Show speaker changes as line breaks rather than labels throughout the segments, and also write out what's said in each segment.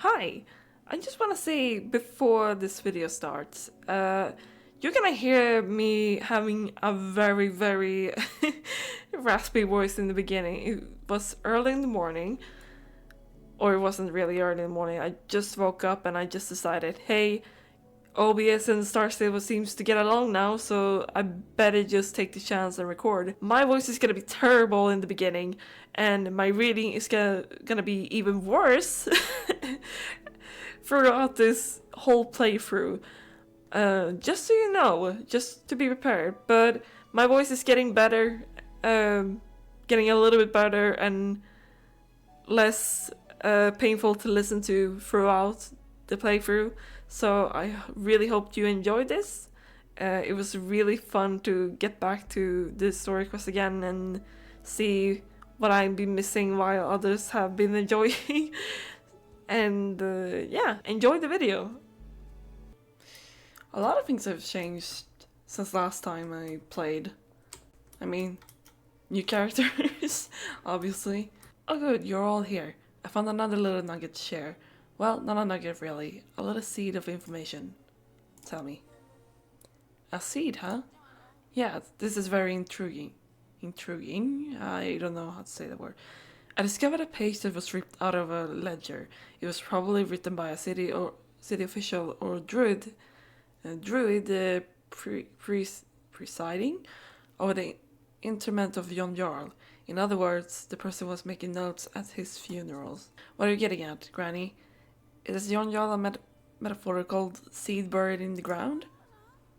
Hi, I just want to say before this video starts, you're gonna hear me having a very raspy voice in the beginning. It was early in the morning, or it wasn't really early in the morning. I just woke up and I just decided, hey, OBS and Star Stable seems to get along now, so I better just take the chance and record. My voice is gonna be terrible in the beginning, and my reading is gonna be even worse throughout this whole playthrough. Just so you know, just to be prepared. But my voice is getting better, getting a little bit better and less painful to listen to throughout the playthrough. So I really hope you enjoyed this. It was really fun to get back to the story quest again and see what I've been missing while others have been enjoying. And yeah, enjoy the video. A lot of things have changed since last time I played. I mean, new characters, obviously. Oh good, you're all here. I found another little nugget to share. Well, not a nugget really, a little seed of information. Tell me. A seed, huh? Yeah, this is very intriguing. Intriguing? I don't know how to say the word. I discovered a page that was ripped out of a ledger. It was probably written by a city official or druid, presiding over the interment of Jon Jarl. In other words, the person was making notes at his funerals. What are you getting at, Granny? Is Jon Jarl a metaphorical seed buried in the ground?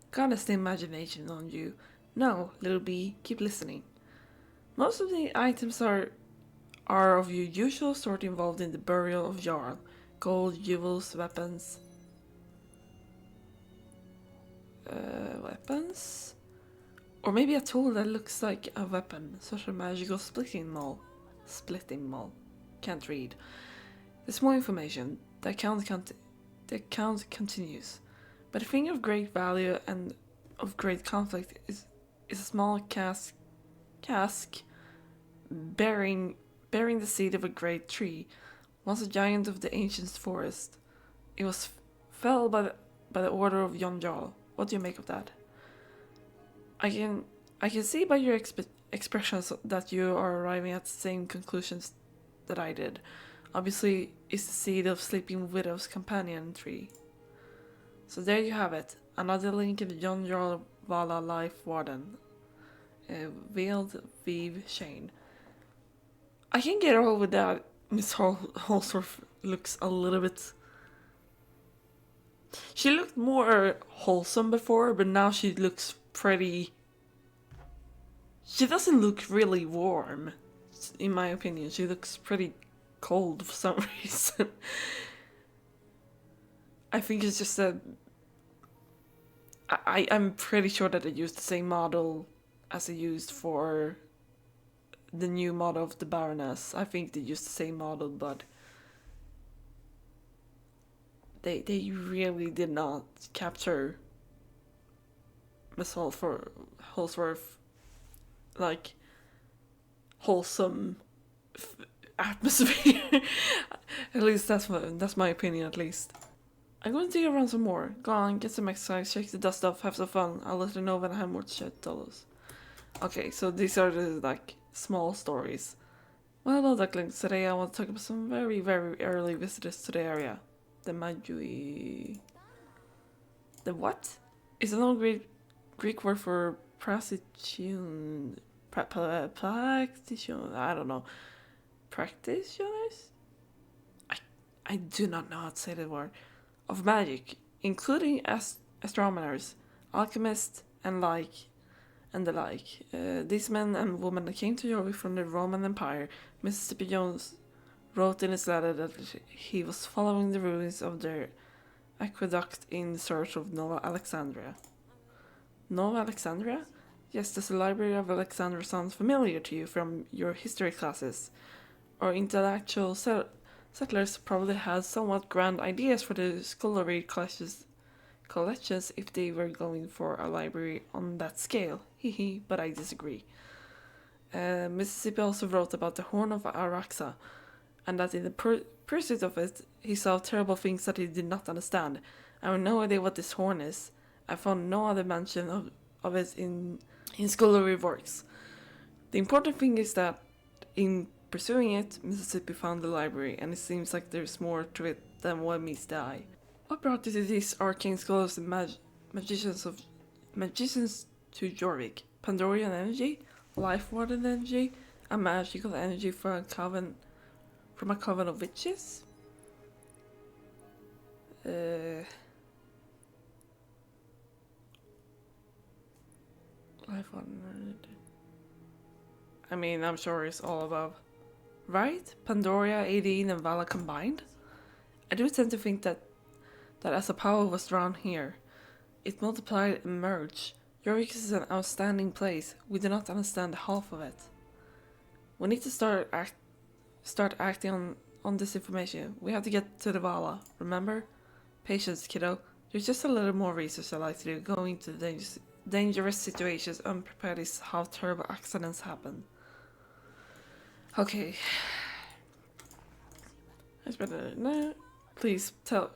Goddess the imagination on you. No, little bee, keep listening. Most of the items are of your usual sort involved in the burial of Jarl. Gold, jewels, weapons. Weapons? Or maybe a tool that looks like a weapon, such a magical splitting maul. Can't read. There's more information. The account continues. But a thing of great value and of great conflict is a small cask bearing the seed of a great tree, once a giant of the ancient forest. It was felled by the order of Jon Jarl. What do you make of that? I can see by your expressions that you are arriving at the same conclusions that I did. Obviously, it's the seed of Sleeping Widow's companion tree. So there you have it, another link in the Jon Jarl Vala Life Warden. Veiled Vive Shane. I can get over that Miss Holsworth looks a little bit... She looked more wholesome before, but now she looks pretty... She doesn't look really warm, in my opinion. She looks pretty cold for some reason. I think it's just that... I'm pretty sure that they used the same model as they used for the new model of the Baroness. I think they used the same model, but they really did not capture Miss Holsworth like wholesome atmosphere. At least that's my opinion. At least I'm going to dig around some more. Go on, get some exercise, shake the dust off, have some fun. I'll let you know when I have more to tell us. Okay, so these are the like small stories. Well, hello ducklings, today I want to talk about some very early visitors to the area. The Magi... The what? It's an old Greek word for prostitution... practitioner... I don't know. Practitioners? I do not know how to say the word. Of magic, including astronomers, alchemists, and the like. These men and women that came to Europe from the Roman Empire. Mississippi Jones wrote in his letter that he was following the ruins of their aqueduct in search of Nova Alexandria. Nova Alexandria? Yes, does the Library of Alexandria sound familiar to you from your history classes? Or intellectual settlers probably had somewhat grand ideas for the scholarly colleges if they were going for a library on that scale. Hehe, but I disagree. Mississippi also wrote about the Horn of Araxa, and that in the pursuit of it, he saw terrible things that he did not understand. I have no idea what this horn is. I found no other mention of it in scholarly works. The important thing is that in pursuing it, Mississippi found the library, and it seems like there's more to it than what meets the eye. What brought these arcane scholars and magicians to Jorvik? Pandorian energy, life warden energy, a magical energy from a coven of witches? Life warden energy. I mean, I'm sure it's all above. Right? Pandoria, Aideen, and Vala combined? I do tend to think that as a power was drawn here, it multiplied and merged. Jorvik is an outstanding place. We do not understand half of it. We need to start acting on this information. We have to get to the Vala, remember? Patience, kiddo. There's just a little more research I like to do. Going to dangerous situations unprepared is how terrible accidents happen. Okay. That's better. No, please tell.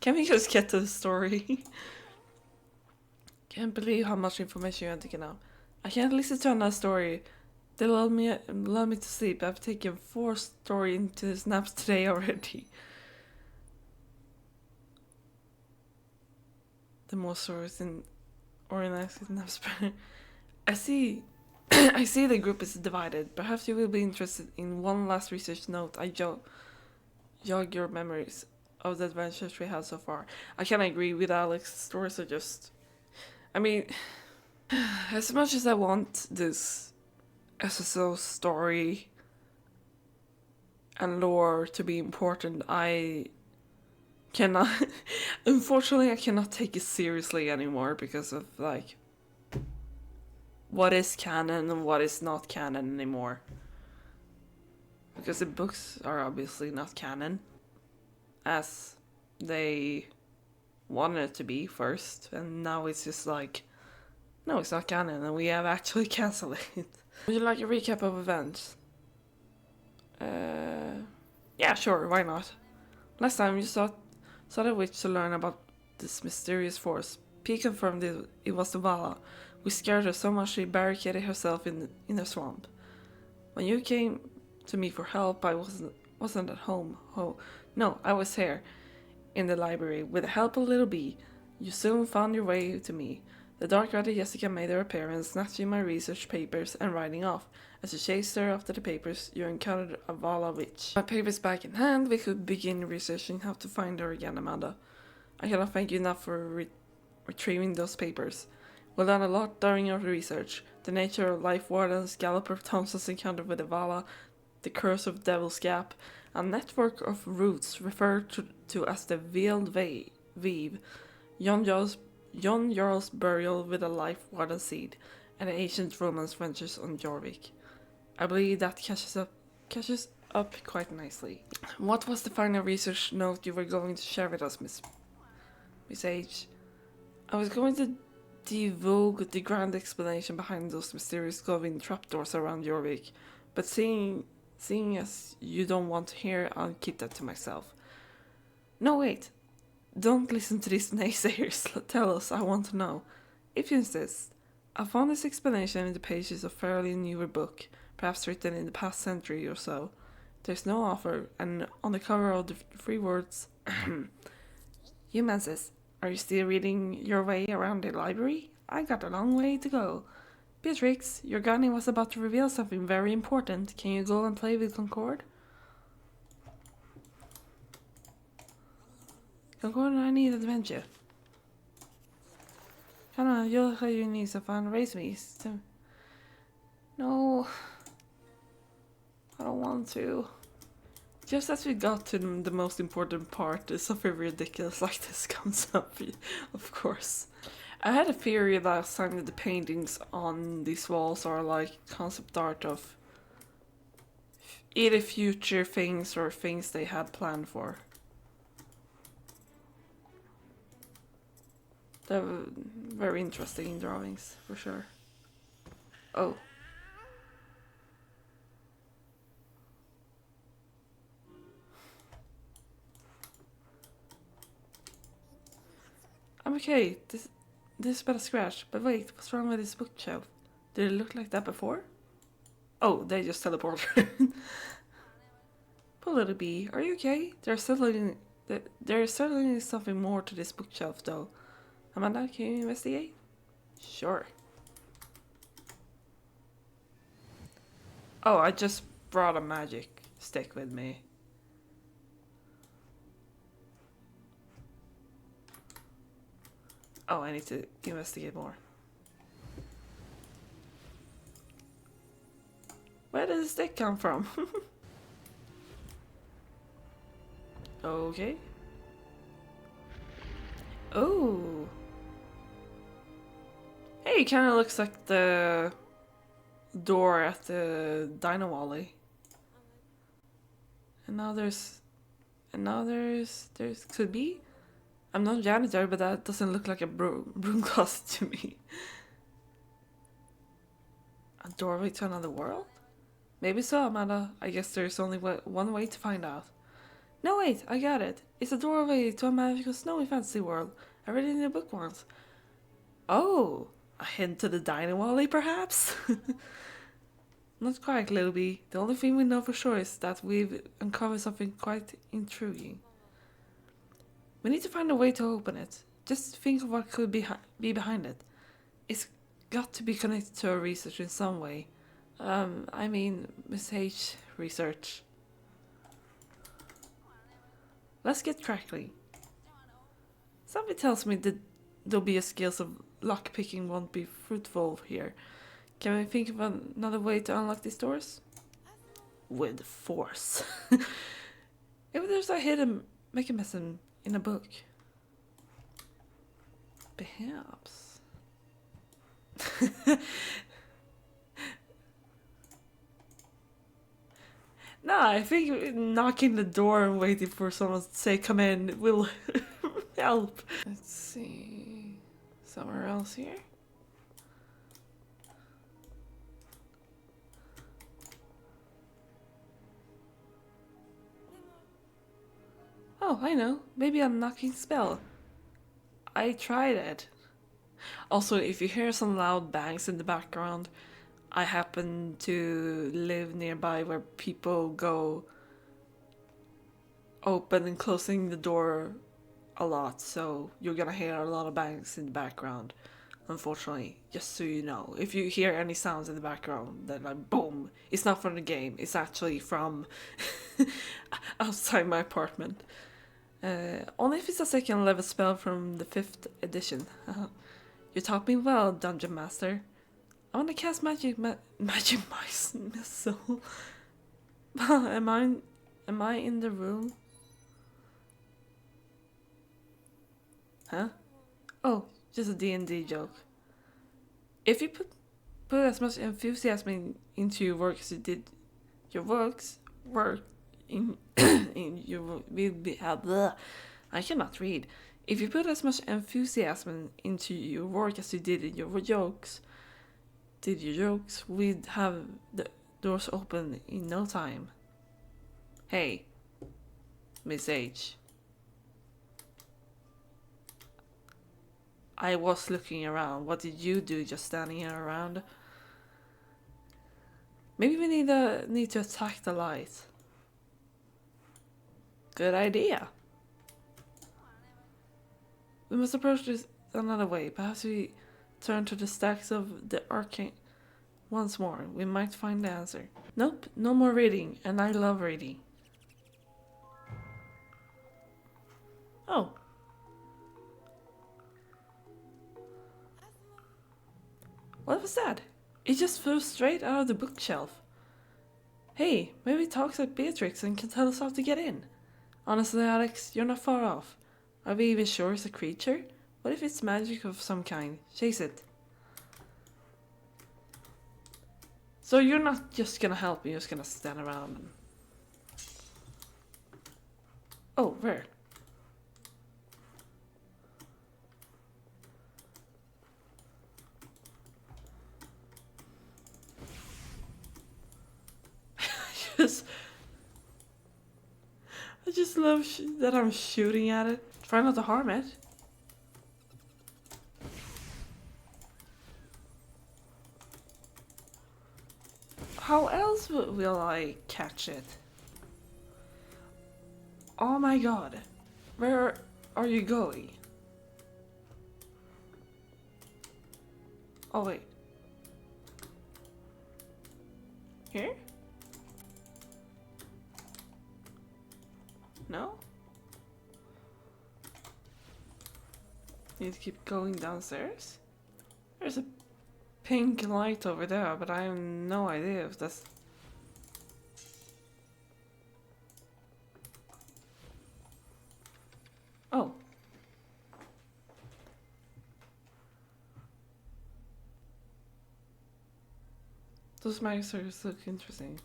Can we just get to the story? Can't believe how much information you have taken out. I can't listen to another story. They lull me to sleep. I've taken 4 stories into snaps today already. The more stories in organized snaps. I see the group is divided. Perhaps you will be interested in one last research note. I jog your memories of the adventures we had so far. I can agree with Alex. Stories are just... I mean, as much as I want this SSO story and lore to be important, I cannot... Unfortunately, I cannot take it seriously anymore because of, like, what is canon and what is not canon anymore. Because the books are obviously not canon, as they wanted it to be first, and now it's just like, no, it's not canon, and we have actually cancelled it. Would you like a recap of events? Yeah, sure, why not? Last time you sought a witch to learn about this mysterious force. P confirmed it was the Vala. We scared her so much she barricaded herself in a swamp. When you came to me for help, I wasn't at home. Oh, no, I was here, in the library, with the help of Little B. You soon found your way to me. The dark rider Jessica made her appearance, snatching my research papers and riding off. As you chased her after the papers, you encountered a Vala witch. My papers back in hand, we could begin researching how to find her again, Amanda. I cannot thank you enough for retrieving those papers. We learned a lot during your research. The nature of life wardens, Galloper Thompson's encounter with the Vala, the curse of Devil's Gap, a network of roots referred to as the Veiled Weave, Jon Jarls' burial with a life warden seed, and the ancient Romance ventures on Jorvik. I believe that catches up quite nicely. What was the final research note you were going to share with us, Miss H? I was going to divulge the grand explanation behind those mysterious glowing trapdoors around Jorvik, but seeing as you don't want to hear, I'll keep that to myself. No, wait. Don't listen to these naysayers. Tell us, I want to know. If you insist. I found this explanation in the pages of a fairly newer book, perhaps written in the past century or so. There's no offer, and on the cover of the 3 words, Humansis, are you still reading your way around the library? I got a long way to go. Beatrix, your guardian was about to reveal something very important. Can you go and play with Concord? Concord and I need adventure. Come on, you'll have your knees up and raise me. No, I don't want to. Just as we got to the most important part, something ridiculous like this comes up, of course. I had a theory last time that the paintings on these walls are like concept art of either future things or things they had planned for. They're very interesting drawings, for sure. Oh. I'm okay. This is but a scratch. But wait, what's wrong with this bookshelf? Did it look like that before? Oh, they just teleported. Poor little bee, are you okay? There's certainly something more to this bookshelf, though. Amanda, can you investigate? Sure. Oh, I just brought a magic stick with me. Oh, I need to investigate more. Where did the stick come from? Okay. Oh. Hey, it kind of looks like the door at the Dino Wally. And now there's could be. I'm not a janitor, but that doesn't look like a broom closet to me. A doorway to another world? Maybe so, Amanda. I guess there's only one way to find out. No, wait, I got it. It's a doorway to a magical snowy fantasy world. I read it in the book once. Oh, a hint to the Dino Wally, perhaps? Not quite, little bee. The only thing we know for sure is that we've uncovered something quite intriguing. We need to find a way to open it. Just think of what could be behind it. It's got to be connected to our research in some way. I mean, Miss H research. Let's get crackling. Something tells me that there'll be a skills of lockpicking won't be fruitful here. Can we think of another way to unlock these doors? With force. If there's a hidden mechanism in a book. Perhaps. No, I think knocking the door and waiting for someone to say come in will help. Let's see. Somewhere else here? Oh, I know. Maybe a knocking spell. I tried it. Also, if you hear some loud bangs in the background, I happen to live nearby where people go open and closing the door a lot, so you're gonna hear a lot of bangs in the background. Unfortunately, just so you know, if you hear any sounds in the background, then like boom, it's not from the game. It's actually from outside my apartment. Only if it's a second level spell from the 5th edition. You taught me well, Dungeon Master. I want to cast magic missile. am I in the room? Huh? Oh, just a D&D joke. If you put as much enthusiasm into your work as you did your work in your will be I cannot read. If you put as much enthusiasm into your work as you did in your jokes, we'd have the doors open in no time. Hey, Miss H. I was looking around. What did you do just standing here around? Maybe we need to attack the light. Good idea. We must approach this another way. Perhaps we turn to the stacks of the arcane once more. We might find the answer. Nope, no more reading, and I love reading. Oh. What was that? It just flew straight out of the bookshelf. Hey, maybe it talks like Beatrix and can tell us how to get in. Honestly, Alex, you're not far off. Are we even sure it's a creature? What if it's magic of some kind? Chase it. So you're not just gonna help me, you're just gonna stand around and... Oh, where? I just love that I'm shooting at it. Try not to harm it. how else will I catch it? Oh my god. Where are you going? Oh wait. Here? No? Need to keep going downstairs? There's a pink light over there, but I have no idea if that's... Oh. Those magazines look interesting.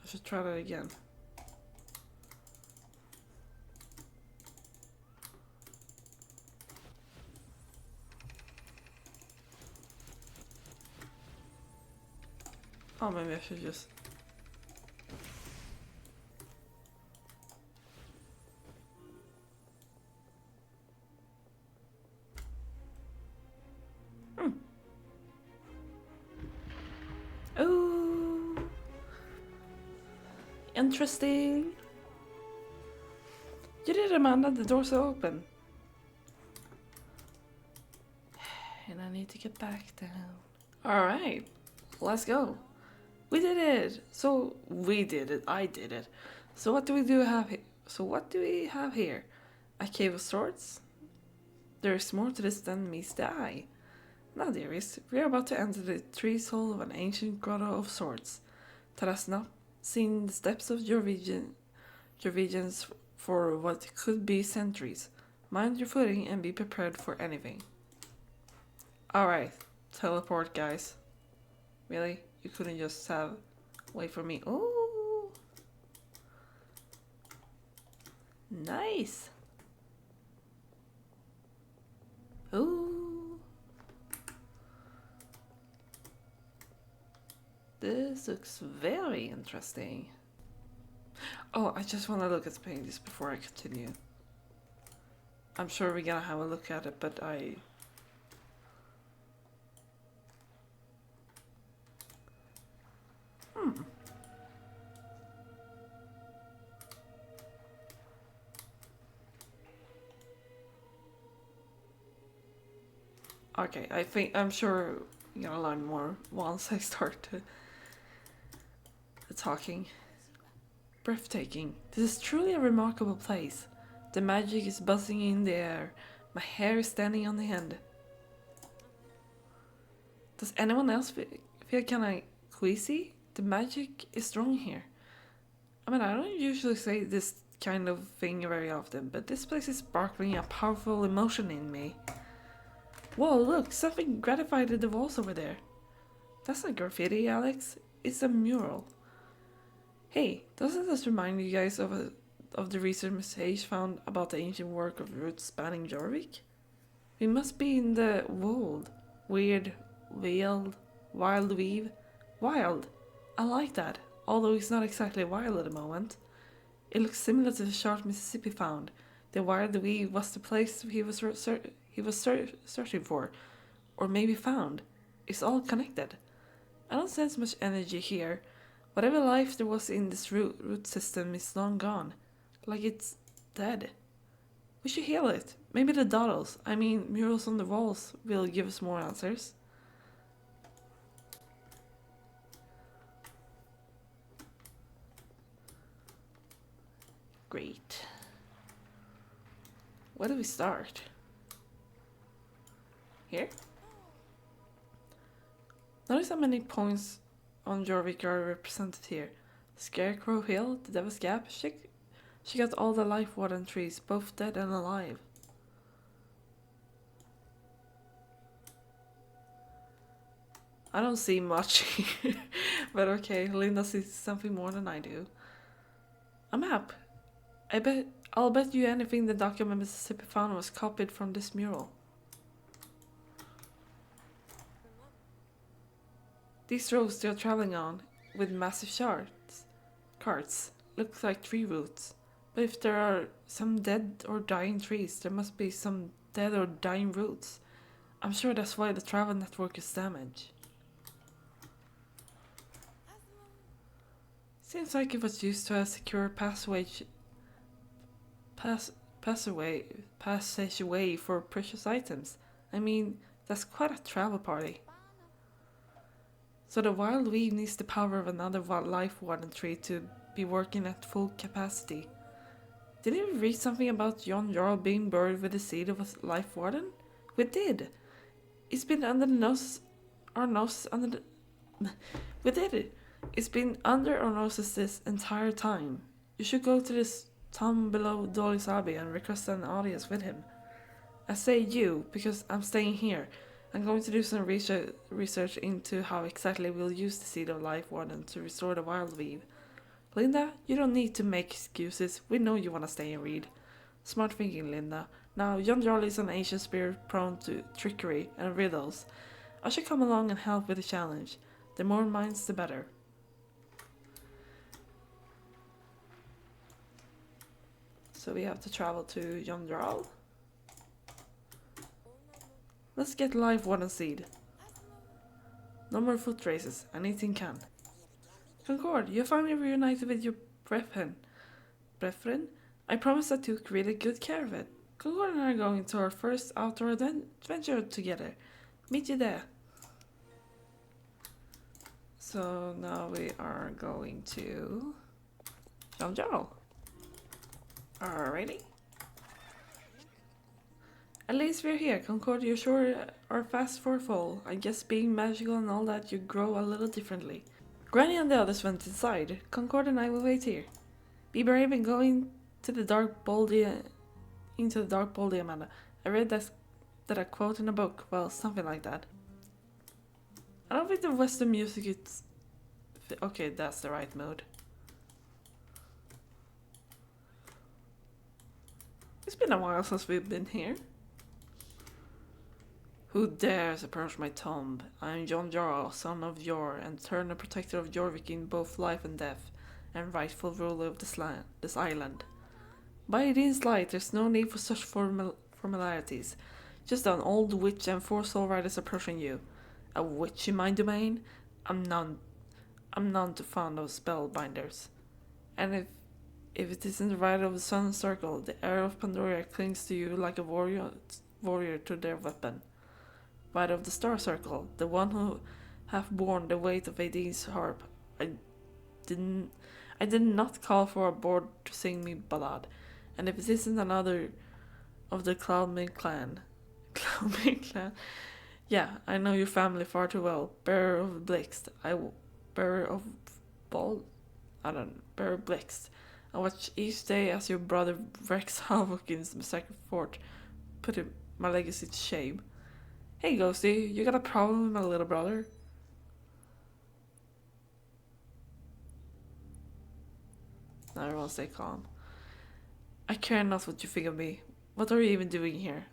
I should try that again. Oh, maybe I should just... Oh, interesting. You did, Amanda. The doors are open. And I need to get back down. Alright, let's go. We did it! So, we did it. I did it. So what do we have here? A cave of sorts? There is more to this than meets the eye. Now, dearest, we are about to enter the tree soul of an ancient grotto of sorts that has not seen the steps of your regions for what could be centuries. Mind your footing and be prepared for anything. Alright, teleport, guys. Really? You couldn't just wait for me? Oh, nice. Ooh, this looks very interesting. Oh, I just want to look at the paintings before I continue. I'm sure we're gonna have a look at it, but Okay, I'm sure you're gonna learn more once I start the talking. Breathtaking. This is truly a remarkable place. The magic is buzzing in the air. My hair is standing on the end. Does anyone else feel kinda queasy? The magic is strong here. I mean, I don't usually say this kind of thing very often, but this place is sparkling a powerful emotion in me. Whoa, look, something gratified in the walls over there. That's not graffiti, Alex. It's a mural. Hey, doesn't this remind you guys of the recent message found about the ancient work of roots spanning Jorvik? We must be in the wold. Weird, wild weave. Wild. I like that, although it's not exactly wild at the moment. It looks similar to the chart Mississippi found. The wild weave was the place he was searching for, or maybe found. It's all connected. I don't sense much energy here. Whatever life there was in this root system is long gone, like it's dead. We should heal it. Maybe the doodles, murals on the walls, will give us more answers. Great. Where do we start? Here? Notice how many points on Jorvik are represented here. Scarecrow Hill, the Devil's Gap. She got all the life warden trees, both dead and alive. I don't see much here, but okay, Linda sees something more than I do. A map. I'll bet you anything the document Mississippi found was copied from this mural. These roads they are traveling on, with massive carts, look like tree roots. But if there are some dead or dying trees, there must be some dead or dying roots. I'm sure that's why the travel network is damaged. Seems like it was used to a secure pass, passageway for precious items. I mean, that's quite a travel party. So the wild weed needs the power of another life warden tree to be working at full capacity. Didn't we read something about Jon Jarl being buried with the seed of a life warden? We did. It's been under the nose, our nose under the. We did it. It's been under our noses this entire time. You should go to this town below Dolly's Abbey and request an audience with him. I say you because I'm staying here. I'm going to do some research into how exactly we'll use the seed of life warden to restore the wild weave. Linda, you don't need to make excuses. We know you want to stay and read. Smart thinking, Linda. Now, Jon Jarl is an ancient spirit prone to trickery and riddles. I should come along and help with the challenge. The more minds, the better. So we have to travel to Jon Jarl. Let's get live warden seed. No more foot races, anything can. Concord, you finally reunited with your brethren. Brethren? I promised I took really good care of it. Concord and I are going to our first outdoor adventure together. Meet you there. So now we are going to Jon Jarl. Alrighty. At least we're here, Concord. You sure are fast for a fall. I guess being magical and all that, you grow a little differently. Granny and the others went inside. Concord and I will wait here. Be brave and go into the dark boldy, Amanda. I read that a quote in a book. Well, something like that. I don't think the Western music is... Okay, that's the right mood. It's been a while since we've been here. Who dares approach my tomb? I am Jon Jarl, son of Yor, and eternal protector of Jorvik in both life and death, and rightful ruler of this island. By Idin's light, there's no need for such formalities. Just an old witch and 4 soul riders approaching you. A witch in my domain? I'm none too fond of spellbinders. And if it isn't the rider of the Sun Circle, the heir of Pandora clings to you like a warrior to their weapon. Rider of the Star Circle, the one who hath borne the weight of Idin's harp. I did not call for a board to sing me ballad, and if it isn't another of the Cloudmid clan. Yeah, I know your family far too well. Bearer of Blixt. Bearer of Blixt. I watch each day as your brother wreaks havoc in the sacred fort, putting my legacy to shame. Hey Ghosty, you got a problem with my little brother? Now everyone stay calm. I care not what you think of me. What are you even doing here?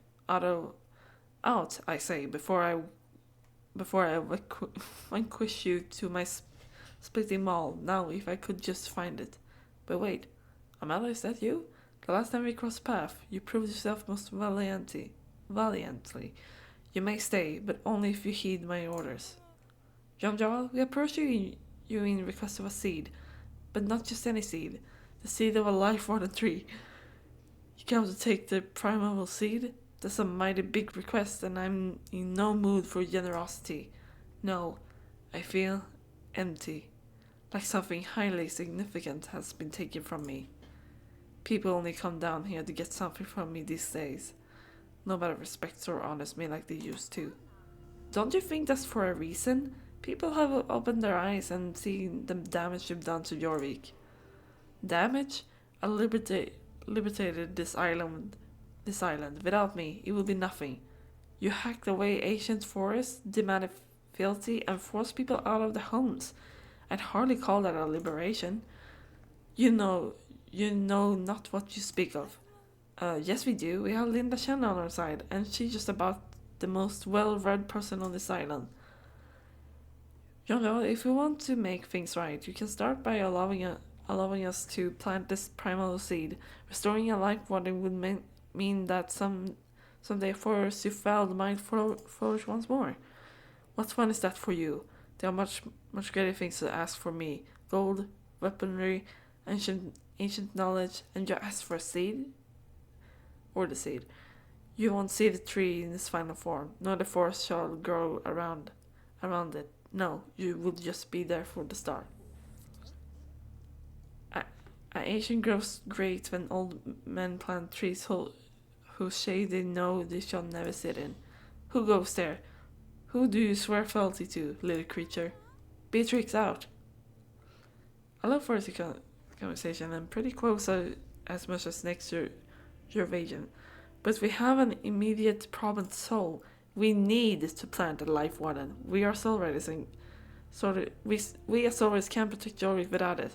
Out, I say, before I vanquish you to my splitting maul. Now, if I could just find it. But wait, Amanda, is that you? The last time we crossed paths, you proved yourself most valiantly. You may stay, but only if you heed my orders. Jon Jarl, we approach you in request of a seed, but not just any seed. The seed of a life warden tree. You come to take the primeval seed? That's a mighty big request, and I'm in no mood for generosity. No, I feel empty, like something highly significant has been taken from me. People only come down here to get something from me these days. Nobody respects or honors me like they used to. Don't you think that's for a reason? People have opened their eyes and seen the damage you've done to Jorvik. Damage? I liberated this island. Without me, it would be nothing. You hacked away ancient forests, demanded fealty, and forced people out of their homes. I'd hardly call that a liberation. You know not what you speak of. Yes we do. We have Linda Chen on our side, and she's just about the most well-read person on this island. Jon, if we want to make things right, you can start by allowing us to plant this primal seed. Restoring a life warden would mean that someday forests you felled might flourish once more. What fun is that for you? There are much greater things to ask for me. Gold, weaponry, ancient knowledge, and you ask for a seed? Or the seed. You won't see the tree in its final form, nor the forest shall grow around it. No, you will just be there for the start. An ancient grows great when old men plant trees whose shade they know they shall never sit in. Who goes there? Who do you swear fealty to, little creature? Beatrix out. I look forward to conversation. I'm pretty close as much as next your invasion. But we have an immediate problem to solve. We need to plant a life warden. We are soul riders and we as soul riders can't protect Jorvik without it.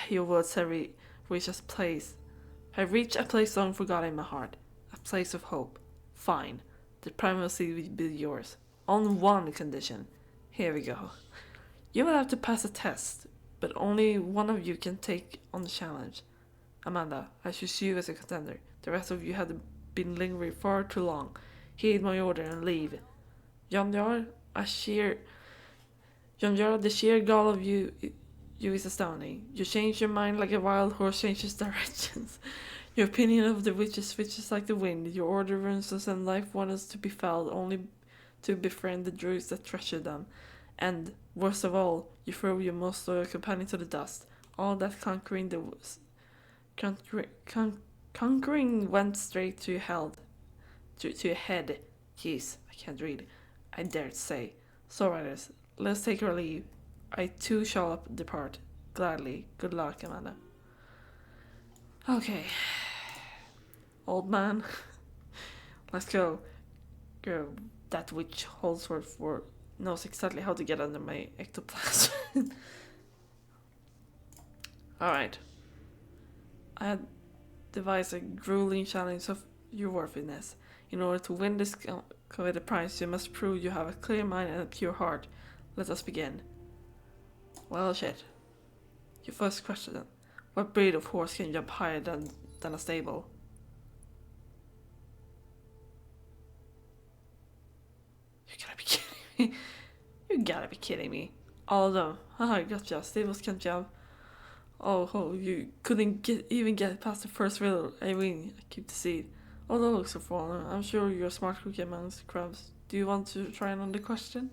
Your words have reached a place. Have reached a place long forgotten in my heart. A place of hope. Fine. The primal seed will be yours. On one condition. Here we go. You will have to pass a test, but only one of you can take on the challenge. Amanda, I choose you as a contender. The rest of you have been lingering far too long. Heed my order and leave. Jon Jarls, the sheer gall of you is astounding. You change your mind like a wild horse changes directions. Your opinion of the witches switches like the wind. Your order runs to send life wonders to be felled, only to befriend the druids that treasure them. And, worst of all, you throw your most loyal companion to the dust. All that conquering went straight to your head. Jeez, I can't read. I dare to say. So, riders, let's take our leave. I too shall depart. Gladly. Good luck, Amanda. Okay. Old man. Let's go. Girl, that witch Holdsworth for knows exactly how to get under my ectoplasm. Alright. I had devised a grueling challenge of your worthiness. In order to win this coveted prize, you must prove you have a clear mind and a pure heart. Let us begin. Well, shit. Your first question then. What breed of horse can jump higher than a stable? You gotta be kidding me. You gotta be kidding me. All of them. Haha, gotcha. Stables can't jump. Oh, you couldn't even get past the first riddle. I win. I keep the seed. Oh, that looks so fallen. I'm sure you're a smart cookie amongst crabs. Do you want to try another question?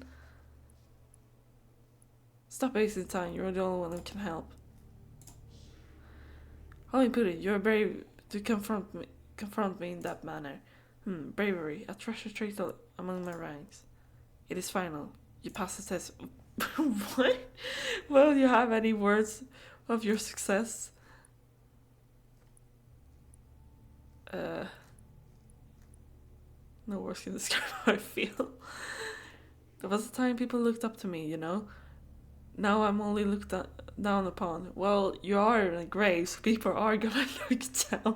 Stop wasting time. You're the only one who can help. How you put it, you're brave to confront me in that manner. Bravery, a treasure trait among my ranks. It is final. You pass the test. What? Will you have any words of your success? No words can describe how I feel. There was a time people looked up to me, you know? Now I'm only looked down upon. Well, you are in a grave, so people are gonna look down.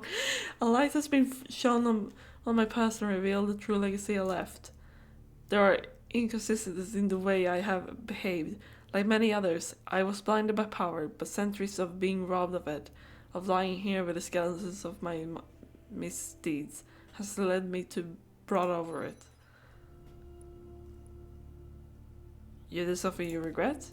A light has been shone on my past and revealed the true legacy I left. There are inconsistencies in the way I have behaved. Like many others, I was blinded by power, but centuries of being robbed of it, of lying here with the skeletons of my misdeeds, has led me to brood over it. You did something you regret?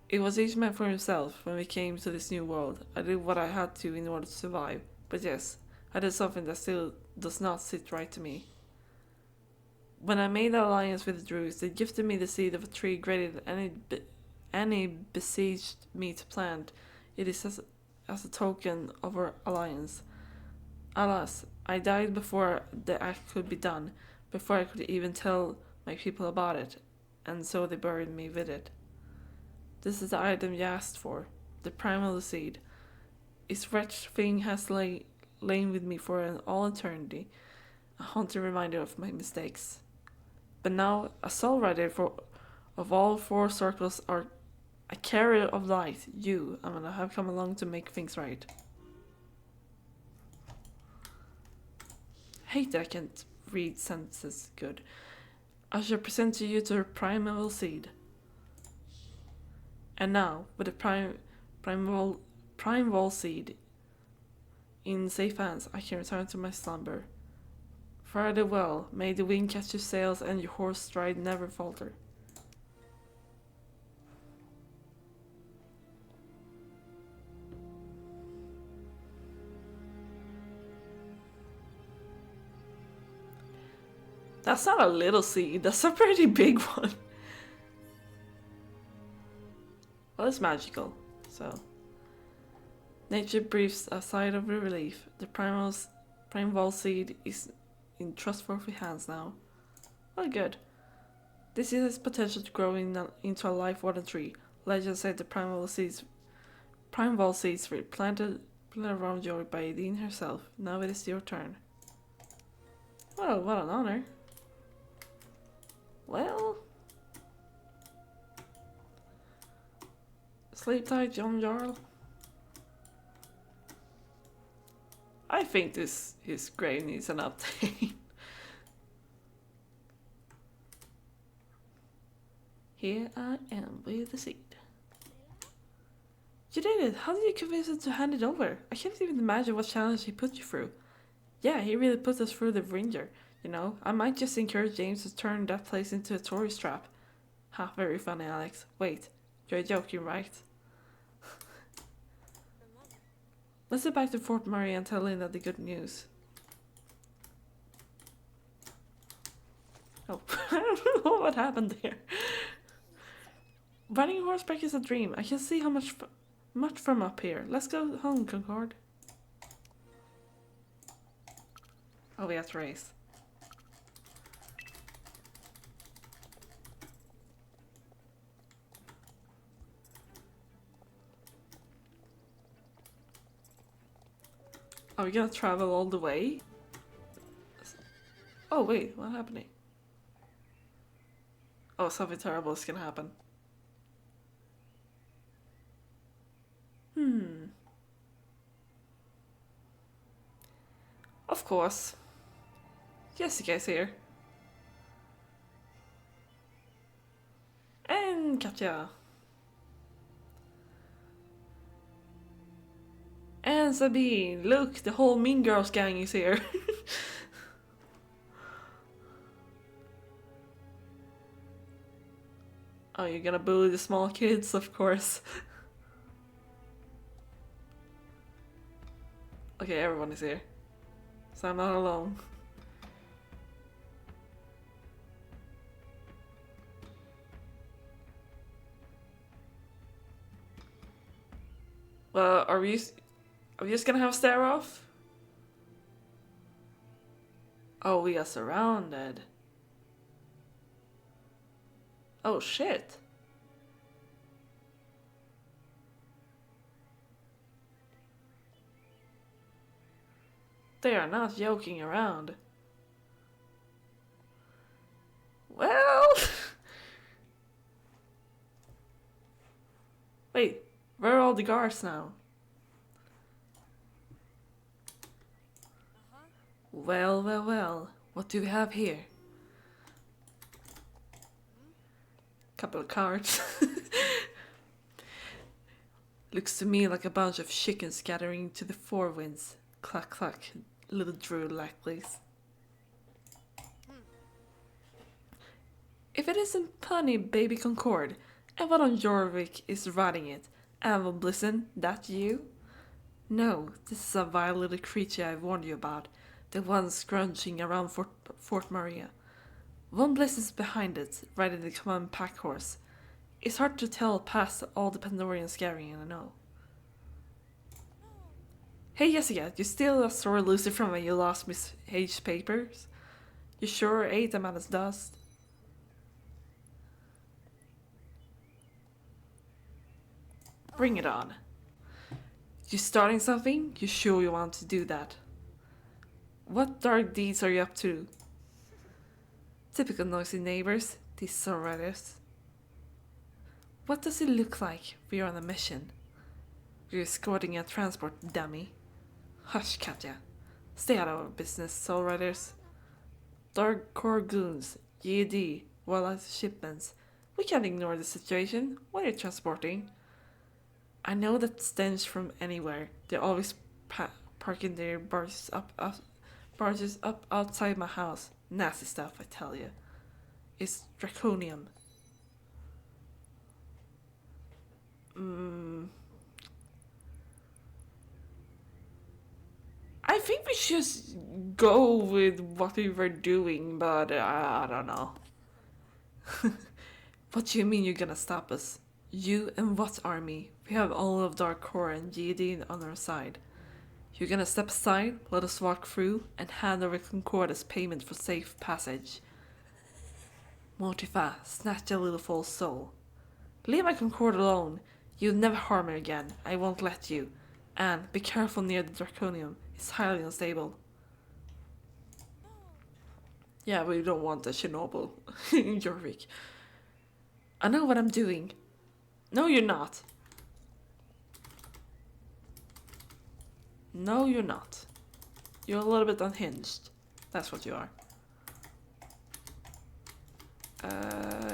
It was each man for himself when we came to this new world. I did what I had to in order to survive. But yes, I did something that still does not sit right to me. When I made an alliance with the druids, they gifted me the seed of a tree greater than any besieged me to plant. It is as a token of our alliance. Alas, I died before the act could be done, before I could even tell my people about it, and so they buried me with it. This is the item you asked for, the primal seed. Its wretched thing has lain with me for all eternity, a haunting reminder of my mistakes. But now, a soul rider of all four circles are a carrier of light. You, Amanda, have come along to make things right. I hate that I can't read sentences good. I shall present to you the primeval seed. And now, with the primeval seed in safe hands, I can return to my slumber. Fare thee well, may the wind catch your sails and your horse stride never falter. That's not a little seed, that's a pretty big one. Well, it's magical, so. Nature breathes a sigh of relief. The primeval seed is in trustworthy hands now. Well, good. This has potential to grow into a life-worthy tree. Legend said the primeval seeds were planted around Joy by Edine herself. Now it is your turn. Well, what an honor. Well, sleep tight, Jon Jarls. I think his grave needs an update. Here I am with the seed. You did it! How did you convince him to hand it over? I can't even imagine what challenge he put you through. Yeah, he really put us through the ringer. You know, I might just encourage James to turn that place into a tourist trap. Ha, very funny, Alex. Wait, you're joking, right? Let's get back to Fort Maria and tell Linda the good news. Oh, I don't know what happened there. Riding horseback is a dream. I can see how much from up here. Let's go home, Concord. Oh, we have to race. Are we gonna travel all the way? Oh wait, what's happening? Oh, something terrible is gonna happen. Of course. Jessica's here. And Katja. And Sabine. Look, the whole Mean Girls gang is here. Oh, you're gonna bully the small kids, of course. Okay, everyone is here. So I'm not alone. Well, are we just gonna have a stare off? Oh, we are surrounded. Oh shit. They are not joking around. Well... Wait, where are all the guards now? Well, well, well. What do we have here? Couple of cards. Looks to me like a bunch of chickens scattering to the four winds. Cluck cluck. Little Drew like please. If it isn't punny baby Concord, Evan Jorvik is writing it. And Von Blissen, that you? No, this is a vile little creature I warned you about. The one scrunching around Fort Maria. Von Bliss is behind it, riding the command pack horse. It's hard to tell past all the Pandorian scaring, I know. Hey Jessica, you still a sore loser from when you lost Miss H's papers? You sure ate them as dust? Bring it on. You starting something? You sure you want to do that? What dark deeds are you up to? Typical noisy neighbors, these songwriters. What does it look like we're on a mission? You're escorting a transport, dummy. Hush, Katja. Stay out of our business, songwriters. Dark core goons, GED, wildlife shipments. We can't ignore the situation. What are you transporting? I know that stench from anywhere. They're always parking their barges up outside my house. Nasty stuff, I tell you. It's draconium. I think we should go with what we were doing, but I don't know. What do you mean you're gonna stop us? You and what army? We have all of Dark Core and GD on our side. You're gonna step aside, let us walk through, and hand over Concord as payment for safe passage. Mortifa, snatch your little false soul. Leave my Concord alone. You'll never harm her again. I won't let you. And be careful near the Draconium. It's highly unstable. Yeah, we don't want a Chernobyl in Jorvik. I know what I'm doing. No, you're not. No, you're not. You're a little bit unhinged. That's what you are.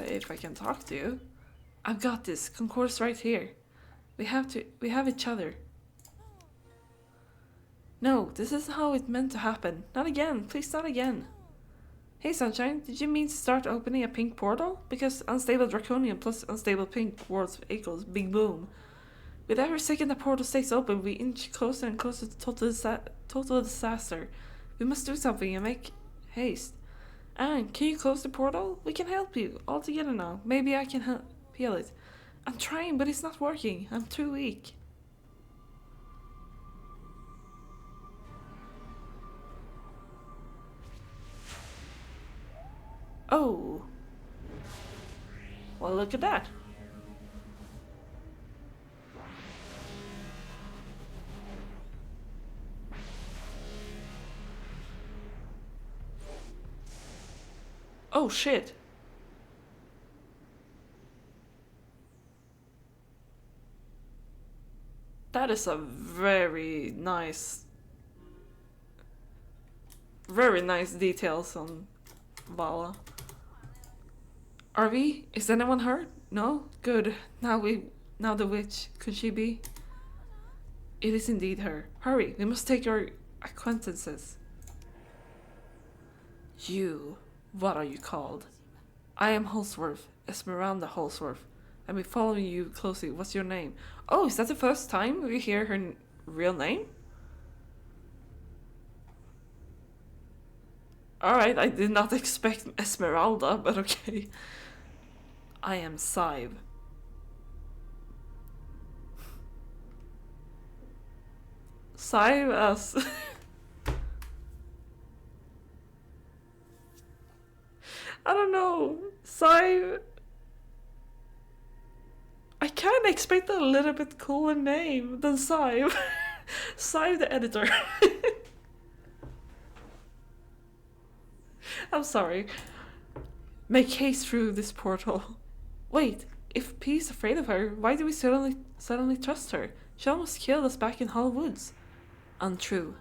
If I can talk to you. I've got this. Concord's right here. We have each other. No, this isn't how it meant to happen. Not again. Please not again. Hey Sunshine, did you mean to start opening a pink portal? Because unstable draconium plus unstable pink equals big boom. With every second the portal stays open, we inch closer and closer to total disaster. We must do something and make haste. Anne, can you close the portal? We can help you. All together now. Maybe I can heal it. I'm trying, but it's not working. I'm too weak. Oh. Well, look at that. Oh shit. That is a very nice details on Vala. Are we? Is anyone hurt? No? Good. Now the witch. Could she be? It is indeed her. Hurry, we must take our acquaintances. You. What are you called? I am Holsworth, Esmeralda Holsworth. I've been following you closely. What's your name? Oh, is that the first time we hear her real name? Alright, I did not expect Esmeralda, but okay. I am Sive. Sive as... I don't know. Sive... I kinda expect a little bit cooler name than Sive. Sive the editor. I'm sorry. Make haste through this portal. Wait, if P is afraid of her, why do we suddenly trust her? She almost killed us back in Hull Woods. Untrue.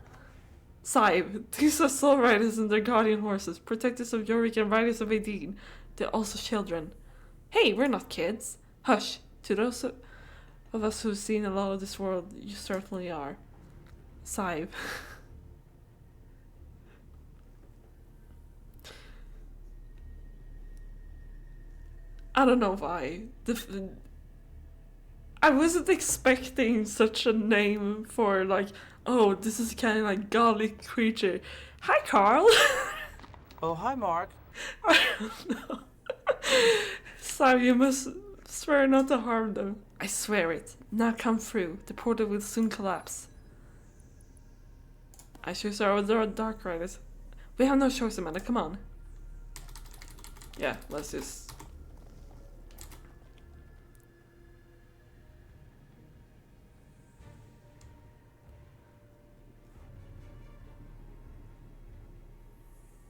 Sive, these are soul riders and their guardian horses, protectors of Yorick and riders of Aideen. They're also children. Hey, we're not kids. Hush. To those of us who've seen a lot of this world, you certainly are. Sive. I don't know why. I wasn't expecting such a name for like, oh, this is kind of like godly creature. Hi, Carl.
Oh, hi, Mark.
I don't know. Sorry, you must swear not to harm them. I swear it. Now come through. The portal will soon collapse. I choose our dark riders. We have no choice, Amanda. Come on. Yeah, let's just...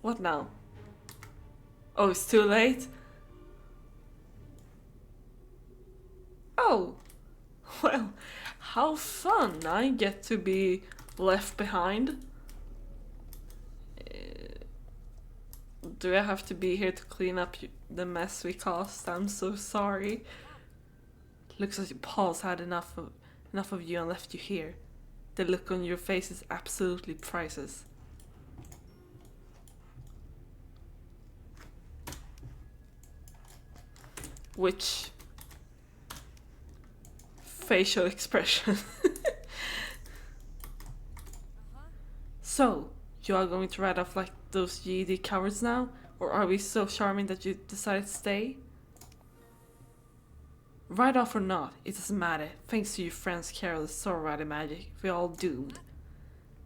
What now? Oh, it's too late? Oh, well, how fun. I get to be left behind. Do I have to be here to clean up the mess we caused? I'm so sorry. Looks like Paul's had enough of you and left you here. The look on your face is absolutely priceless. Which facial expression. So, You are going to ride off like those GD cowards now? Or are we so charming that you decided to stay? Ride off or not, it doesn't matter. Thanks to your friend's careless sword riding magic, we're all doomed.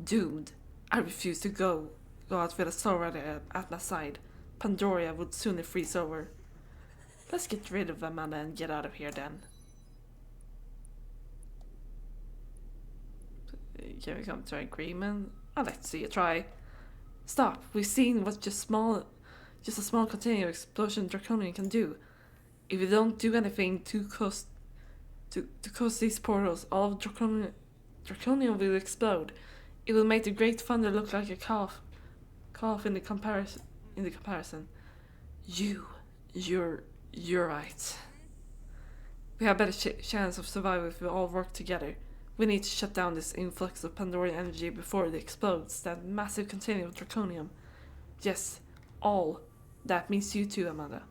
Doomed. I refuse to go out with a sword rider at my side. Pandoria would sooner freeze over. Let's get rid of Amanda and get out of here then. Can we come to an agreement? I'd like to see you try. Stop. We've seen what just a small continuous explosion Draconian can do. If we don't do anything to cause these portals, all of Draconian will explode. It will make the Great Thunder look like a cough in the comparison. You're right. We have better chance of survival if we all work together. We need to shut down this influx of Pandorian energy before it explodes, that massive container of Draconium. Yes, all. That means you too, Amanda.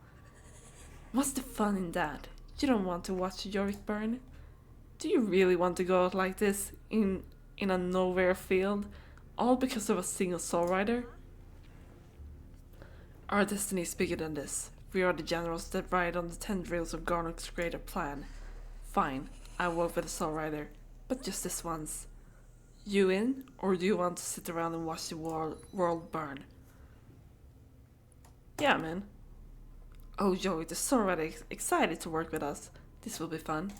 What's the fun in that? You don't want to watch Yorick burn? Do you really want to go out like this, in a nowhere field, all because of a single soul rider? Our destiny is bigger than this. We are the generals that ride on the tendrils of Garnock's greater plan. Fine, I will work with a soul rider. But just this once. You in, or do you want to sit around and watch the world burn? Yeah, man. Oh, Joey, the Soul Rider is excited to work with us. This will be fun.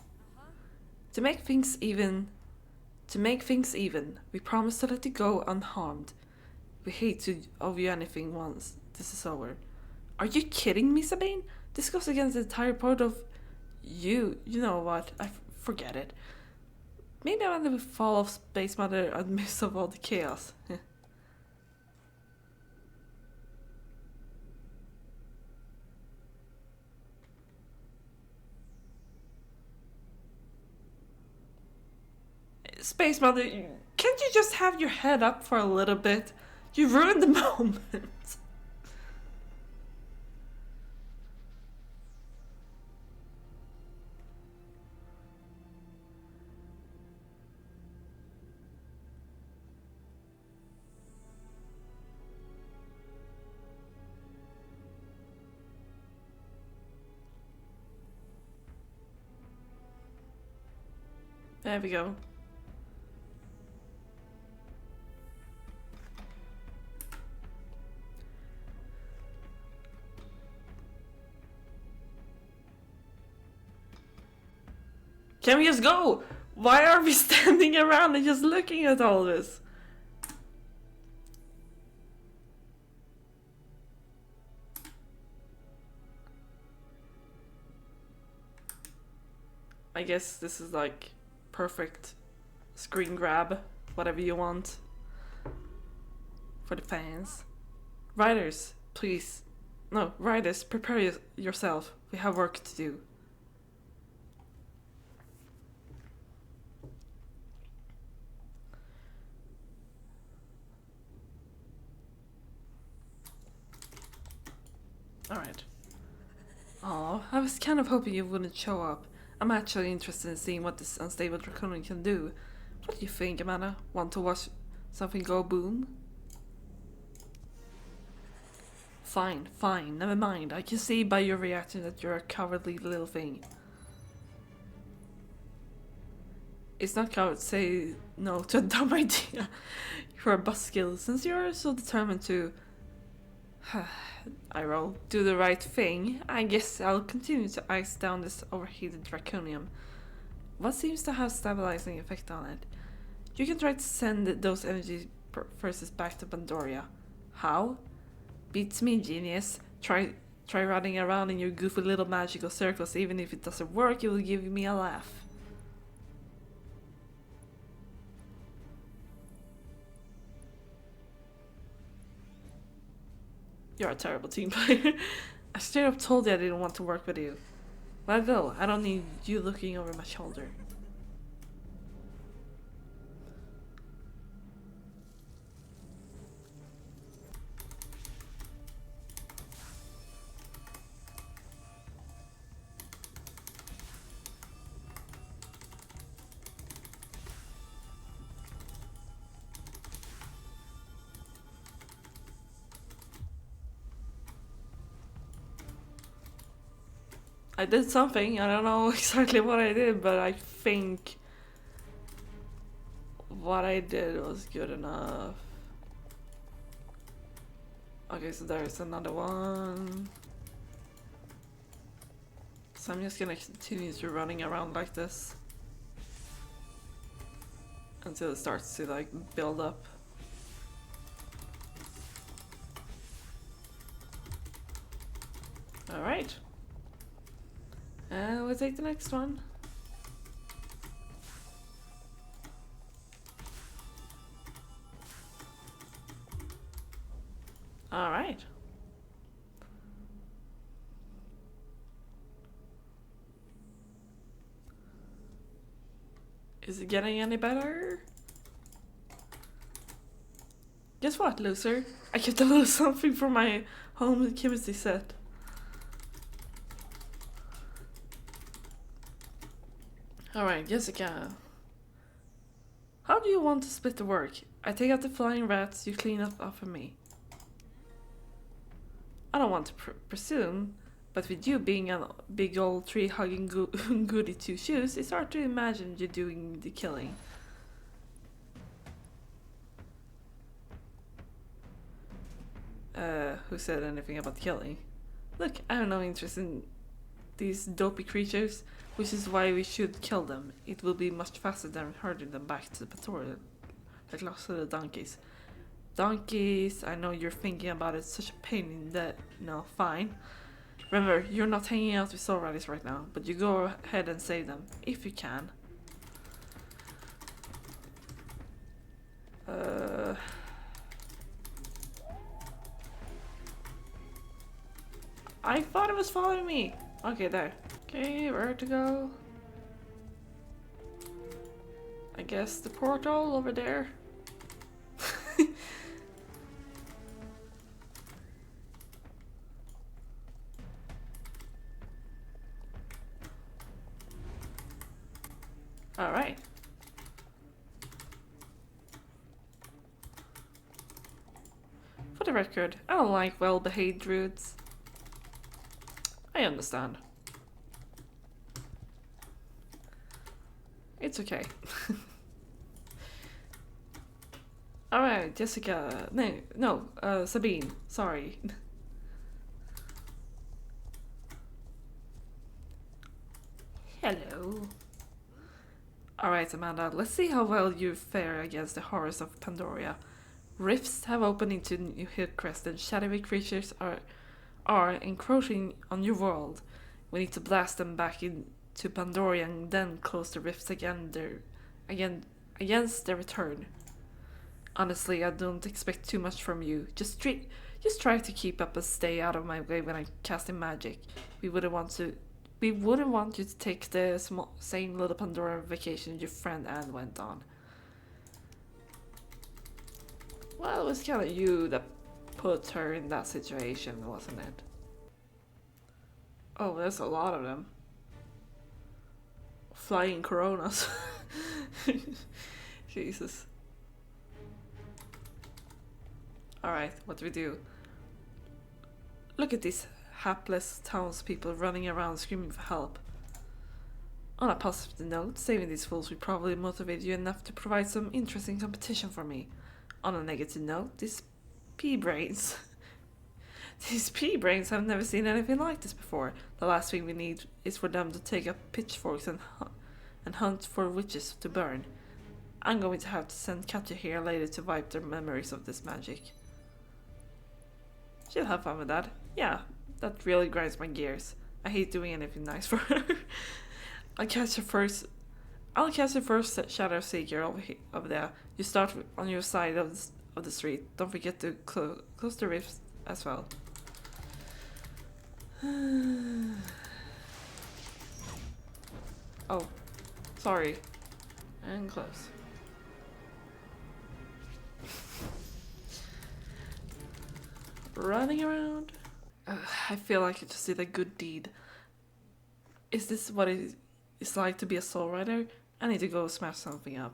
To make things even, we promise to let you go unharmed. We hate to owe you anything once this is over. Are you kidding me, Sabine? This goes against the entire point of you. You know what? Forget it. Maybe I want to fall off Space Mother amidst of all the chaos. Space Mother, can't you just have your head up for a little bit? You ruined the moment. There we go. Can we just go? Why are we standing around and just looking at all this? I guess this is like perfect screen grab, whatever you want for the fans. Riders, please. No, riders, prepare yourself. We have work to do. Alright. Aw, I was kind of hoping you wouldn't show up. I'm actually interested in seeing what this unstable Draconian can do. What do you think, Amanda? Want to watch something go boom? Fine, never mind. I can see by your reaction that you're a cowardly little thing. It's not coward to say no to a dumb idea. You're a buskill. Since you're so determined to I roll. Do the right thing. I guess I'll continue to ice down this overheated Draconium. What seems to have stabilizing effect on it? You can try to send those energy forces back to Pandoria. How? Beats me, genius. Try running around in your goofy little magical circles. Even if it doesn't work, it will give me a laugh. You're a terrible team player. I straight up told you I didn't want to work with you. Well, go. I don't need you looking over my shoulder. I did something. I don't know exactly what I did, but I think what I did was good enough. Okay, so there's another one. So I'm just gonna continue to running around like this until it starts to like build up. Alright. And we'll take the next one. Alright. Is it getting any better? Guess what, loser? I get to lose something from my home chemistry set. Alright, Jessica. How do you want to split the work? I take out the flying rats, you clean up after me. I don't want to presume, but with you being a big old tree-hugging goody two-shoes, it's hard to imagine you doing the killing. Who said anything about killing? Look, I have no interest in these dopey creatures, which is why we should kill them. It will be much faster than herding them back to the patrol like lost little donkeys. Donkeys, I know you're thinking about it, such a pain in the... No, fine. Remember, you're not hanging out with soul riders right now, but you go ahead and save them, if you can. I thought it was following me! Okay, there. Okay, where to go? I guess the portal over there. Alright. For the record, I don't like well-behaved druids. I understand. It's okay. Alright, Jessica. No, Sabine. Sorry. Hello. Alright, Amanda, let's see how well you fare against the horrors of Pandoria. Rifts have opened into New Hillcrest and shadowy creatures are encroaching on your world. We need to blast them back into Pandoria and then close the rifts against their return. Honestly, I don't expect too much from you. Just try to keep up and stay out of my way when I'm casting magic. We wouldn't want you to take the same little Pandora vacation your friend Anne went on. Well, it was kind of you that put her in that situation, wasn't it? Oh, there's a lot of them. Flying coronas. Jesus. Alright, what do we do? Look at these hapless townspeople running around screaming for help. On a positive note, saving these fools will probably motivate you enough to provide some interesting competition for me. On a negative note, these pea-brains. These pea-brains have never seen anything like this before. The last thing we need is for them to take up pitchforks and hunt for witches to burn. I'm going to have to send Katja here later to wipe their memories of this magic. She'll have fun with that. Yeah, that really grinds my gears. I hate doing anything nice for her. I'll catch the first Shadow Seeker over there. You start on your side of the street. Don't forget to close the rifts as well. Oh, sorry. And close. Running around. I feel like I just did a good deed. Is this what it's like to be a soul rider? I need to go smash something up.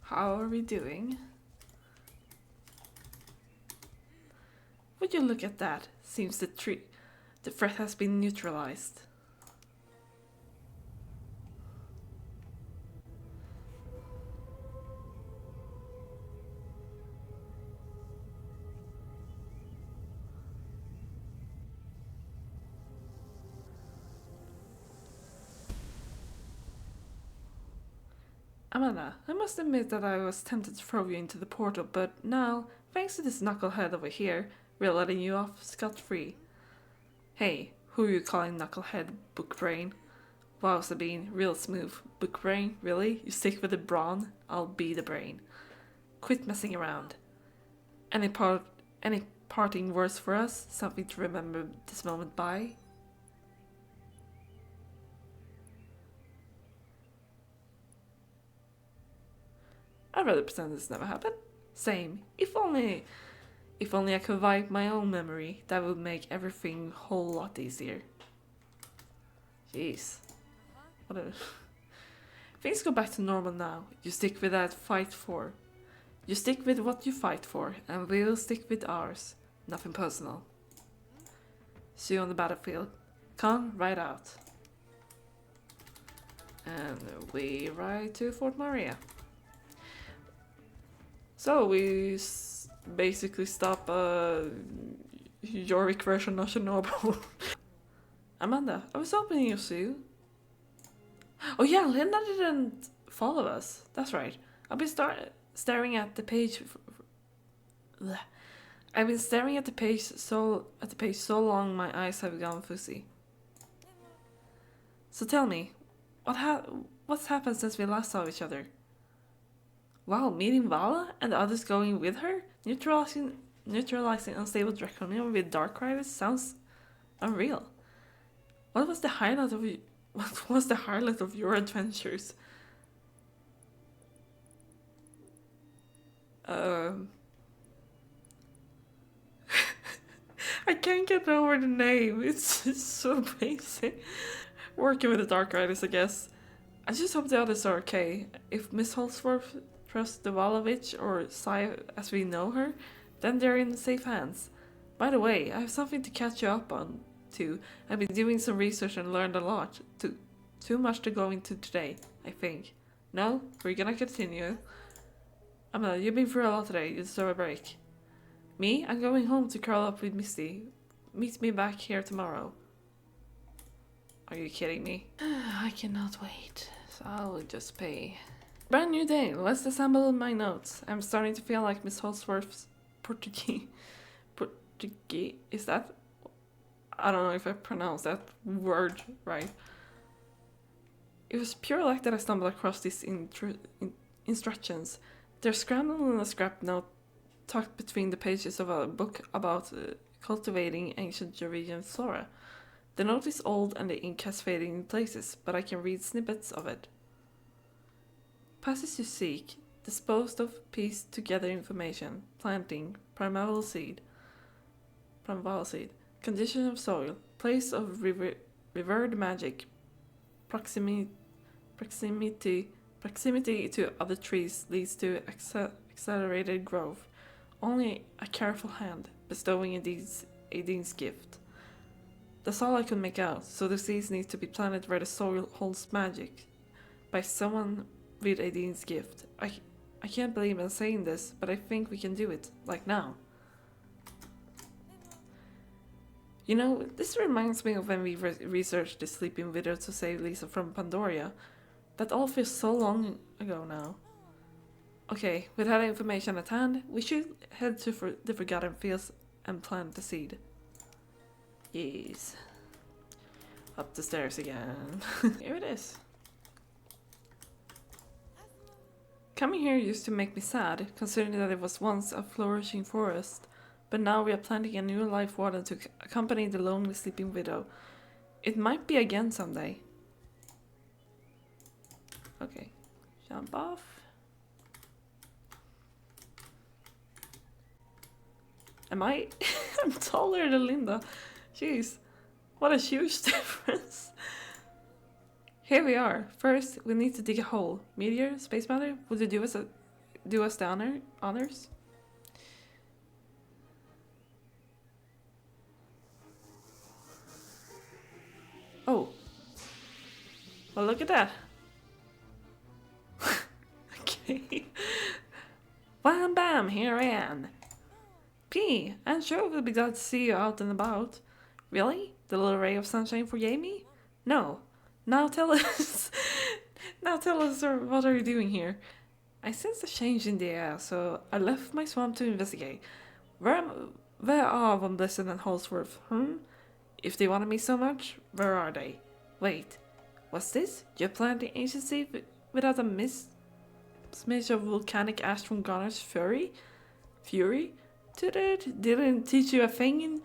How are we doing? Would you look at that? Seems the threat has been neutralized. Amanda, I must admit that I was tempted to throw you into the portal, but now, thanks to this knucklehead over here, we're letting you off scot-free. Hey, who are you calling knucklehead, bookbrain? Wow, Sabine, real smooth. Bookbrain, really? You stick with the brawn? I'll be the brain. Quit messing around. Any parting words for us? Something to remember this moment by? I'd rather pretend this never happened. Same. If only I could wipe my own memory, that would make everything a whole lot easier. Jeez. What a... Things go back to normal now. You stick with that fight for. You stick with what you fight for, and we'll stick with ours. Nothing personal. See you on the battlefild. Come right out. And we ride to Fort Maria. So we basically stop Yorick version of Chernobyl. Amanda, I was hoping you'll see you. Oh yeah, Linda didn't follow us. That's right. I've been staring at the page. I've been staring at the page so long my eyes have gone fuzzy. So tell me, what's happened since we last saw each other? Wow, meeting Vala and the others going with her? Neutralizing unstable draconium with dark riders sounds unreal. What was the highlight of your adventures? I can't get over the name. It's so basic. Working with the dark riders, I guess. I just hope the others are okay. If Miss Holsworth trusts the Valovich or Sai as we know her, then they're in safe hands. By the way, I have something to catch you up on, too. I've been doing some research and learned a lot. Too much to go into today, I think. No? We're gonna continue. Amanda, you've been through a lot today. You deserve a break. Me? I'm going home to curl up with Misty. Meet me back here tomorrow. Are you kidding me? I cannot wait. So I'll just pay. Brand new day. Let's assemble my notes. I'm starting to feel like Miss Holsworth's Portuguese. Is that? I don't know if I pronounced that word right. It was pure luck that I stumbled across these instructions. They're scrambled in a scrap note tucked between the pages of a book about cultivating ancient Norwegian flora. The note is old and the ink has faded in places, but I can read snippets of it. Passes you seek, disposed of, pieced together information, planting, primeval seed, condition of soil, place of revered magic, proximity to other trees leads to accelerated growth. Only a careful hand bestowing Aideen's gift. That's all I could make out, so the seeds need to be planted where the soil holds magic. By someone with Aideen's gift. I can't believe I'm saying this, but I think we can do it, like now. You know, this reminds me of when we researched the sleeping widow to save Lisa from Pandoria. That all feels so long ago now. Okay, with that information at hand, we should head to the Forgotten Fields and plant the seed. Yes. Up the stairs again. Here it is. Coming here used to make me sad, considering that it was once a flourishing forest, but now we are planting a new life warden to accompany the lonely sleeping widow. It might be again someday. Okay, jump off. Am I? I'm taller than Linda. Jeez, what a huge difference. Here we are. First, we need to dig a hole. Meteor, space matter, would you do us the honors? Well, look at that. Okay. Wham bam, here I am. P, I'm sure we'll be glad to see you out and about. Really? The little ray of sunshine forgave me? No. Now tell us. Now tell us, sir, what are you doing here? I sensed a change in the air, so I left my swamp to investigate. Where are Von Blissen and Holsworth? If they wanted me so much, where are they? Wait, what's this? You planted the ancient seed without a smidge of volcanic ash from Gunner's fury? Didn't teach you a thing in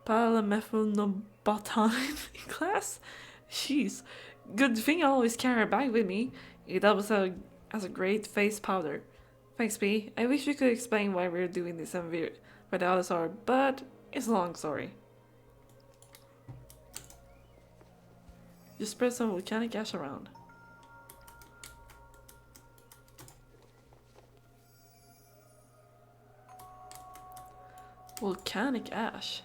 Palamethylnobotany class? Jeez, good thing I always carry a bag with me. It helps as a great face powder. Thanks, P. I wish we could explain why we're doing this and where the others are, but it's a long story. Just spread some volcanic ash around. Volcanic ash?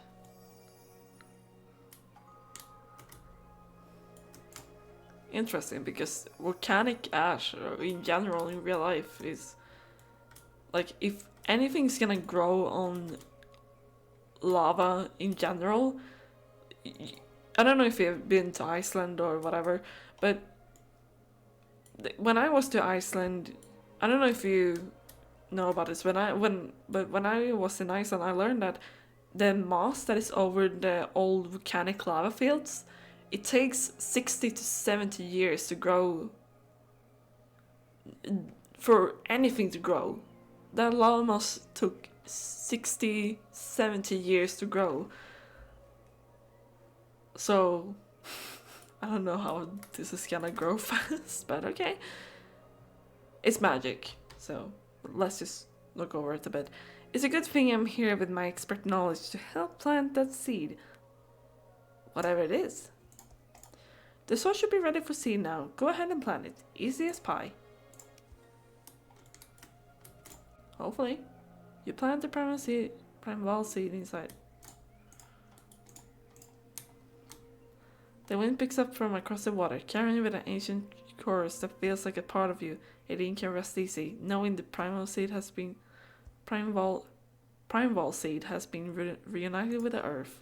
Interesting, because volcanic ash, in general, in real life, is like, if anything's gonna grow on lava in general, I don't know if you've been to Iceland or whatever, but when I was to Iceland, I don't know if you know about this, when I was in Iceland, I learned that the moss that is over the old volcanic lava fields, it takes 60 to 70 years to grow, for anything to grow. That lava moss took 60, 70 years to grow. So, I don't know how this is gonna grow fast, but okay. It's magic, so let's just look over it a bit. It's a good thing I'm here with my expert knowledge to help plant that seed. Whatever it is. The soil should be ready for seed now. Go ahead and plant it. Easy as pie. Hopefully. You plant the primeval seed inside. The wind picks up from across the water, carrying with an ancient chorus that feels like a part of you. It can rest easy, knowing the primeval seed has been reunited with the earth.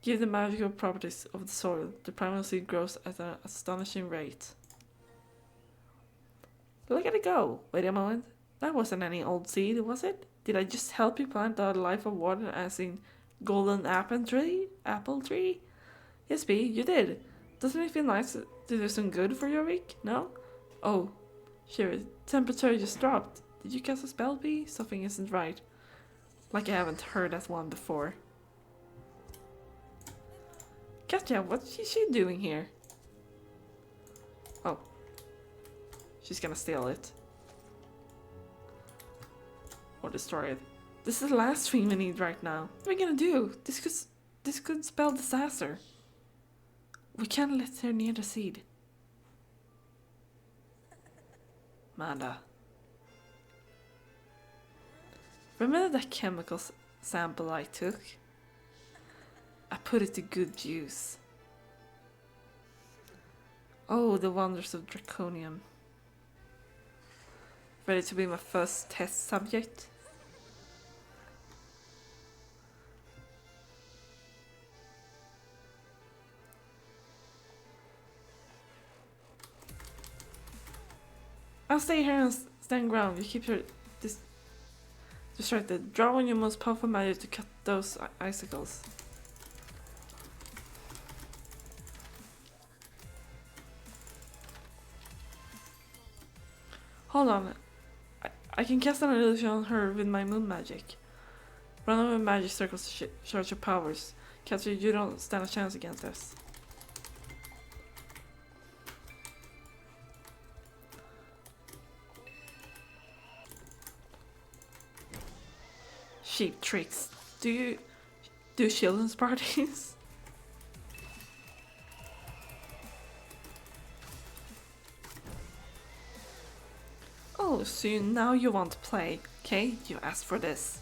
Give the magical properties of the soil. The primeval seed grows at an astonishing rate. Look at it go! Wait a moment. That wasn't any old seed, was it? Did I just help you plant a life of water, as in golden apple tree? Yes, B, you did. Doesn't it feel nice to do some good for your week? No? Oh, sure. Temperature just dropped. Did you cast a spell, B? Something isn't right. Like I haven't heard that one before. Katja, what's she doing here? Oh. She's gonna steal it. Or destroy it. This is the last thing we need right now. What are we gonna do? This could spell disaster. We can't let her near the seed. Amanda. Remember that chemical sample I took? I put it to good use. Oh, the wonders of draconium. Ready to be my first test subject? I'll stay here and stand ground. You keep your distracted. Draw on your most powerful magic to cut those icicles. Hold on. I can cast an illusion on her with my moon magic. Run over magic circles to charge your powers. Catcher, you don't stand a chance against us. Cheap tricks. Do you do children's parties? Oh, so now you want to play, okay? You asked for this.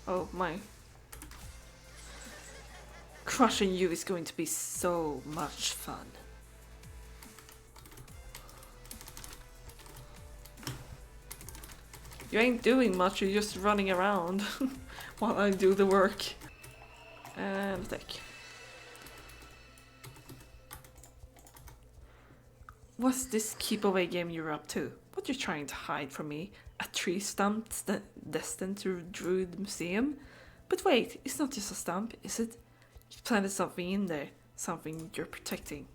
Oh my. crushing you is going to be so much fun. You ain't doing much, you're just running around while I do the work. And attack. What's this keep away game you're up to? What you trying to hide from me? A tree stump destined to Druid Museum? But wait, it's not just a stump, is it? You planted something in there, something you're protecting.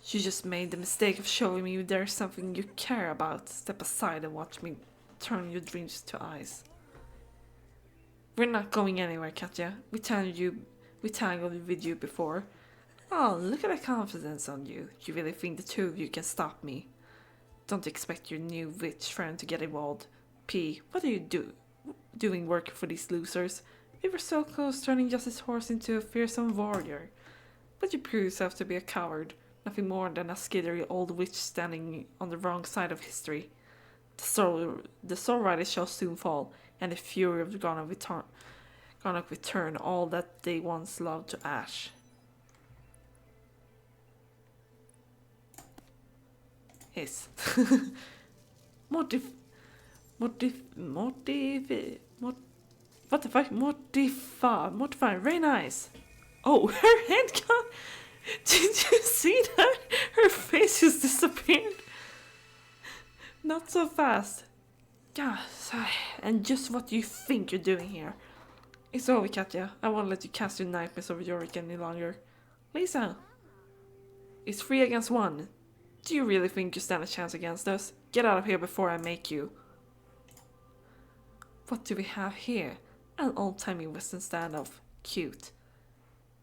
You just made the mistake of showing me there's something you care about. Step aside and watch me turn your dreams to ice. We're not going anywhere, Katja. We tangled with you before. Oh, look at the confidence on you. You really think the two of you can stop me? Don't expect your new witch friend to get involved. P, what are you doing working for these losers? We were so close turning Justice Horse into a fearsome warrior. But you prove yourself to be a coward. Nothing more than a skittery old witch standing on the wrong side of history. The Soul Riders shall soon fall, and the fury of the gonna return all that they once loved to ash. Yes. What the fuck? Mortify, very nice. Oh, her head got... Did you see that? Her face just disappeared. Not so fast. God, and just what do you think you're doing here? It's over, Katja. I won't let you cast your nightmares over Yorick any longer. Lisa. It's 3 against 1. Do you really think you stand a chance against us? Get out of here before I make you. What do we have here? An old-timey western standoff. Cute.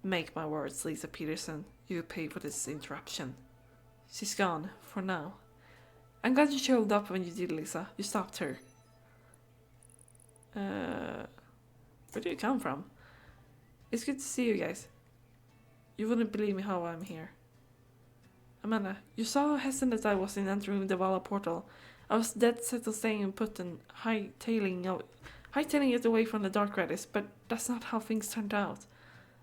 Make my words, Lisa Peterson. You pay for this interruption. She's gone, for now. I'm glad you showed up when you did, Lisa. You stopped her. Where do you come from? It's good to see you guys. You wouldn't believe me how I'm here. Amanda, you saw how hesitant I was in entering the Vala portal. I was dead set on staying put and hightailing it away from the Dark Riders, but that's not how things turned out.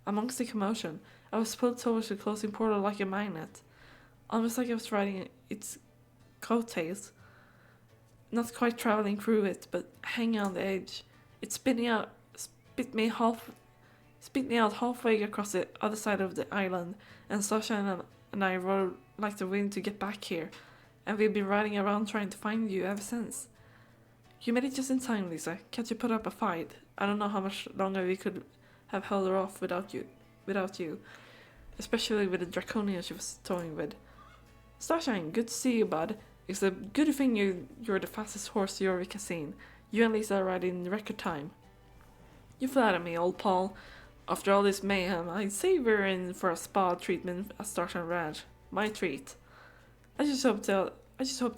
Amongst the commotion, I was pulled towards the closing portal like a magnet, almost like I was riding its coattails. Not quite traveling through it, but hanging on the edge. It spit me out halfway across the other side of the island, and Starshine and I rode like the wind to get back here, and we've been riding around trying to find you ever since. You made it just in time, Lisa. Can't you put up a fight? I don't know how much longer we could have held her off without you, especially with the Draconian she was toying with. Starshine, good to see you, bud. It's a good thing you're the fastest horse Yorick has seen. You and Lisa are riding in record time. You flatter me, old Paul. After all this mayhem, I'd say we're in for a spa treatment at Starshine Ranch. My treat. I just hope the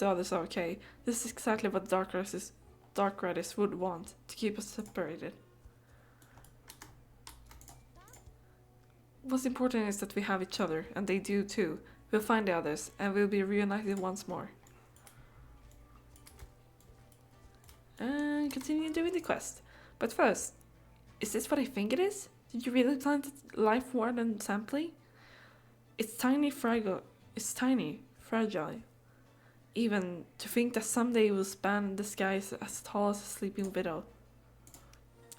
others are okay. This is exactly what Dark Riders would want, to keep us separated. What's important is that we have each other, and they do too. We'll find the others, and we'll be reunited once more. And continue doing the quest. But first, is this what I think it is? Did you really plant life warden sampling? It's tiny, fragile. Even to think that someday it will span the skies as tall as a sleeping widow.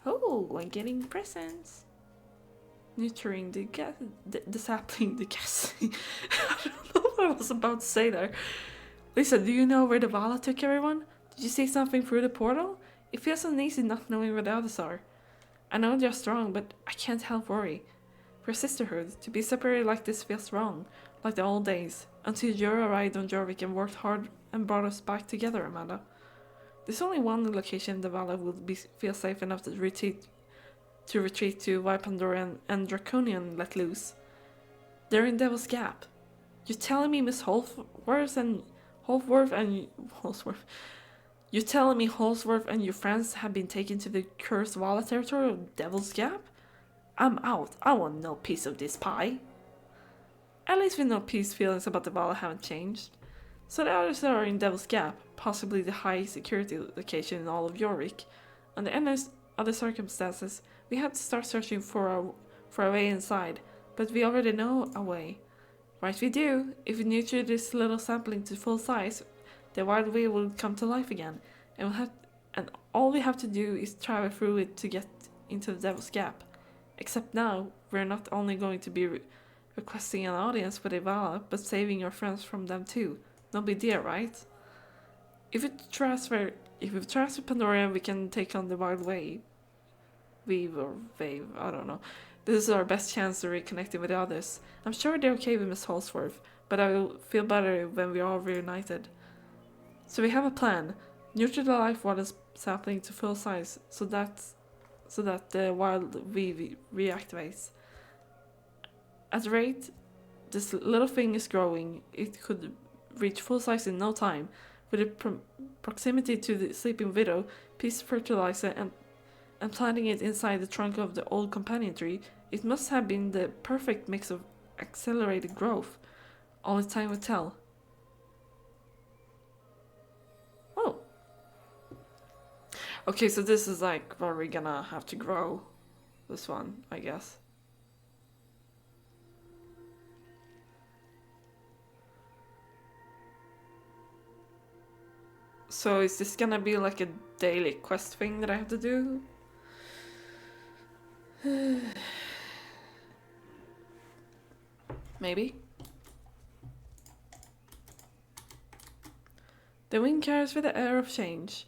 Oh, I'm getting presents. Nurturing the sapling, the gas. I don't know what I was about to say there. Lisa, do you know where the Vala took everyone? Did you see something through the portal? It feels uneasy not knowing where the others are. I know they're strong, but I can't help worry. We're a sisterhood. To be separated like this feels wrong, like the old days, until you arrived on Jorvik and worked hard and brought us back together, Amanda. There's only one location the Vala will feel safe enough to retreat to while Pandora and Draconian let loose. They're in Devil's Gap. You're telling me Holsworth and your friends have been taken to the cursed Vala territory of Devil's Gap? I'm out. I want no piece of this pie. At least we know P's feelings about the Vala haven't changed. So the others are in Devil's Gap, possibly the high security location in all of Yorick. Under other circumstances, we have to start searching for for a way inside, but we already know a way. Right, we do. If we nurture this little sapling to full size, the wild weed will come to life again, and all we have to do is travel through it to get into the Devil's Gap. Except now, we're not only going to be requesting an audience with Ivala, but saving your friends from them too. No big deal, right? If we transfer Pandora, we can take on the wild wave. Wave, I don't know. This is our best chance to reconnect with the others. I'm sure they're okay with Miss Holsworth, but I will feel better when we're all reunited. So we have a plan. Nurture the life water sapling to full size, so that the wild weave reactivates. At the rate this little thing is growing, it could reach full size in no time. With the proximity to the sleeping widow, piece fertilizer and planting it inside the trunk of the old companion tree, it must have been the perfect mix of accelerated growth. Only time will tell. Oh. Okay, so this is like where we're gonna have to grow this one, I guess. So is this gonna be like a daily quest thing that I have to do? Maybe. The wind carries with the air of change.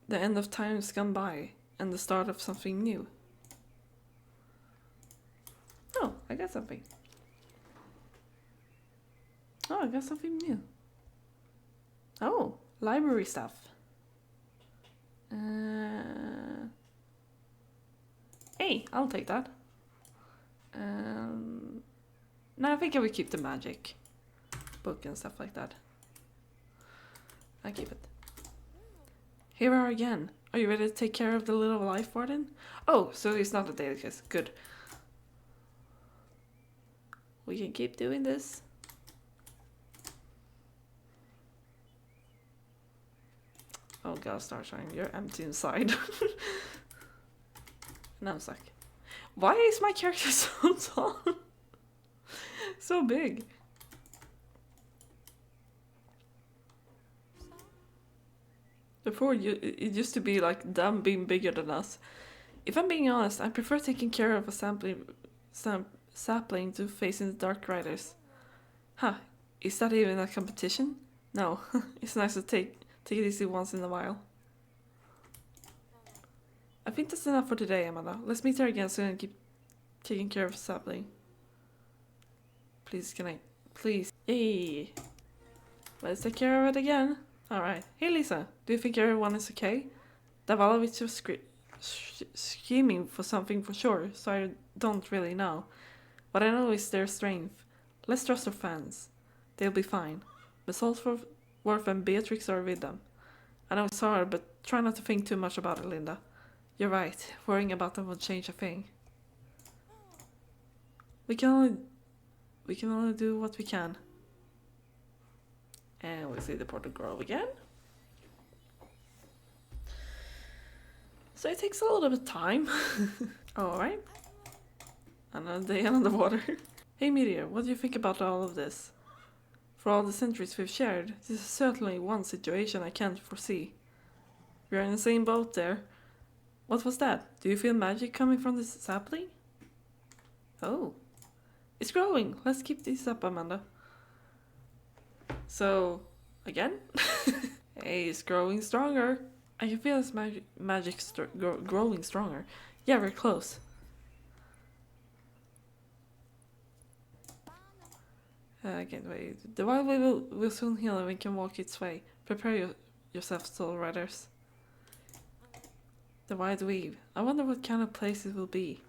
The end of time's gone by, and the start of something new. Oh, I got something. Oh, I got something new. Oh, library stuff. Hey, I'll take that. No, I think I will keep the magic book and stuff like that. I keep it. Here we are again. Are you ready to take care of the little life warden? Oh, so it's not a daily quest. Good. We can keep doing this. Oh god, Starshine, you're empty inside. Now I'm stuck. Why is my character so tall? So big. Before, it used to be like them being bigger than us. If I'm being honest, I prefer taking care of a sapling to facing the Dark Riders. Huh, is that even a competition? No, it's nice to take it easy once in a while. I think that's enough for today, Amanda. Let's meet her again soon and keep taking care of the sapling. Please, can I? Please. Yay! Let's take care of it again. Alright. Hey Lisa, do you think everyone is okay? Davalovich was screaming for something for sure, so I don't really know. What I know is their strength. Let's trust our fans. They'll be fine. Miss Holsworth and Beatrix are with them. I know it's hard, but try not to think too much about it, Linda. You're right. Worrying about them won't change a thing. We can only do what we can. And we see the portal grow again. So it takes a little bit of time. Alright. Another day underwater. Hey Meteor, what do you think about all of this? For all the centuries we've shared, this is certainly one situation I can't foresee. We're in the same boat there. What was that? Do you feel magic coming from this sapling? Oh. It's growing. Let's keep this up, Amanda. So, again? Hey, it's growing stronger. I can feel this magic growing stronger. Yeah, we're close. I can't wait. The wild way will soon heal and we can walk its way. Prepare yourself, soul riders. The Wide Weave. I wonder what kind of place it will be.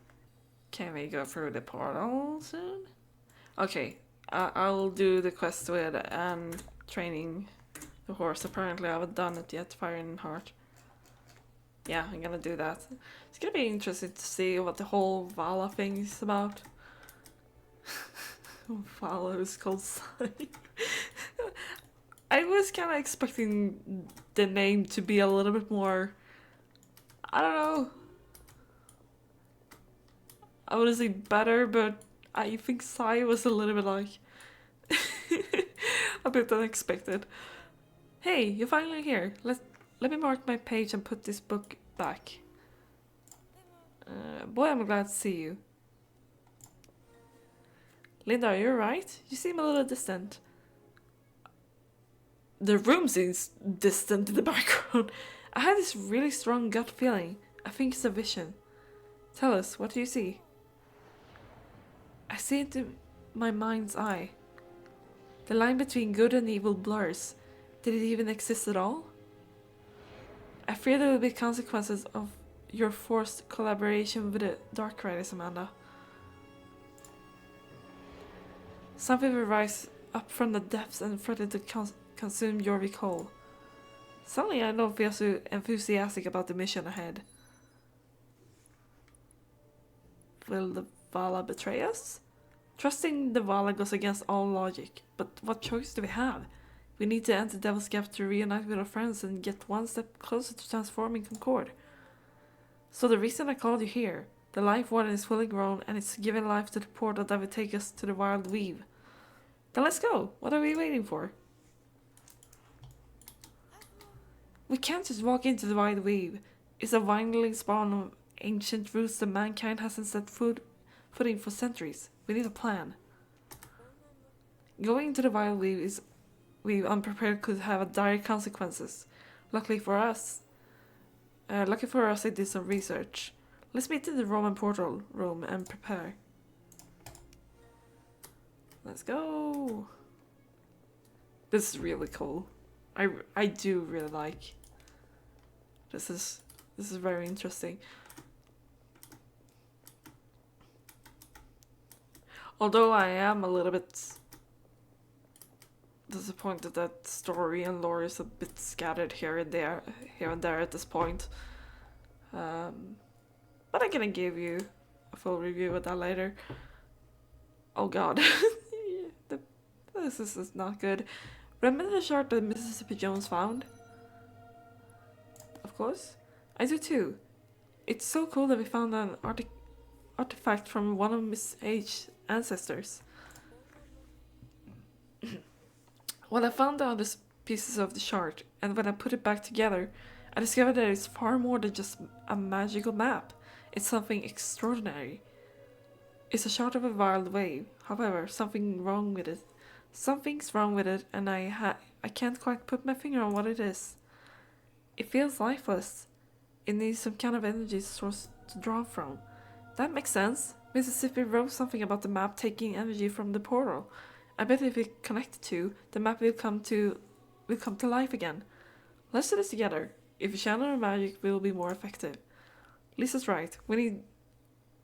Can we go through the portal soon? Okay, I'll do the quest with and training the horse. Apparently I haven't done it yet, Fire and Heart. Yeah, I'm gonna do that. It's gonna be interesting to see what the whole Vala thing is about. Vala is called Sai. I was kind of expecting the name to be a little bit more, I don't know. I wouldn't say better, but I think Sai was a little bit like a bit unexpected. Hey, you're finally here. Let me mark my page and put this book back. Boy, I'm glad to see you. Linda, you're right. You seem a little distant. The room seems distant in the background. I had this really strong gut feeling. I think it's a vision. Tell us, what do you see? I see into my mind's eye. The line between good and evil blurs. Did it even exist at all? I fear there will be consequences of your forced collaboration with the Dark Riders, Amanda. Something will rise up from the depths and threaten to consume your recall. Suddenly I don't feel so enthusiastic about the mission ahead. Will the Vala betray us? Trusting the Vala goes against all logic, but what choice do we have? We need to enter Devil's Gap to reunite with our friends and get one step closer to transforming Concord. So the reason I called you here, the Life Warden is fully grown and it's giving life to the portal that will take us to the Wild Weave. Then let's go. What are we waiting for? We can't just walk into the Wild Weave. It's a winding spawn of ancient roots that mankind hasn't set footing for centuries. We need a plan. Going into the Wild Weave is we unprepared could have dire consequences. Luckily for us, I did some research. Let's meet in the Roman portal room and prepare. Let's go. This is really cool. I do really like. This is very interesting. Although I am a little bit disappointed that story and lore is a bit scattered here and there at this point. But I can give you a full review of that later. Oh god. This is not good. Remember the shard that Mississippi Jones found? Of course. I do too. It's so cool that we found an artifact from one of Miss H's ancestors. When I found the other pieces of the shard, and when I put it back together, I discovered that it's far more than just a magical map. It's something extraordinary. It's a shard of a wild wave. However, something's wrong with it, and I can't quite put my finger on what it is. It feels lifeless. It needs some kind of energy source to draw from. That makes sense. Mississippi wrote something about the map taking energy from the portal. I bet if we connect the two, the map will come to life again. Let's do this together. If we channel our magic, we will be more effective. Lisa's right. We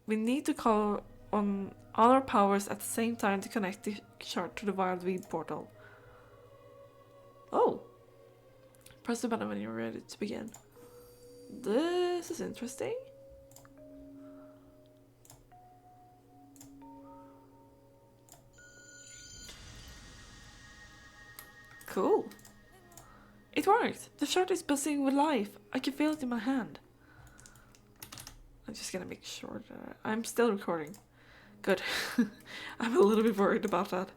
need to call on all our powers at the same time to connect the shard to the Wild Weed portal. Oh! Press the button when you're ready to begin. This is interesting. Cool. It worked. The shard is buzzing with life. I can feel it in my hand. I'm just gonna make sure that I'm still recording. Good. I'm a little bit worried about that.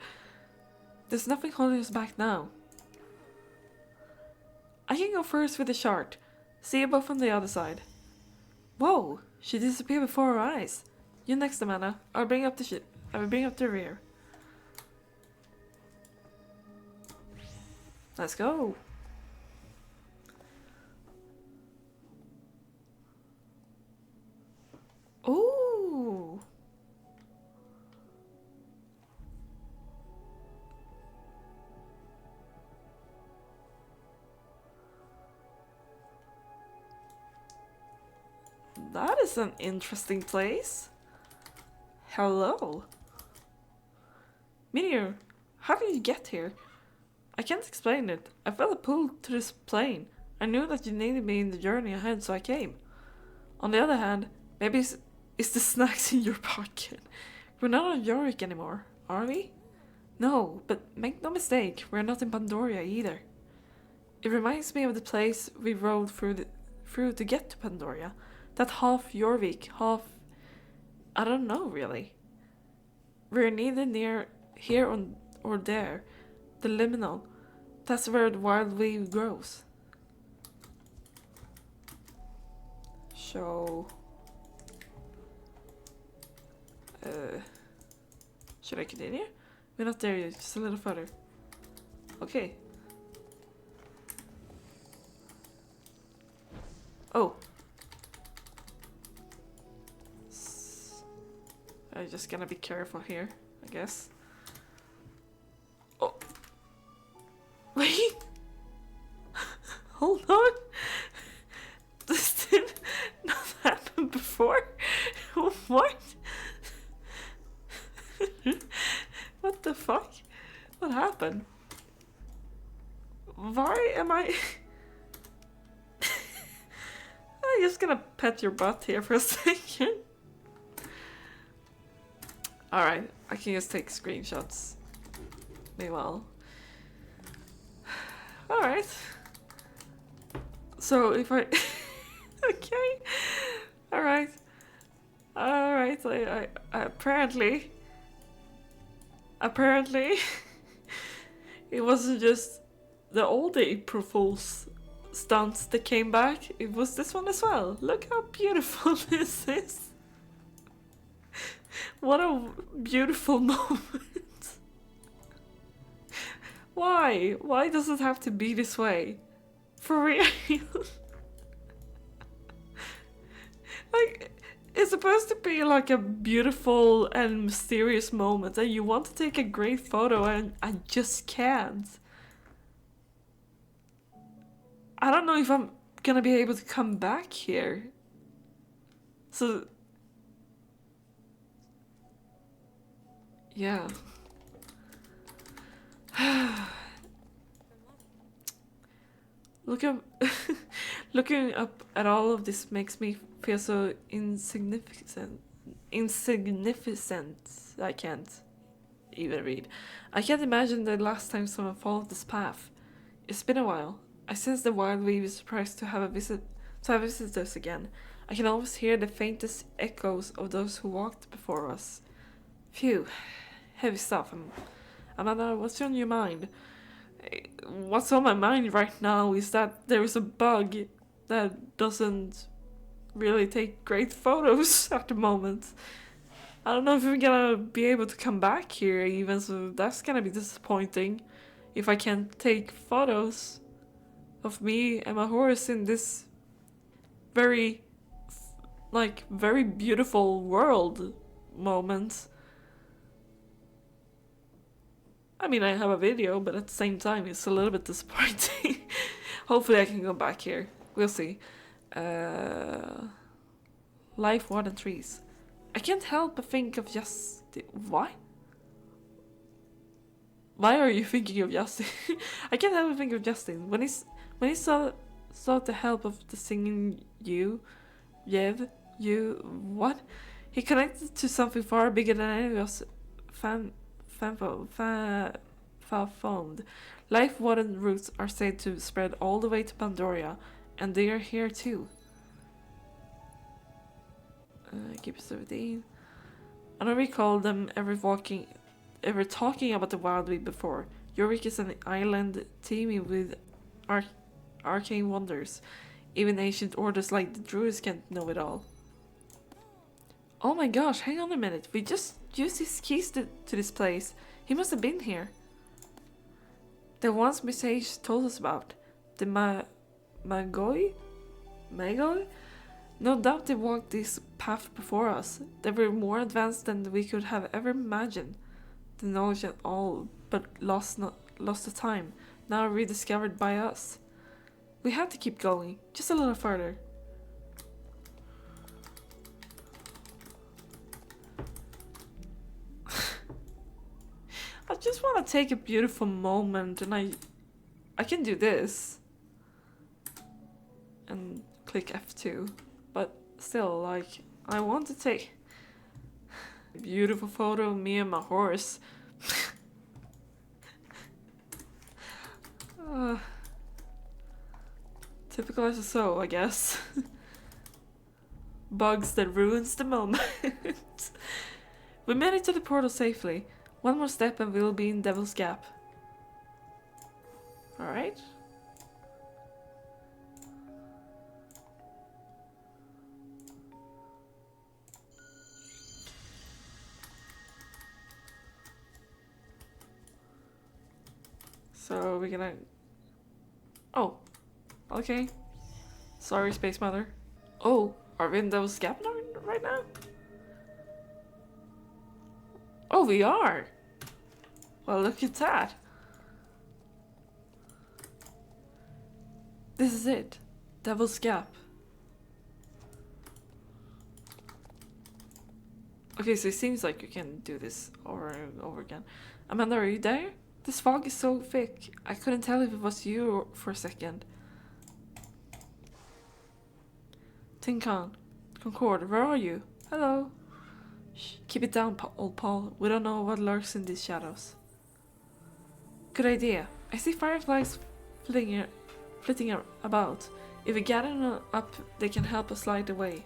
There's nothing holding us back now. I can go first with the shard. See you both on the other side. Whoa! She disappeared before our eyes. You next, Amanda. I'll bring up the rear. Let's go. Ooh. That is an interesting place. Hello. Meteor, how did you get here? I can't explain it. I felt a pull to this plane. I knew that you needed me in the journey ahead, so I came. On the other hand, maybe it's the snacks in your pocket. We're not on Yorick anymore, are we? No, but make no mistake, we're not in Pandoria either. It reminds me of the place we rode through to get to Pandoria. That half Jorvik, half I don't know really. We're neither near here or there. The liminal. That's where the wild weed grows. So... should I continue? We're not there yet, just a little further. Okay. Oh. I'm just gonna be careful here, I guess. Oh. Wait. Hold on. This did not happen before. What? What the fuck? What happened? Why am I... I'm just gonna pet your butt here for a second. Alright, I can just take screenshots. Meanwhile. Alright. So if I... okay. Alright. Alright, I apparently... Apparently... it wasn't just the old April Fool's stunts that came back. It was this one as well. Look how beautiful this is. What a beautiful moment. Why? Why does it have to be this way? For real? Like, it's supposed to be like a beautiful and mysterious moment and you want to take a great photo and I just can't. I don't know if I'm gonna be able to come back here. So... yeah. Looking up at all of this makes me feel so insignificant. I can't even read. I can't imagine the last time someone followed this path. It's been a while. I sense the wild weed is surprised to have visitors again. I can always hear the faintest echoes of those who walked before us. Phew. Heavy stuff. Amanda, what's on your mind? What's on my mind right now is that there is a bug that doesn't really take great photos at the moment. I don't know if we're gonna be able to come back here even, so that's gonna be disappointing if I can't take photos of me and my horse in this very beautiful world moment. I mean, I have a video, but at the same time, it's a little bit disappointing. Hopefully I can go back here. We'll see. Life, water, and trees. I can't help but think of Justin. Why? Why are you thinking of Justin? I can't help but think of Justin. When he saw the help of the singing Yev, what? He connected to something far bigger than any of us found. Life, water, and roots are said to spread all the way to Pandoria, and they are here too. Keep 17. I don't recall them ever talking about the wildweed before. Jorvik is an island teeming with arcane wonders. Even ancient orders like the Druids can't know it all. Oh my gosh, hang on a minute. We just used his keys to this place. He must have been here. The ones Message told us about. The Magoi? No doubt they walked this path before us. They were more advanced than we could have ever imagined. The knowledge at all, but lost the time. Now rediscovered by us. We have to keep going, just a little further. I just want to take a beautiful moment, and I can do this and click F2, but still, like, I want to take a beautiful photo of me and my horse. Typical SSO, I guess. bugs that ruins the moment. We made it to the portal safely. One more step and we'll be in Devil's Gap. Alright. So we're gonna... Oh. Okay. Sorry, Space Mother. Oh, are we in Devil's Gap right now? Oh, we are! Well, look at that. This is it. Devil's Gap. Okay, so it seems like you can do this over and over again. Amanda, are you there? This fog is so thick. I couldn't tell if it was you for a second. Tinkan. Concord, where are you? Hello. Shh, keep it down, old Paul. We don't know what lurks in these shadows. Good idea. I see fireflies flitting about. If we gather them up, they can help us light the way.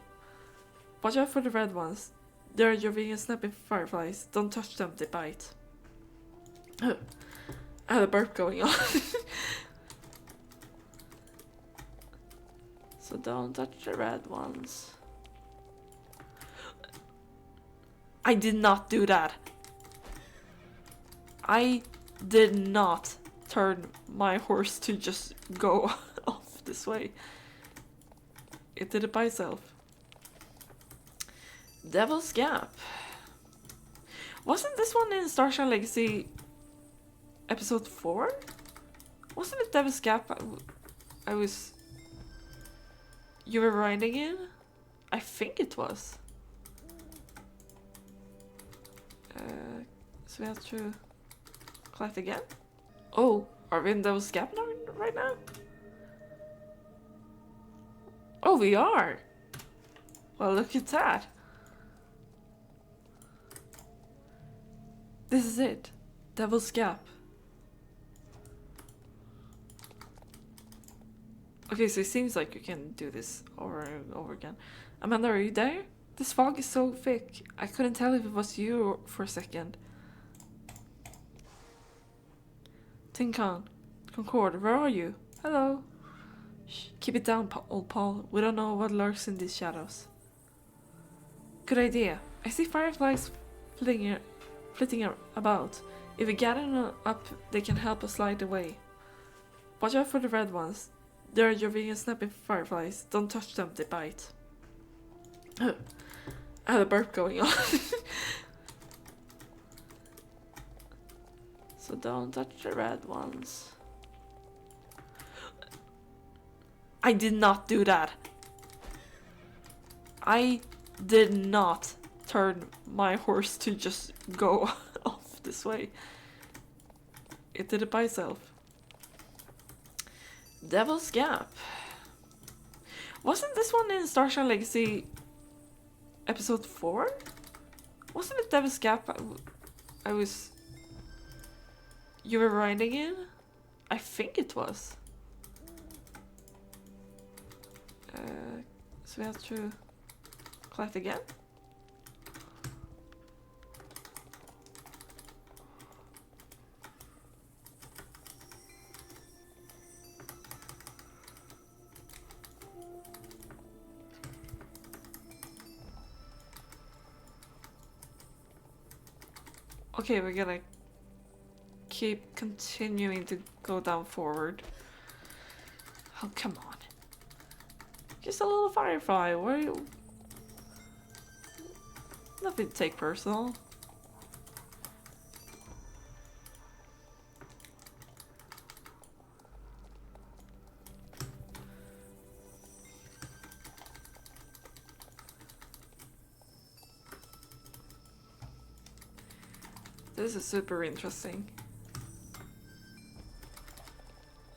Watch out for the red ones. They're your vegan snapping fireflies. Don't touch them, they bite. I had a burp going on. So don't touch the red ones. I did not do that. I did not turn my horse to just go off this way. It did it by itself. Devil's Gap. Wasn't this one in Starshine Legacy episode 4? Wasn't it Devil's Gap you were riding in? I think it was. So we have to collect again? Oh, are we in Devil's Gap right now? Oh, we are! Well, look at that. This is it. Devil's Gap. Okay, so it seems like you can do this over and over again. Amanda, are you there? This fog is so thick. I couldn't tell if it was you for a second. Tinkan. Concord, where are you? Hello. Shh, keep it down, old Paul. We don't know what lurks in these shadows. Good idea. I see fireflies flitting about. If we gather them up, they can help us light the way. Watch out for the red ones. They're your vegan snapping fireflies. Don't touch them, they bite. I had a burp going on. So don't touch the red ones. I did not do that. I did not turn my horse to just go off this way. It did it by itself. Devil's Gap. Wasn't this one in Starshine Legacy episode 4? Wasn't it Devil's Gap you were riding in? I think it was. So we have to collect again? Okay, we're gonna keep continuing to go down forward. Oh, come on. Just a little firefly, where you... Nothing to take personal. This is super interesting.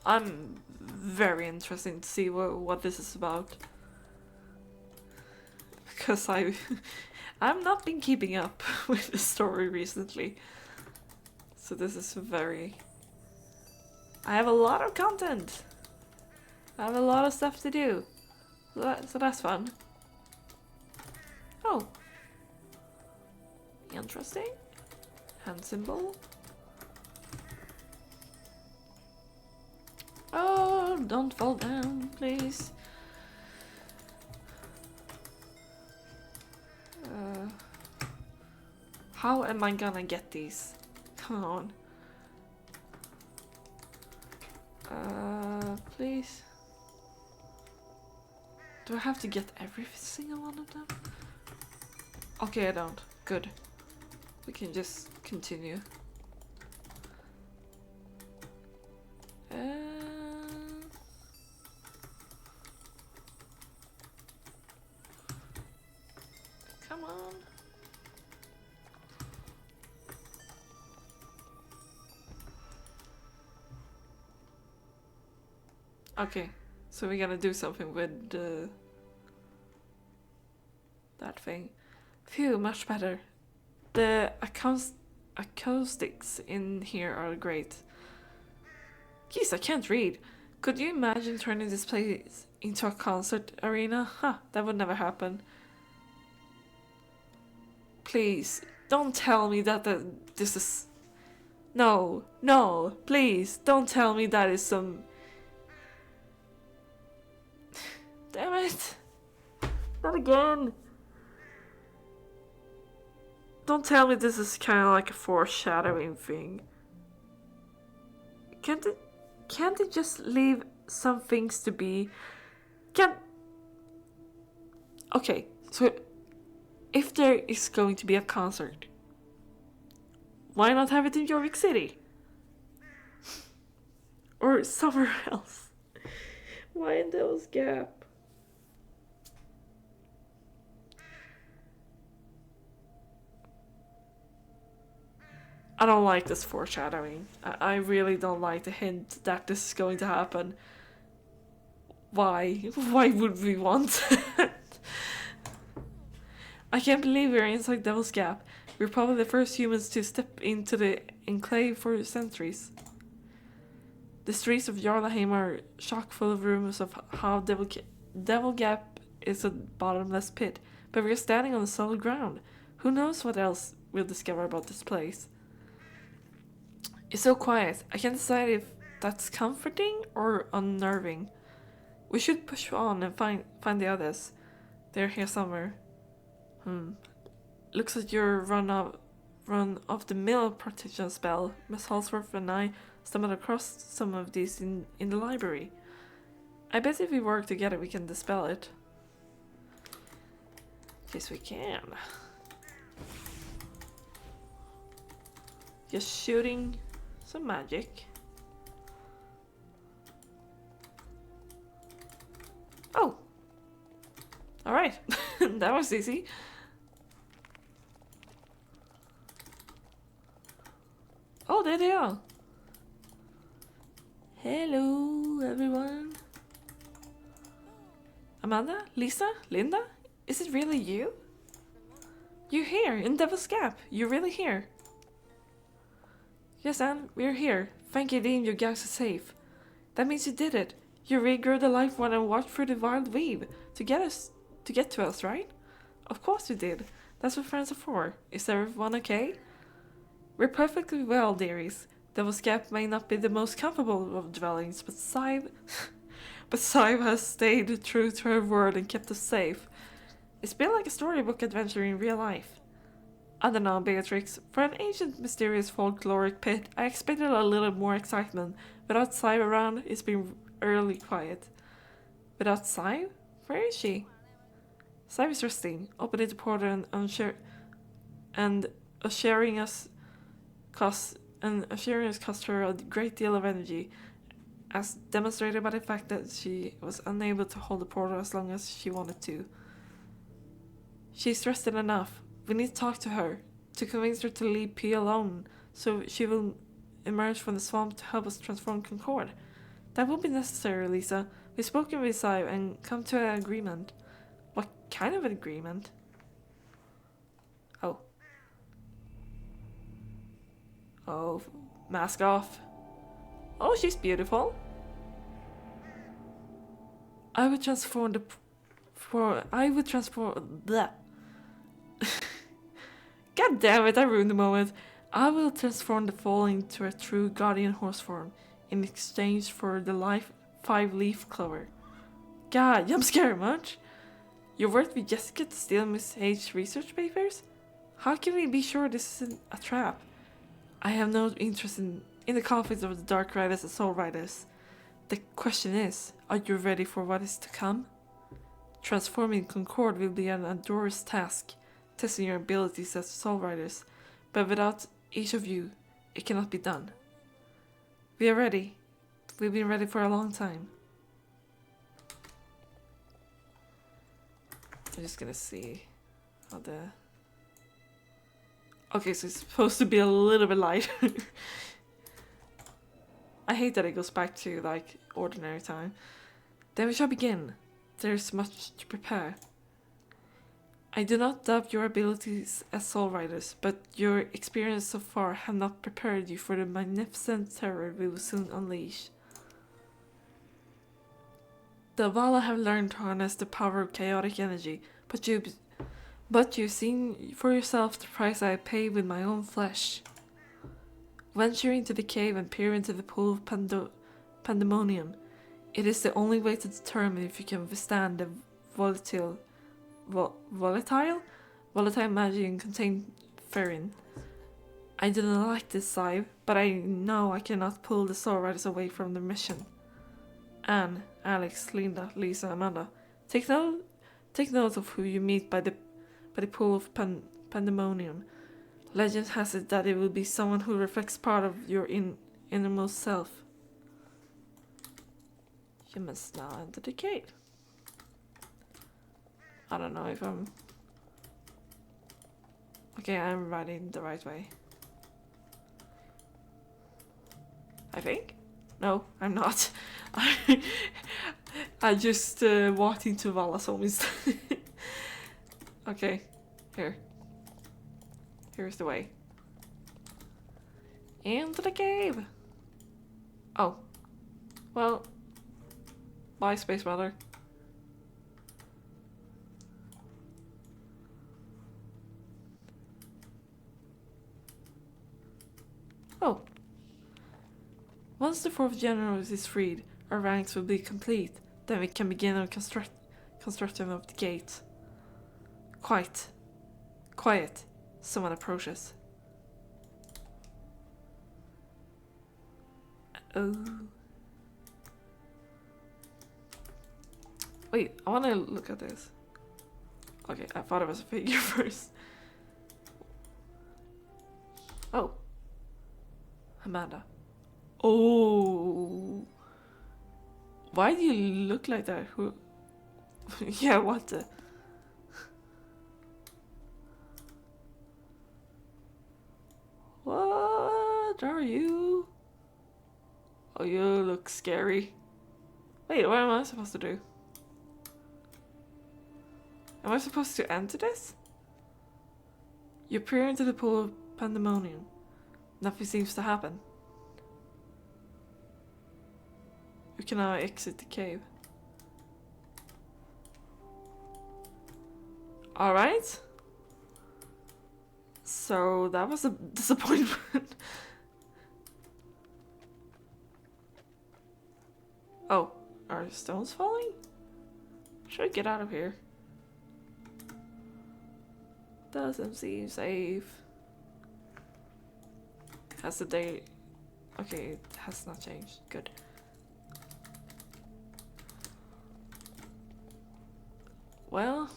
I'm very interested to see what this is about. Because I've not been keeping up with the story recently. So this is very... I have a lot of content. I have a lot of stuff to do. So that's fun. Oh. Interesting. Hand symbol. Oh, don't fall down, please. How am I gonna get these? Come on. Please. Do I have to get every single one of them? Okay, I don't. Good. We can just continue. Come on. Okay, so we gotta do something with that thing. Phew, much better. The acoustics in here are great. Jeez, I can't read. Could you imagine turning this place into a concert arena? Huh, that would never happen. Please, don't tell me that this is... No, no, please, don't tell me that is some... Damn it! Not again! Don't tell me this is kind of like a foreshadowing thing. Can't it just leave some things to be? Okay, so if there is going to be a concert, why not have it in York City? Or somewhere else? Why in Devil's Gap? I don't like this foreshadowing. I really don't like the hint that this is going to happen. Why? Why would we want it? I can't believe we're inside Devil's Gap. We're probably the first humans to step into the enclave for centuries. The streets of Jarlaheim are chock full of rumors of how Devil Gap is a bottomless pit, but we're standing on solid ground. Who knows what else we'll discover about this place? It's so quiet. I can't decide if that's comforting or unnerving. We should push on and find the others. They're here somewhere. Looks like you're run of the mill protection spell. Miss Halsworth and I stumbled across some of these in the library. I bet if we work together we can dispel it. Yes, we can. Just shooting some magic. Oh! Alright, that was easy. Oh, there they are. Hello, everyone. Amanda? Lisa? Linda? Is it really you? You're here, in Devil's Gap. You're really here. Yes, Anne, we're here. Frankie deemed your guys are safe. That means you did it. You regrew the life one and walked through the wild weave to get to us, right? Of course you did. That's what friends are for. Is everyone okay? We're perfectly well, dearies. Devil's Gap may not be the most comfortable of dwellings, but Sive has stayed true to her word and kept us safe. It's been like a storybook adventure in real life. I don't know, Beatrix. For an ancient, mysterious folkloric pit, I expected a little more excitement. Without Sive around, it's been eerily quiet. Without Sive? Where is she? Sive is resting, opening the portal and assuring us cost her a great deal of energy, as demonstrated by the fact that she was unable to hold the portal as long as she wanted to. She's rested enough. We need to talk to her, to convince her to leave P alone, so she will emerge from the swamp to help us transform Concord. That will be necessary, Lisa. We've spoken with Sive and come to an agreement. What kind of an agreement? Oh. Oh, mask off. Oh, she's beautiful. I would transform God damn it, I ruined the moment. I will transform the fall into a true guardian horse form in exchange for the life 5-leaf clover. God, I'm scared much. You worked with Jessica to steal Miss H's research papers? How can we be sure this isn't a trap? I have no interest in the conflicts of the Dark Riders and Soul Riders. The question is, are you ready for what is to come? Transforming Concord will be an arduous task, testing your abilities as Soul Riders, but without each of you, it cannot be done. We are ready. We've been ready for a long time. I'm just gonna see how the... Okay, so it's supposed to be a little bit lighter. I hate that it goes back to, like, ordinary time. Then we shall begin. There's much to prepare. I do not doubt your abilities as Soul Riders, but your experience so far have not prepared you for the magnificent terror we will soon unleash. The Vala have learned to harness the power of chaotic energy, but you've seen for yourself the price I pay with my own flesh. Venture into the cave and peer into the pool of pandemonium. It is the only way to determine if you can withstand the volatile magic contained therein. I do not like this side, but I know I cannot pull the Soul Riders away from the mission. Anne, Alex, Linda, Lisa, Amanda, take note of who you meet by the pool of pandemonium. Legend has it that it will be someone who reflects part of your innermost self. You must now enter the cave. I don't know if I'm... Okay, I'm riding the right way. I think? No, I'm not. I just walked into Vala's home instead. Okay, here. Here's the way. Into the cave! Oh. Well. Bye, Space Mother. Oh. Once the 4th General is freed, our ranks will be complete. Then we can begin our construction of the gate. Quiet. Someone approaches. Oh. Wait, I want to look at this. Okay, I thought it was a figure first. Oh. Amanda. Oh. Why do you look like that? Who? Yeah, what the? What are you? Oh, you look scary. Wait, what am I supposed to do? Am I supposed to enter this? You peer into the pool of pandemonium. Nothing seems to happen. You can now exit the cave. Alright. So that was a disappointment. Oh, are stones falling? Should I get out of here? Doesn't seem safe. Has the day... Okay, it has not changed. Good. Well...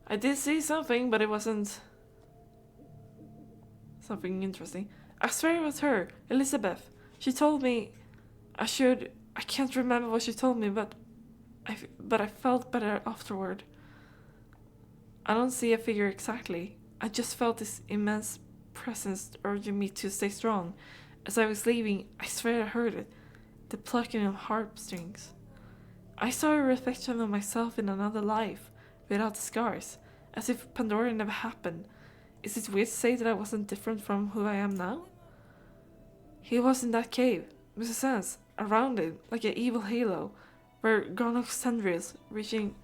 I did see something, but it wasn't... something interesting. I swear it was her, Elizabeth. She told me I should... I can't remember what she told me, but I felt better afterward. I don't see a figure exactly. I just felt this immense presence urging me to stay strong. As I was leaving, I swear I heard it. The plucking of harpstrings. I saw a reflection of myself in another life, without the scars, as if Pandora never happened. Is it weird to say that I wasn't different from who I am now? He was in that cave, Mrs. Sands, around it, like an evil halo, where Garnock's tendrils reaching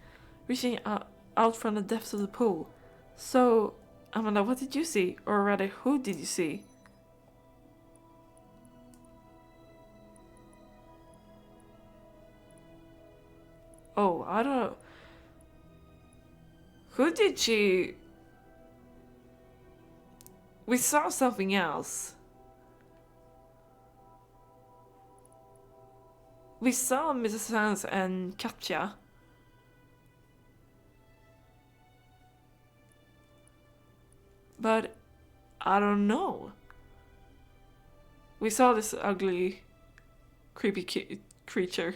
out from the depths of the pool. So, Amanda, what did you see? Or rather, who did you see? Oh, I don't know. Who did she... We saw something else. We saw Mrs. Sands and Katja. But I don't know. We saw this ugly, creepy creature.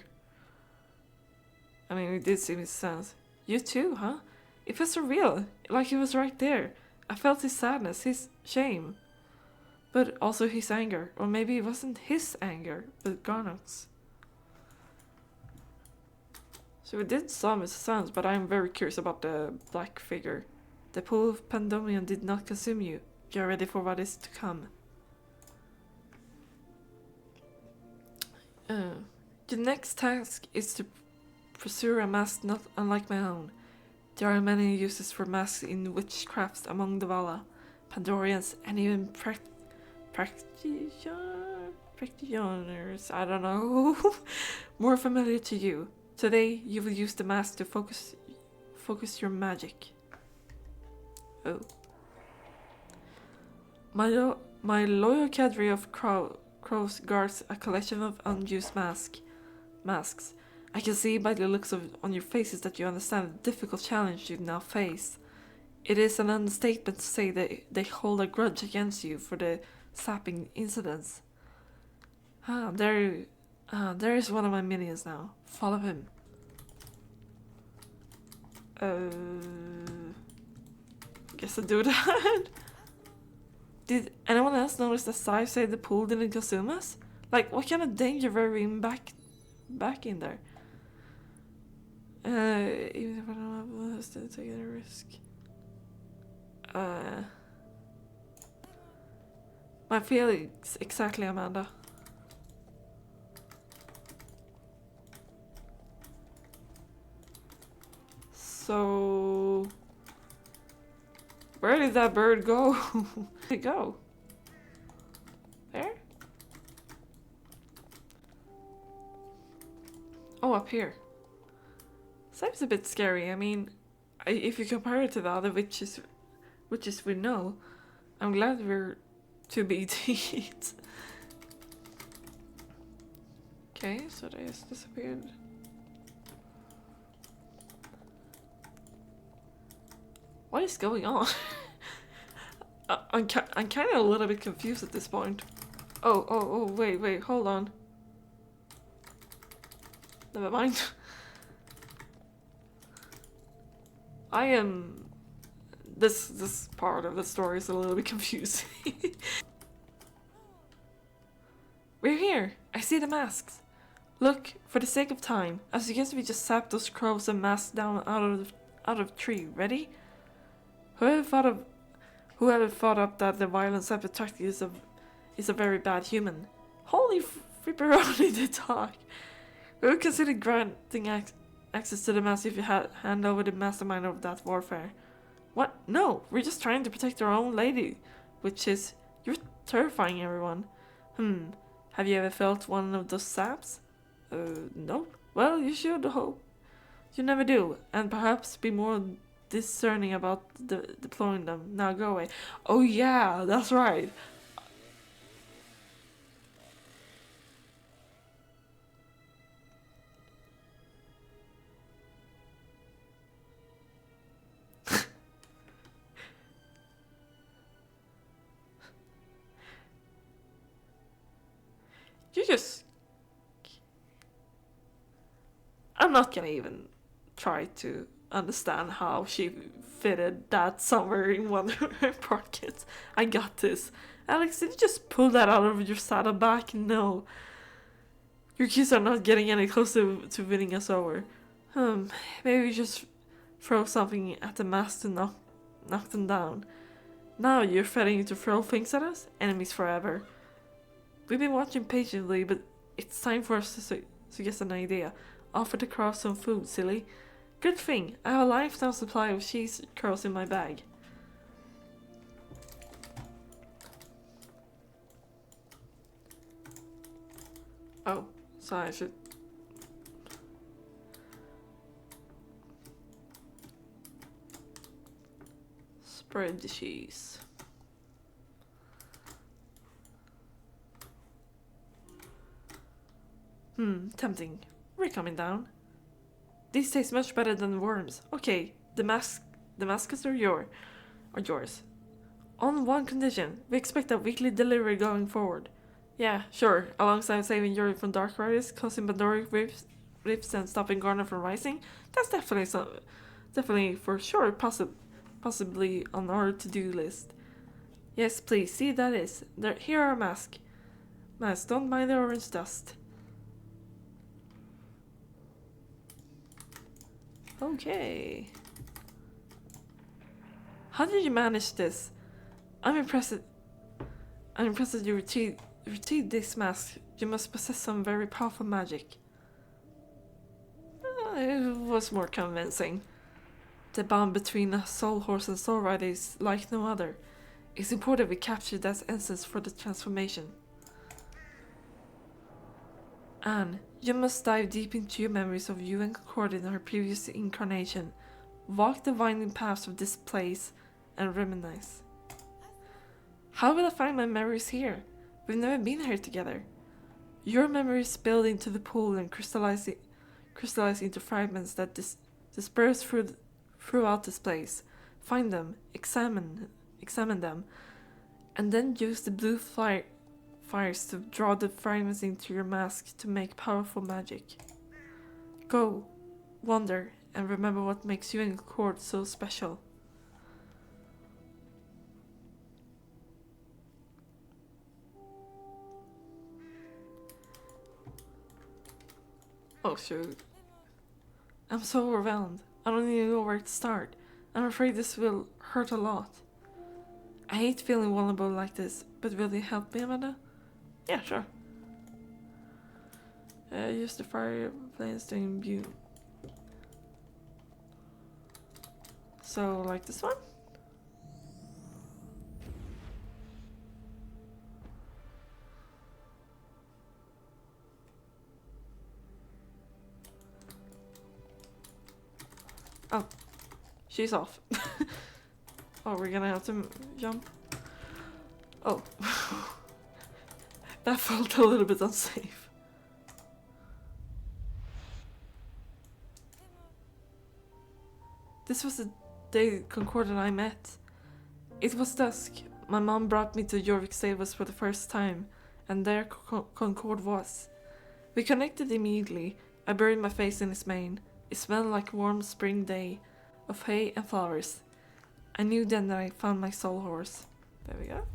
I mean, we did see Mrs. Sands. You too, huh? It was surreal, like he was right there. I felt his sadness, his shame. But also his anger. Or maybe it wasn't his anger, but Garnot's. So we did saw Mrs. Sands, but I'm very curious about the black figure. The pool of pandemonium did not consume you. You're ready for what is to come. Your next task is to pursue a mask not unlike my own. There are many uses for masks in witchcraft among the Vala, Pandorians, and even practitioners, I don't know, more familiar to you. Today, you will use the mask to focus your magic. Oh. My loyal cadre of crows guards a collection of unused masks. I can see by the looks on your faces that you understand the difficult challenge you now face. It is an understatement to say that they hold a grudge against you for the sapping incidents. There is one of my minions now. Follow him. Guess I do that. Did anyone else notice that Sai said the pool didn't consume us? Like, what kind of danger were we in back in there? Even if I don't have us to take a risk. My feelings exactly, Amanda. So, where did that bird go? Where did it go? There? Oh, up here. Seems a bit scary. I mean, if you compare it to the other witches we know, I'm glad we're too big to eat. Okay, so they just disappeared. What is going on? I'm kind of a little bit confused at this point. Oh, wait, hold on. Never mind. I am... This part of the story is a little bit confusing. We're here! I see the masks. Look, for the sake of time, I suggest we just sap those crows and masks down out of the tree. Ready? Whoever thought up that the violent separate tactic is a very bad human. Holy fripperoni the talk! We would consider granting access to the mask if you hand over the mastermind of that warfare. What? No, we're just trying to protect our own lady, which is... You're terrifying everyone. Have you ever felt one of those saps? Nope. Well, you should hope. You never do, and perhaps be more discerning about deploying them. Now go away. Oh yeah, that's right. You just... I'm not gonna even try to understand how she fitted that somewhere in one of her pockets. I got this. Alex, did you just pull that out of your saddlebag? No. Your kids are not getting any closer to winning us over. Maybe just throw something at the mast to knock them down. Now you're threatening to throw things at us? Enemies forever. We've been watching patiently, but it's time for us to suggest an idea. Offer the crows some food, silly. Good thing, I have a lifetime supply of cheese curls in my bag. Oh, so I should... spread the cheese. Tempting. We're coming down. These taste much better than worms. Okay, the mascots are yours. On one condition, we expect a weekly delivery going forward. Yeah, sure, alongside saving Yuri from dark riders, causing Pandoric rifts and stopping Garner from rising. That's definitely for sure possibly on our to-do list. Yes, please, see that is. Here are masks. Masks, don't mind the orange dust. Okay. How did you manage this? I'm impressed that you retrieved this mask. You must possess some very powerful magic. It was more convincing. The bond between a soul horse and soul rider is like no other. It's important we capture that essence for the transformation. Anne, you must dive deep into your memories of you and Concord in her previous incarnation. Walk the winding paths of this place and reminisce. How will I find my memories here? We've never been here together. Your memories spilled into the pool and crystallize into fragments that disperse throughout this place. Find them, examine them, and then use the blue fires to draw the fragments into your mask to make powerful magic. Go, wander, and remember what makes you and Concord so special. Oh shoot. I'm so overwhelmed. I don't even know where to start. I'm afraid this will hurt a lot. I hate feeling vulnerable like this, but will you help me, Amanda? Yeah, sure. Use the fireplace to imbue. So, like this one? Oh, she's off. Oh, we're gonna have to jump. Oh. That felt a little bit unsafe. This was the day Concord and I met. It was dusk. My mom brought me to Jorvik Stables for the first time, and there Concord was. We connected immediately. I buried my face in his mane. It smelled like a warm spring day of hay and flowers. I knew then that I found my soul horse. There we go.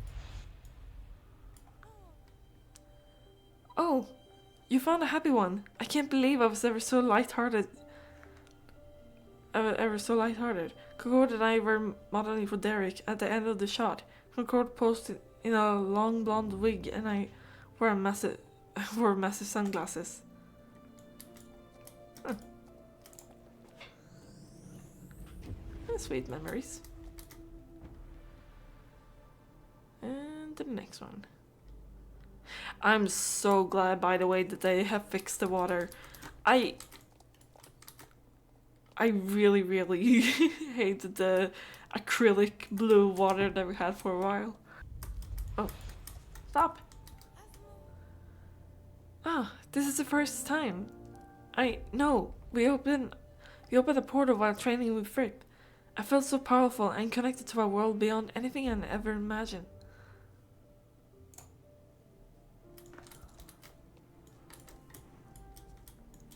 Oh, you found a happy one. I can't believe I was ever so lighthearted. Concord and I were modeling for Derek at the end of the shot. Concord posed in a long blonde wig and I wore massive sunglasses. Huh. Sweet memories. And the next one. I'm so glad, by the way, that they have fixed the water. I really, really hated the acrylic blue water that we had for a while. Oh, stop. Ah, this is the first time. We opened a portal while training with Fripp. I felt so powerful and connected to a world beyond anything I ever imagined.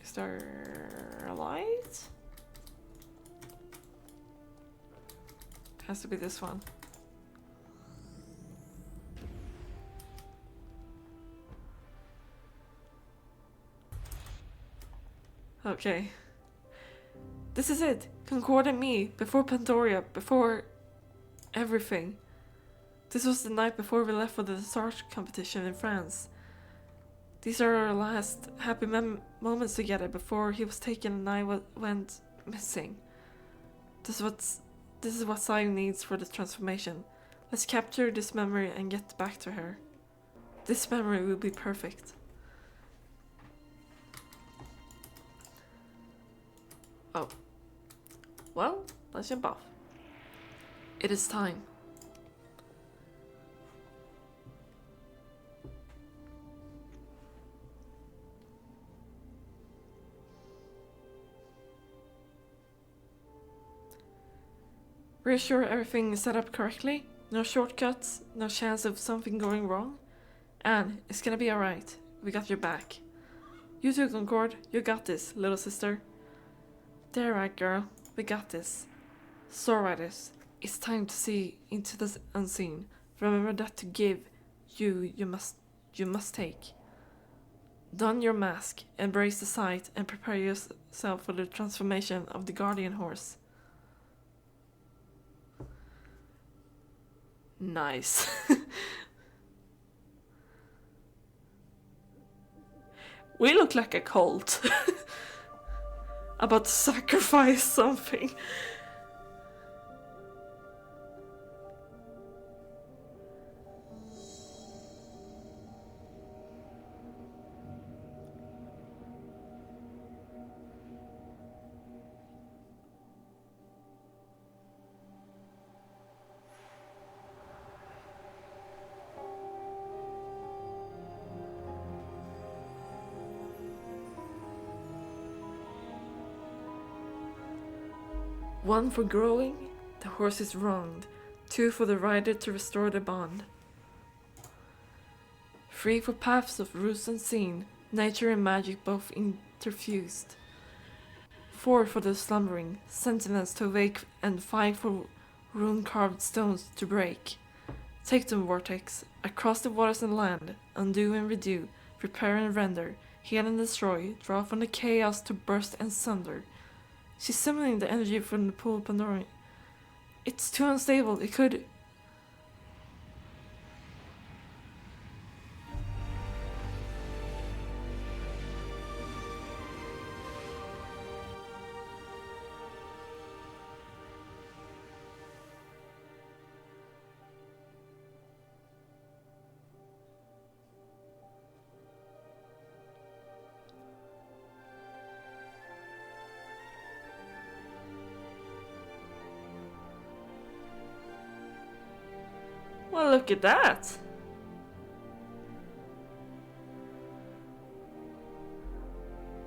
Is there a light? Has to be this one. Okay. This is it. Concord and me, before Pandoria, before everything. This was the night before we left for the Start competition in France. These are our last happy moments together before he was taken and I went missing. This is what Sion needs for the transformation. Let's capture this memory and get back to her. This memory will be perfect. Well, let's jump off. It is time. We're sure everything is set up correctly? No shortcuts? No chance of something going wrong? Anne, it's gonna be alright. We got your back. You too, Concord. You got this, little sister. There, right, girl. We got this. So, riders, it's time to see into the unseen. Remember that to give, you must take. Don your mask, embrace the sight, and prepare yourself for the transformation of the guardian horse. Nice. We look like a cult. About to sacrifice something. One for growing, the horse is wronged. 2 for the rider to restore the bond. 3 for paths of roots unseen, nature and magic both interfused. 4 for the slumbering, sentinels to wake, and 5 for rune-carved stones to break. Take them, vortex, across the waters and land, undo and redo, repair and render, heal and destroy, draw from the chaos to burst and sunder. She's summoning the energy from the pool of Pandora. It's too unstable, it could... Well, look at that!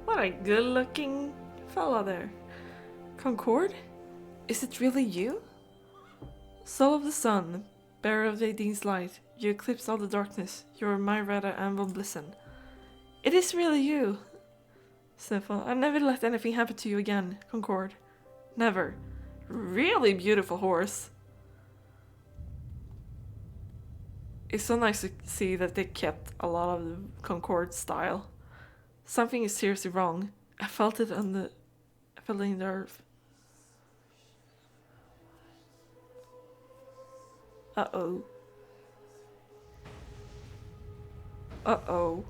What a good-looking fella there. Concord? Is it really you? Soul of the sun, bearer of the Aideen's light, you eclipse all the darkness, you are my Rada and will listen. It is really you! Sniffle, I'll never let anything happen to you again, Concord. Never. Really beautiful horse. It's so nice to see that they kept a lot of the Concord style. Something is seriously wrong. I felt it in the earth. Uh-oh. Uh-oh.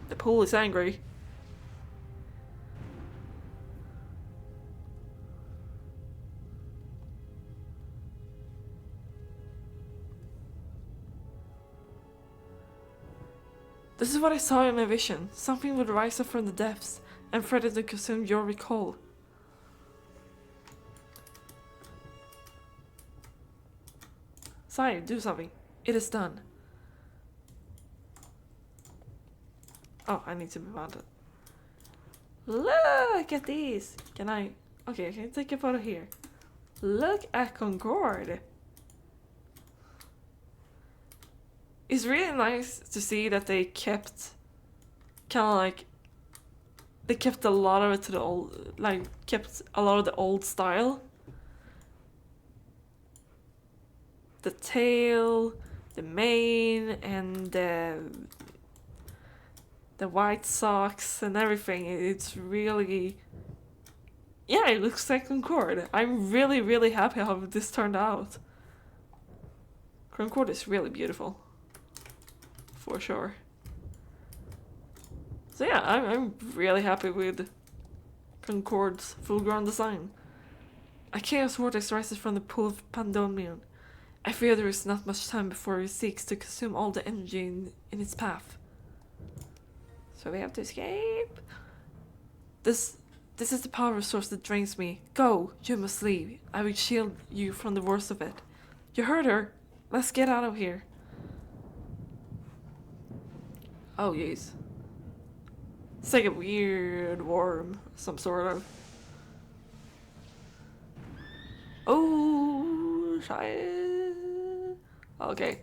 The pool is angry. This is what I saw in my vision. Something would rise up from the depths and threaten to consume your recall. Sire, do something. It is done. Oh, I need to be mounted. Look at these! Can I... Okay, I can take a photo here. Look at Concord! It's really nice to see that they kept... kind of like... They kept a lot of it to the old... Like, kept a lot of the old style. The tail, the mane, and the white socks and everything. It's really... Yeah, it looks like Concord. I'm really, really happy how this turned out. Concord is really beautiful. For sure. So yeah, I'm really happy with Concord's full-grown design. A chaos vortex rises from the pool of Pandemonium. I fear there is not much time before it seeks to consume all the energy in its path. So we have to escape. The This is the power source that drains me. Go, you must leave. I will shield you from the worst of it. You heard her. Let's get out of here. Oh, jeez. It's like a weird worm, some sort of. Oh, shit. Okay.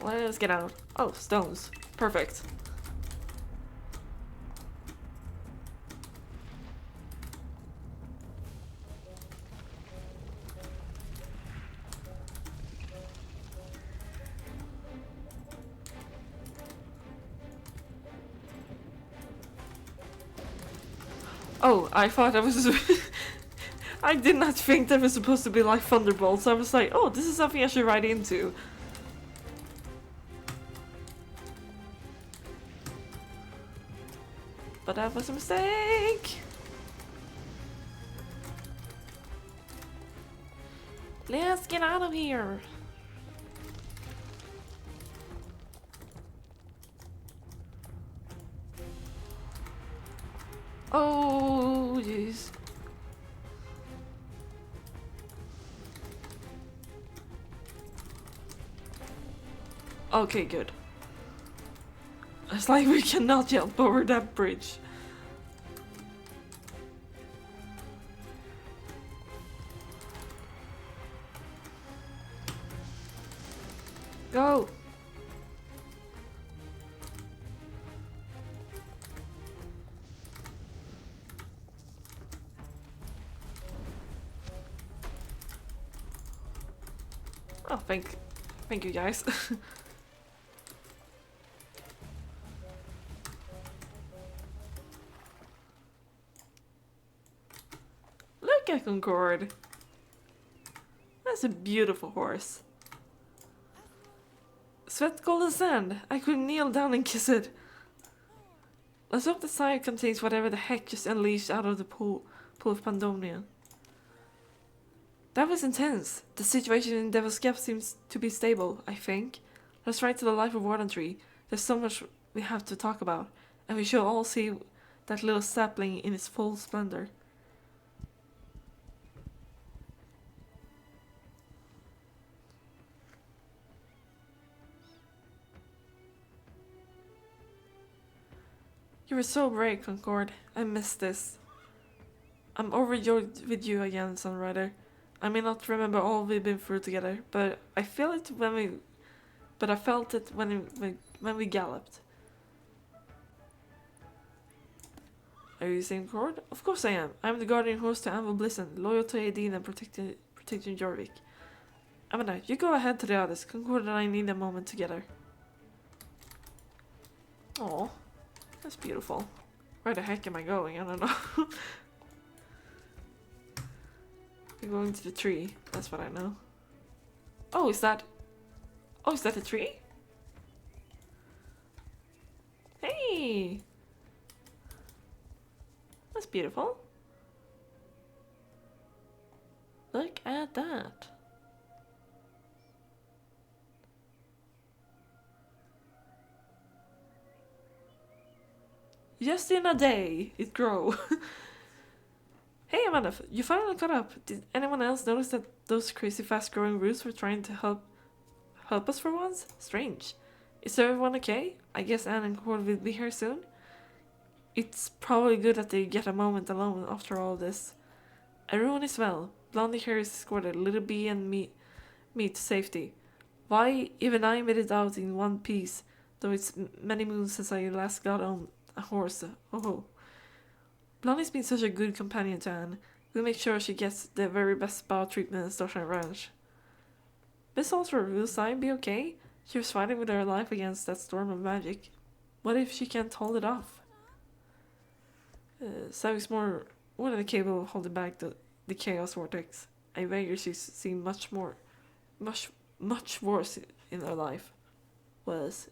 Let's get out. Oh, stones. Perfect. Oh, I thought I was... I did not think that was supposed to be like thunderbolts. I was like, oh, this is something I should ride into. But that was a mistake. Let's get out of here. Oh, jeez. Okay, good. It's like we cannot jump over that bridge. Go! Oh, thank you guys. Look at Concord. That's a beautiful horse. Sweat golden sand. I could kneel down and kiss it. Let's hope the side contains whatever the heck just unleashed out of the pool of Pandemonium. That was intense. The situation in Devil's Gap seems to be stable, I think. Let's write to the life of Warden Tree. There's so much we have to talk about, and we should all see that little sapling in its full splendor. You were so brave, Concord. I missed this. I'm overjoyed with you again, Sunrider. I may not remember all we've been through together, but I feel it when I felt it when we galloped. Are you saying Concord? Of course I am. I'm the guardian horse to Anvil Blissen, loyal to Aideen and protecting Jorvik. Amanda, you go ahead to the others. Concord and I need a moment together. Aw. That's beautiful. Where the heck am I going? I don't know. I'm going to the tree. That's what I know. Oh, is that... Oh, is that a tree? Hey! That's beautiful. Look at that. Just in a day, it grew. Hey Amanda, you finally caught up. Did anyone else notice that those crazy fast-growing roots were trying to help us for once? Strange. Is everyone okay? I guess Anne and Cord will be here soon. It's probably good that they get a moment alone after all this. Everyone is well. Blondie here is escorted, Little Bee and me to safety. Why, even I made it out in one piece, though it's many moons since I last got on a horse. Oh. Blondie's been such a good companion to Anne. We'll make sure she gets the very best spa treatment in Starshine Ranch. Miss Alter, will Sai be okay? She was fighting with her life against that storm of magic. What if she can't hold it off? Sai is more than capable of holding back the chaos vortex. I wager she's seen much worse in her life. Was.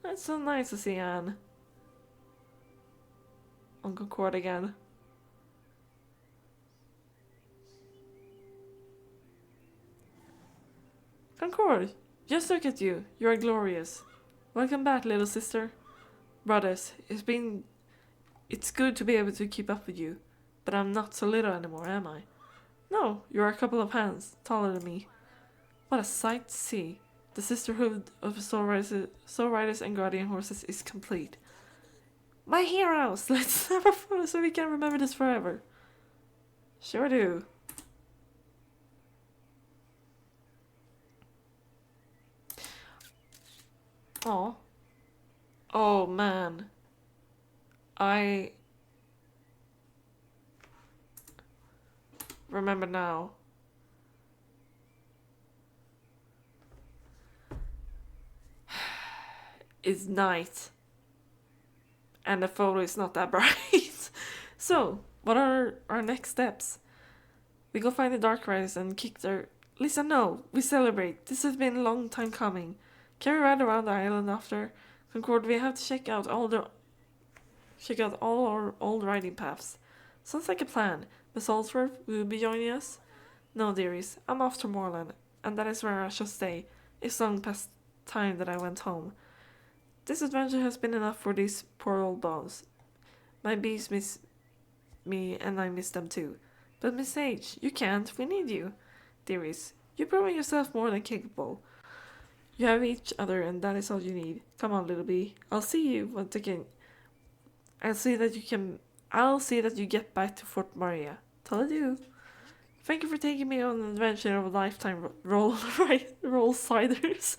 It's so nice to see Anne. On Concord again. Concord, just look at you. You are glorious. Welcome back, little sister. Brothers, it's good to be able to keep up with you, but I'm not so little anymore, am I? No, you're a couple of hands taller than me. What a sight to see. The sisterhood of soul riders and guardian horses is complete. My heroes! Let's have a photo so we can remember this forever. Sure do. Oh. Oh man. I remember now. It's night. And the photo is not that bright. So, what are our next steps? We go find the Dark Riders and kick their... Lisa, no! We celebrate. This has been a long time coming. Can we ride around the island after? Concord, we have to check out all our old riding paths. Sounds like a plan. Miss Allsworth, will you be joining us? No, dearies. I'm off to Moorland, and that is where I shall stay. It's long past time that I went home. This adventure has been enough for these poor old bones. My bees miss me, and I miss them too. But Miss H, you can't. We need you. Dearies, you've proven yourself more than capable. You have each other, and that is all you need. Come on, little bee. I'll see that you get back to Fort Maria. Till I do. Thank you for taking me on an adventure of a lifetime. Roll ciders.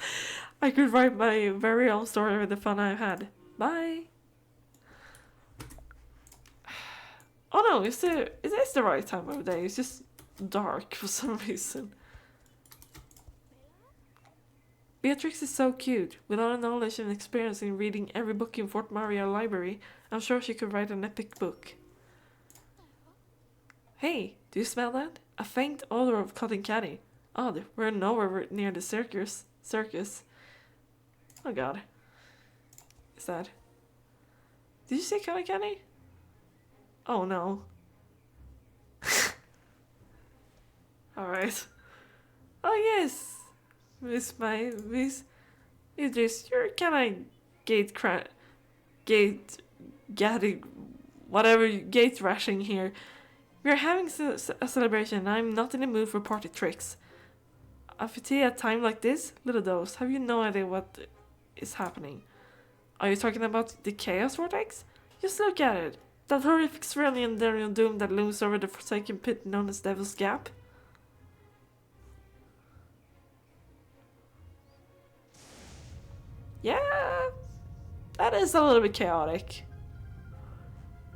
I could write my very own story with the fun I've had. Bye. Oh no, it is the right time of day. It's just dark for some reason. Beatrix is so cute. With all the knowledge and experience in reading every book in Fort Maria Library, I'm sure she could write an epic book. Hey, do you smell that? A faint odor of cotton candy. Odd, we're nowhere near the circus. Oh god. Is that... Did you say cotton candy? Oh no. Alright. Oh yes! Miss Idris, you're kinda gate rashing here. We're having a celebration and I'm not in the mood for party tricks. After tea at a time like this, little dose, have you no idea what is happening? Are you talking about the chaos vortex? Just look at it. That horrific swirling and doom that looms over the forsaken pit known as Devil's Gap. Yeah, that is a little bit chaotic.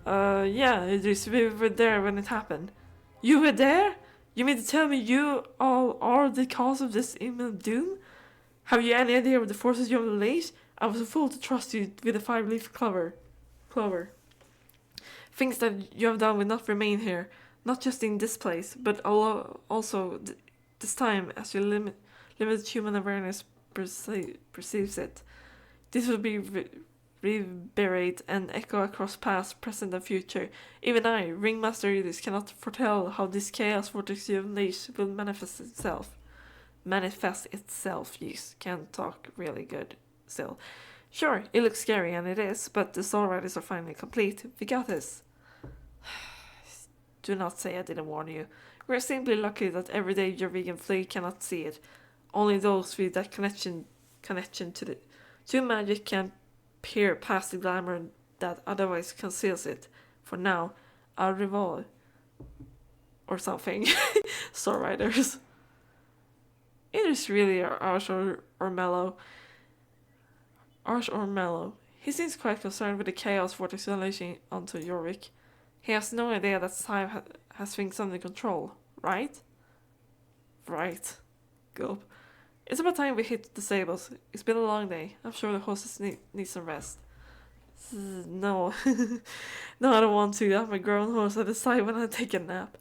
Yeah, we were there when it happened. You were there? You mean to tell me you all are the cause of this imminent doom? Have you any idea of the forces you have unleashed? I was a fool to trust you with a 5-leaf clover. Things that you have done will not remain here, not just in this place, but also this time as your limited human awareness perceives it. This will be reverberate and echo across past, present, and future. Even I, Ringmaster Idris, cannot foretell how this chaos vortex you unleash will manifest itself. Yes, can't talk really good still. Sure, it looks scary, and it is, but the Soul Riders are finally complete. We got this. Do not say I didn't warn you. We're simply lucky that everyday your vegan fleet cannot see it. Only those with that connection to magic can peer past the glamour that otherwise conceals it. For now, I'll revolve. Or something. Soul Riders. It is really harsh or mellow. Harsh or mellow. He seems quite concerned with the chaos vortex unleashing onto Jorvik. He has no idea that Sive has things under control, right? Right. Gulp. It's about time we hit the stables. It's been a long day. I'm sure the horses need some rest. No. No, I don't want to. I'm a grown horse. I decide when I take a nap.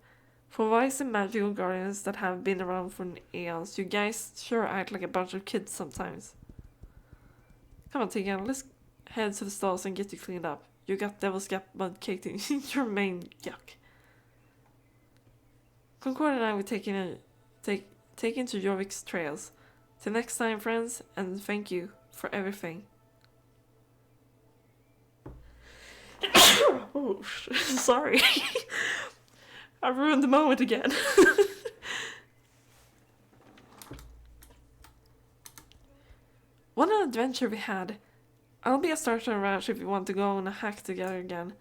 For wise and magical guardians that have been around for eons, you guys sure act like a bunch of kids sometimes. Come on, Tegan, let's head to the stalls and get you cleaned up. You got Devil's Gap mud caked in your main yuck. Concord and I will take into Jorvik's trails. Till next time, friends, and thank you for everything. Oh, sorry. I ruined the moment again. What an adventure we had. I'll be a Starshine Ranch if you want to go on a hack together again.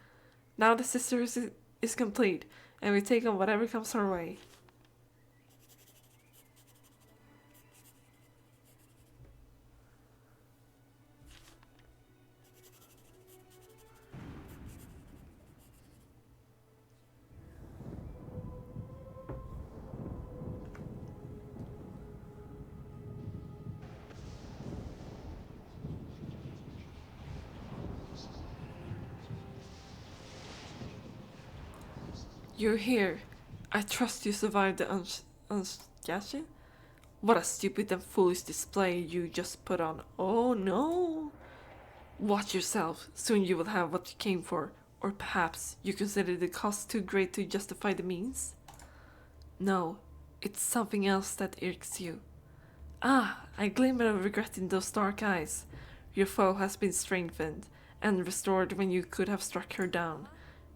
Now the Sisters is complete, and we take on whatever comes our way. You're here. I trust you survived the unscathed? What a stupid and foolish display you just put on. Oh no! Watch yourself. Soon you will have what you came for. Or perhaps you consider the cost too great to justify the means? No, it's something else that irks you. Ah, I glimmer of regret in those dark eyes. Your foe has been strengthened and restored when you could have struck her down.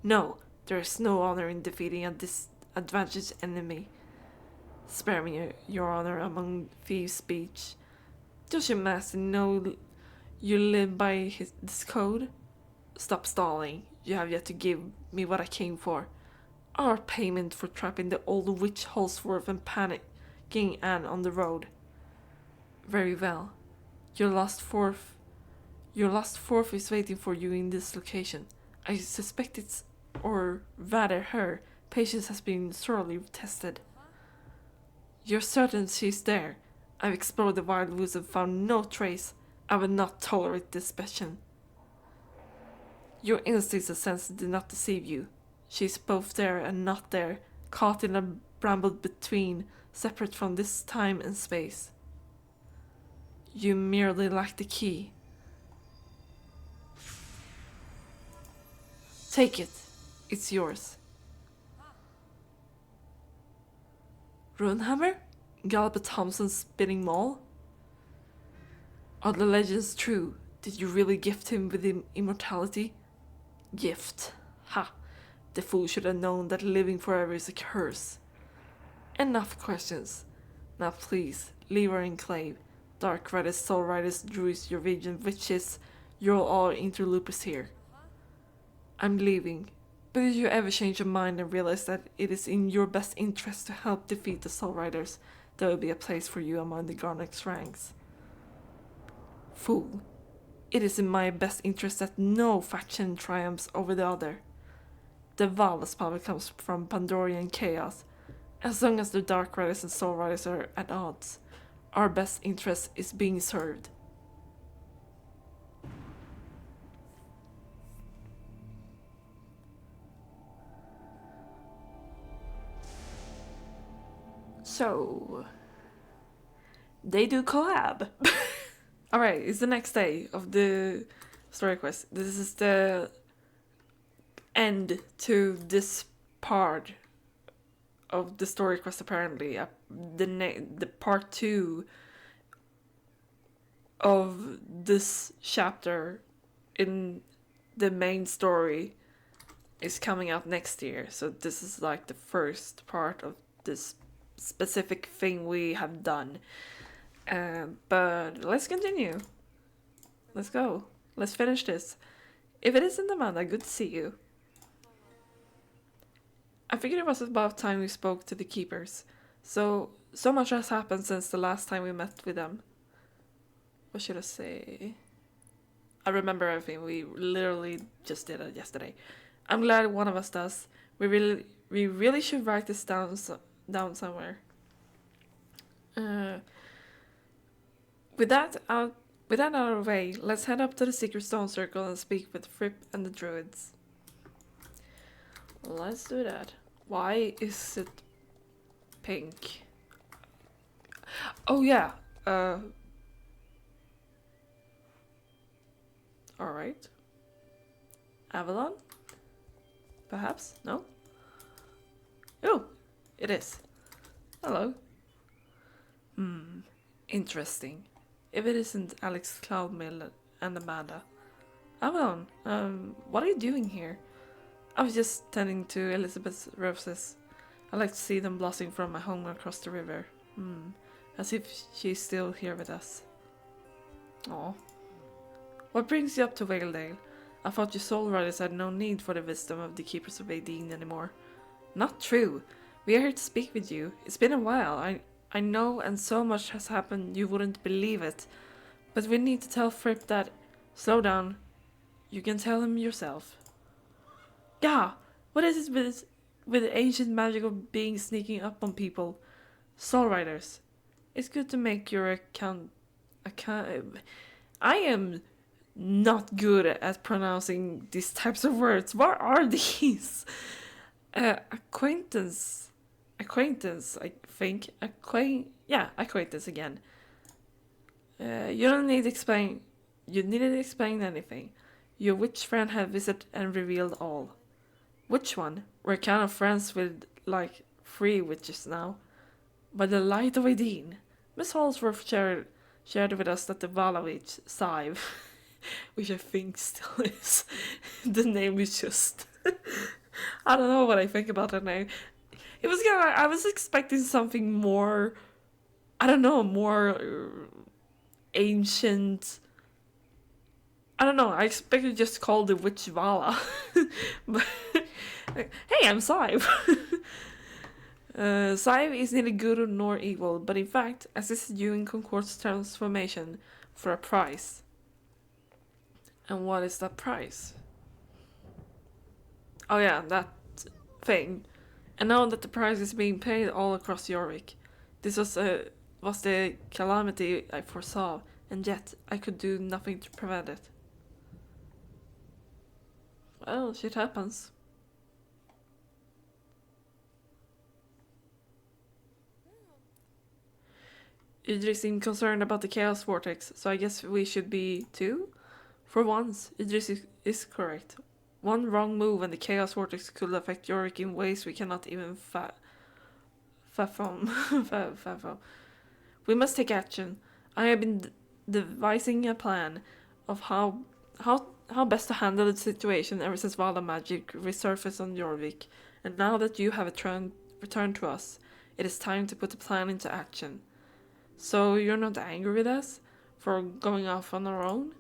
No, there is no honor in defeating a disadvantaged enemy. Spare me your honor among thieves' speech. Does your master know you live by this code? Stop stalling. You have yet to give me what I came for. Our payment for trapping the old witch Holsworth and panicking Anne on the road. Very well. Your lost fourth is waiting for you in this location. I suspect it's, or rather her, patience has been sorely tested. You're certain she's there? I've explored the wild woods and found no trace. I will not tolerate this suspicion. Your instincts and senses did not deceive you. She's both there and not there, caught in a bramble between, separate from this time and space. You merely lack the key. Take it. It's yours. Runehammer? Galbert Thompson's spinning maul? Are the legends true? Did you really gift him with immortality? Gift. Ha! The fool should have known that living forever is a curse. Enough questions. Now please, leave our enclave. Dark Riders, Soul Riders, Druids, Norwegian witches, you're all interlopers here. I'm leaving. But did you ever change your mind and realize that it is in your best interest to help defeat the Soul Riders? There will be a place for you among the Garnet's ranks. Fool. It is in my best interest that no faction triumphs over the other. The Val's power comes from Pandorian chaos. As long as the Dark Riders and Soul Riders are at odds, our best interest is being served. So, they do collab. Alright, it's the next day of the story quest. This is the end to this part of the story quest apparently. The part 2 of this chapter in the main story is coming out next year. So this is like the first part of this specific thing we have done. But let's continue. Let's go. Let's finish this. If it isn't Amanda, good to see you. I figured it was about time we spoke to the keepers. So much has happened since the last time we met with them. What should I say? I remember everything. We literally just did it yesterday. I'm glad one of us does. We really should write this down somewhere. With that out of the way, let's head up to the Secret Stone Circle and speak with Fripp and the Druids. Let's do that. Why is it pink? Oh yeah. Alright. Avalon? Perhaps? No? Oh, it is. Hello. Interesting. If it isn't Alex, Cloudmill, and Amanda. Avalon, what are you doing here? I was just tending to Elizabeth's roses. I like to see them blossom from my home across the river. As if she's still here with us. Aw. What brings you up to Valedale? I thought you soul riders had no need for the wisdom of the keepers of Aideen anymore. Not true. We are here to speak with you. It's been a while. I know, and so much has happened you wouldn't believe it. But we need to tell Fripp that... Slow down. You can tell him yourself. Yeah, what is it with ancient magical beings sneaking up on people? Soul riders. It's good to make your account... I am not good at pronouncing these types of words. What are these? Acquaintance, I think. Acquaintance again. You don't need to explain. You needn't explain anything. Your witch friend had visited and revealed all. Which one? We're kind of friends with, like, 3 witches now. By the light of Aideen. Miss Holsworth shared with us that the Vala witch, Sive, which I think still is, the name is just... I don't know what I think about that name. It was kind of... I was expecting something more... I don't know, more ancient... I don't know, I expected just to call the witch Vala. But, hey, I'm Sive. Sive is neither good nor evil, but in fact assisted you in Concord's transformation for a price. And what is that price? Oh yeah, that thing. And now that the price is being paid all across Yorvik. This was the calamity I foresaw, and yet I could do nothing to prevent it. Well, shit happens. Idris seemed concerned about the chaos vortex, so I guess we should be too? For once, Idris is correct. One wrong move and the chaos vortex could affect Yorick in ways we cannot even fathom. We must take action. I have been devising a plan of how best to handle the situation ever since Vala magic resurfaced on Jorvik, and now that you have returned to us, it is time to put the plan into action. So you're not angry with us for going off on our own?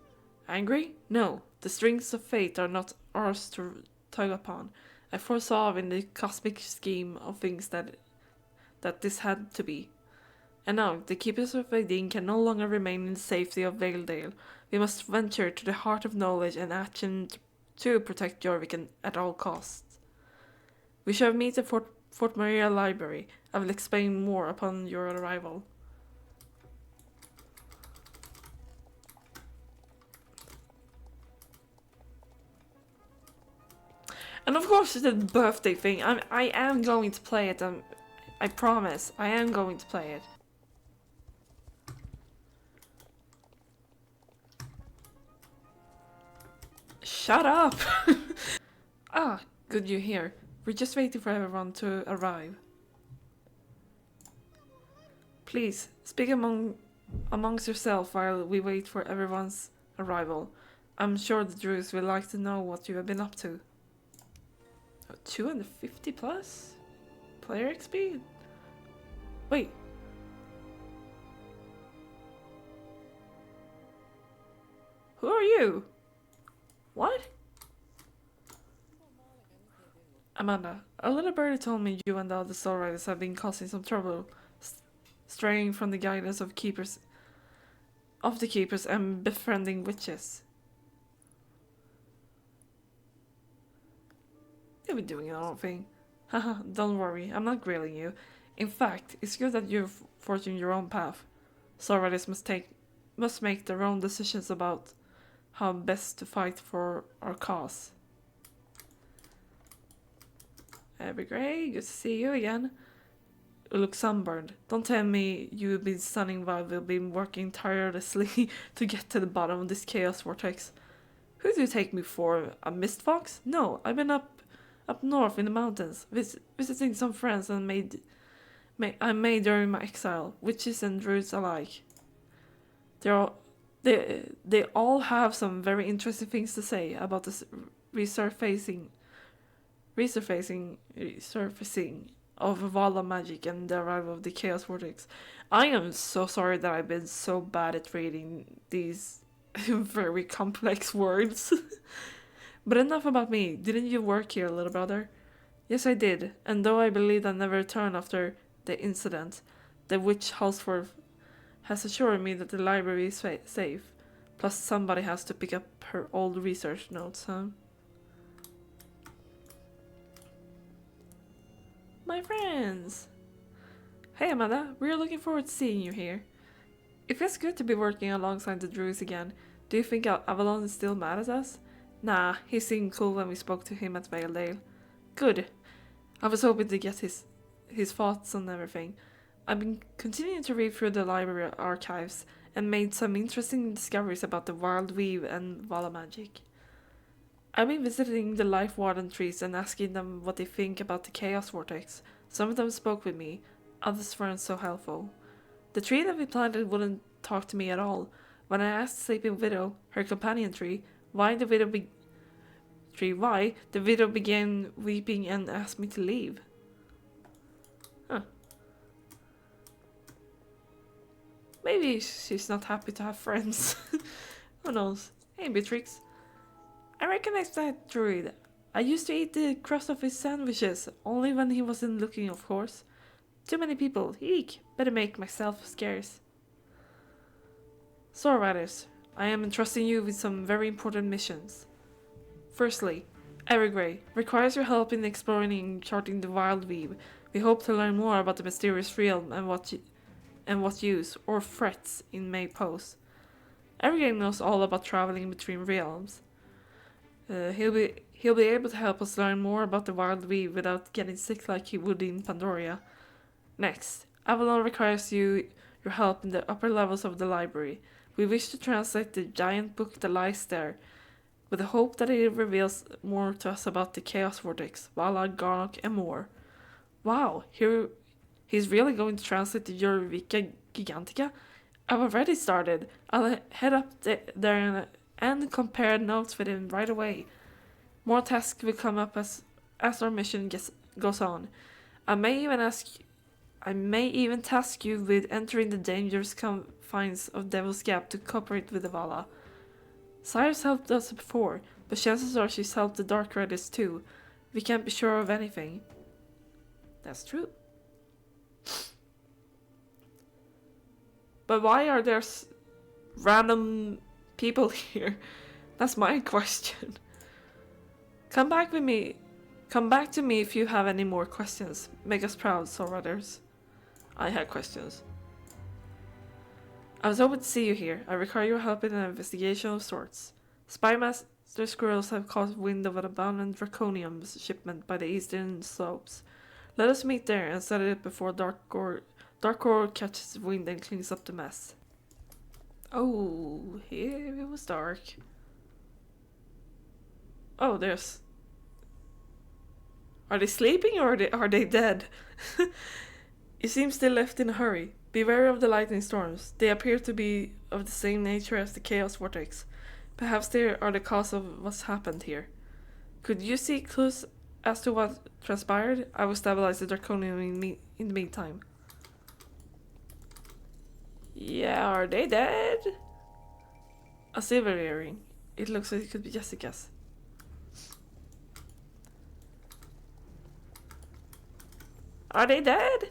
Angry? No. The strings of fate are not ours to tug upon. I foresaw in the cosmic scheme of things that this had to be. And now, the keepers of Aideen can no longer remain in the safety of Valedale. We must venture to the heart of knowledge and action to protect Jorvik at all costs. We shall meet at Fort Maria Library. I will explain more upon your arrival. And of course the birthday thing, I am going to play it, I promise, I am going to play it. Shut up! Ah, good you're here. We're just waiting for everyone to arrive. Please, speak amongst yourself while we wait for everyone's arrival. I'm sure the Druids will like to know what you have been up to. 250 plus? Player XP? Wait. Who are you? What? Amanda, a little birdie told me you and the other Soul Riders have been causing some trouble, straying from the guidance of the keepers and befriending witches. You'll be doing your own thing. Haha, don't worry, I'm not grilling you. In fact, it's good that you're forging your own path. Soul Riders must make their own decisions about how best to fight for our cause. Every Grey, good to see you again. You look sunburned. Don't tell me you've been stunning while we've been working tirelessly to get to the bottom of this chaos vortex. Who do you take me for? A mist fox? No, I've been up north in the mountains, visiting some friends and I made during my exile, witches and druids alike. They all have some very interesting things to say about this resurfacing resurfacing of Vala magic and the arrival of the Chaos Vortex. I am so sorry that I've been so bad at reading these very complex words. But enough about me. Didn't you work here, little brother? Yes, I did, and though I believed I'd never return after the incident, the witch Halsworth has assured me that the library is safe. Plus, somebody has to pick up her old research notes, huh? My friends! Hey Amanda, we're looking forward to seeing you here. It feels good to be working alongside the druids again. Do you think Avalon is still mad at us? Nah, he seemed cool when we spoke to him at Valedale. Good. I was hoping to get his thoughts on everything. I've been continuing to read through the library archives and made some interesting discoveries about the wild weave and Vala magic. I've been visiting the Life Warden trees and asking them what they think about the Chaos Vortex. Some of them spoke with me, others weren't so helpful. The tree that we planted wouldn't talk to me at all. When I asked the Sleeping Widow, her companion tree, why the widow began weeping and asked me to leave. Huh. Maybe she's not happy to have friends. Who knows? Hey, Beatrix. I recognize that druid. I used to eat the crust of his sandwiches, only when he wasn't looking, of course. Too many people. Eek. Better make myself scarce. So, riders, I am entrusting you with some very important missions. Firstly, Evergrey requires your help in exploring and charting the wild weave. We hope to learn more about the mysterious realm and what use or threats it may pose. Evergrey knows all about traveling between realms. He'll be able to help us learn more about the wild weave without getting sick like he would in Pandoria. Next, Avalon requires your help in the upper levels of the library. We wish to translate the giant book that lies there, with the hope that it reveals more to us about the Chaos Vortex, Vala, Garnock, and more. Wow, he's really going to translate the Eureka Gigantica? I've already started. I'll head up there and compare notes with him right away. More tasks will come up as our mission goes on. I may even task you with entering the dangerous confines of Devil's Gap to cooperate with the Vala. Cyrus helped us before, but chances are she's helped the Dark Riders too. We can't be sure of anything. That's true. But why are there random people here? That's my question. Come back to me if you have any more questions. Make us proud, Soul Riders. I had questions. I was hoping to see you here. I require your help in an investigation of sorts. Spymaster squirrels have caught wind of an abandoned draconium shipment by the eastern slopes. Let us meet there and set it before Dark Core catches wind and cleans up the mess. Oh, here it was dark. Oh, there's... Are they sleeping or are they dead? You seem still left in a hurry. Beware of the lightning storms. They appear to be of the same nature as the Chaos Vortex. Perhaps they are the cause of what's happened here. Could you see clues as to what transpired? I will stabilize the Draconium in the meantime. Yeah, are they dead? A silver earring. It looks like it could be Jessica's. Are they dead?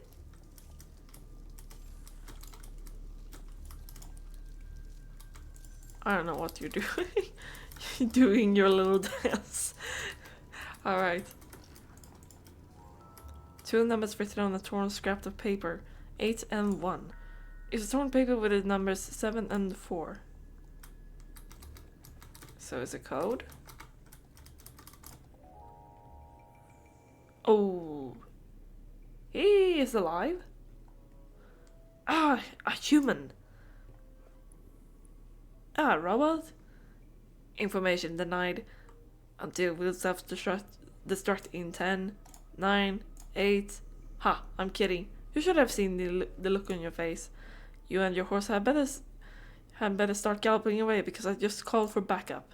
I don't know what you're doing. You're doing your little dance. Alright. 2 numbers written on a torn scrap of paper. 8 and 1. It's a torn paper with the numbers 7 and 4. So it's a code. Oh. He is alive. Ah, a human. Ah, robot. Information denied. Until we'll self-destruct in 10, 9, 8. Ha, I'm kidding. You should have seen the look on your face. You and your horse had better start galloping away because I just called for backup.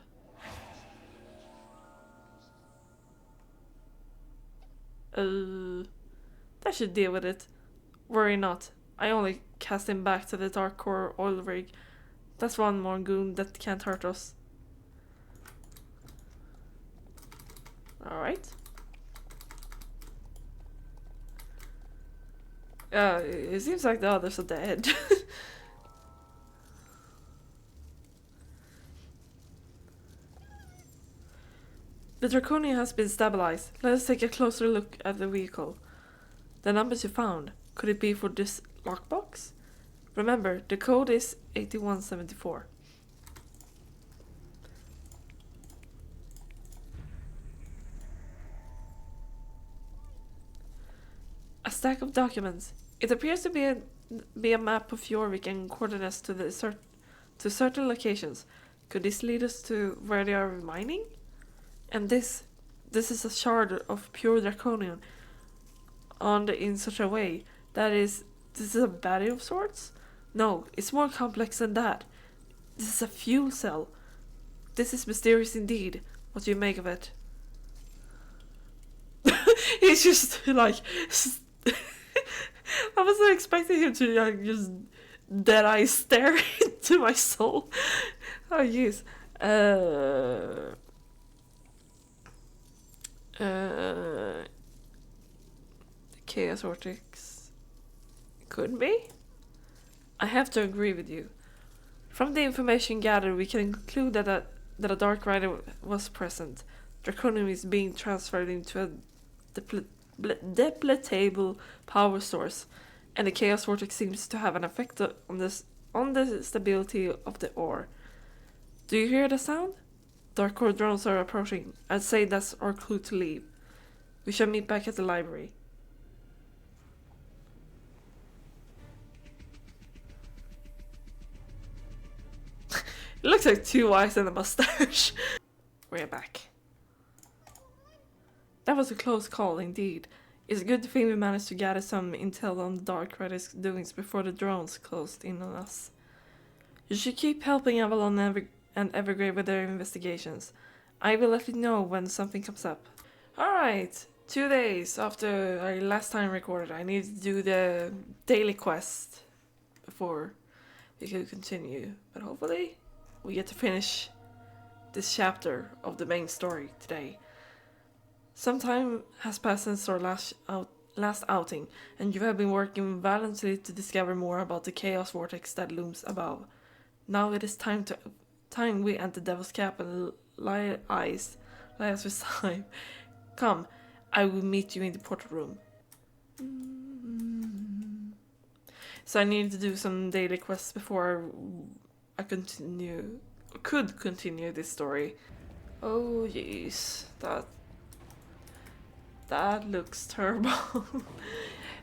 That should deal with it. Worry not. I only cast him back to the dark core oil rig. That's one more goon that can't hurt us. Alright. It seems like the others are dead. The Draconian has been stabilized. Let us take a closer look at the vehicle. The numbers you found, could it be for this lockbox? Remember, the code is 8174. A stack of documents. It appears to be a map of Jorvik and coordinates to certain locations. Could this lead us to where they are mining? And this is a shard of pure draconium in such a way that this is a battery of sorts? No, it's more complex than that. This is a fuel cell. This is mysterious indeed. What do you make of it? He's just like I wasn't expecting him to just dead eye stare into my soul. Oh jeez. Chaos Vortex could be. I have to agree with you. From the information gathered, we can conclude that a Dark Rider was present. Draconium is being transferred into a depletable power source, and the Chaos Vortex seems to have an effect on the stability of the ore. Do you hear the sound? Dark core drones are approaching. I'd say that's our clue to leave. We shall meet back at the library. It looks like 2 eyes and a mustache. We're back. That was a close call indeed. It's a good thing we managed to gather some intel on the Dark Rider's doings before the drones closed in on us. You should keep helping Avalon and Evergrey with their investigations. I will let you know when something comes up. Alright, 2 days after our last time recorded, I need to do the daily quest before we can continue. But hopefully we get to finish this chapter of the main story today. Some time has passed since our last outing, and you have been working valiantly to discover more about the chaos vortex that looms above. Now it is time we enter Devil's Cap and lie us with time. Come, I will meet you in the portal room. So I need to do some daily quests before I could continue this story. Oh jeez, that looks terrible.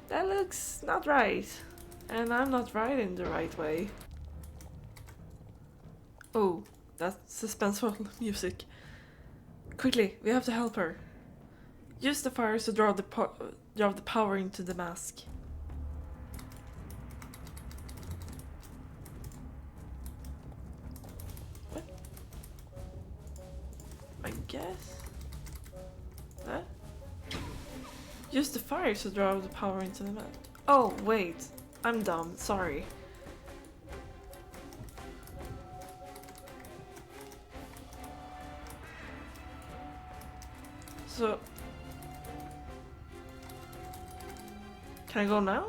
That looks not right. And I'm not riding the right way. Oh, that's suspenseful music. Quickly, we have to help her. Use the fires to draw the power into the mask. What? I guess. What? Use the fires to draw the power into the mask. Oh, wait. I'm dumb. Sorry. So, can I go now?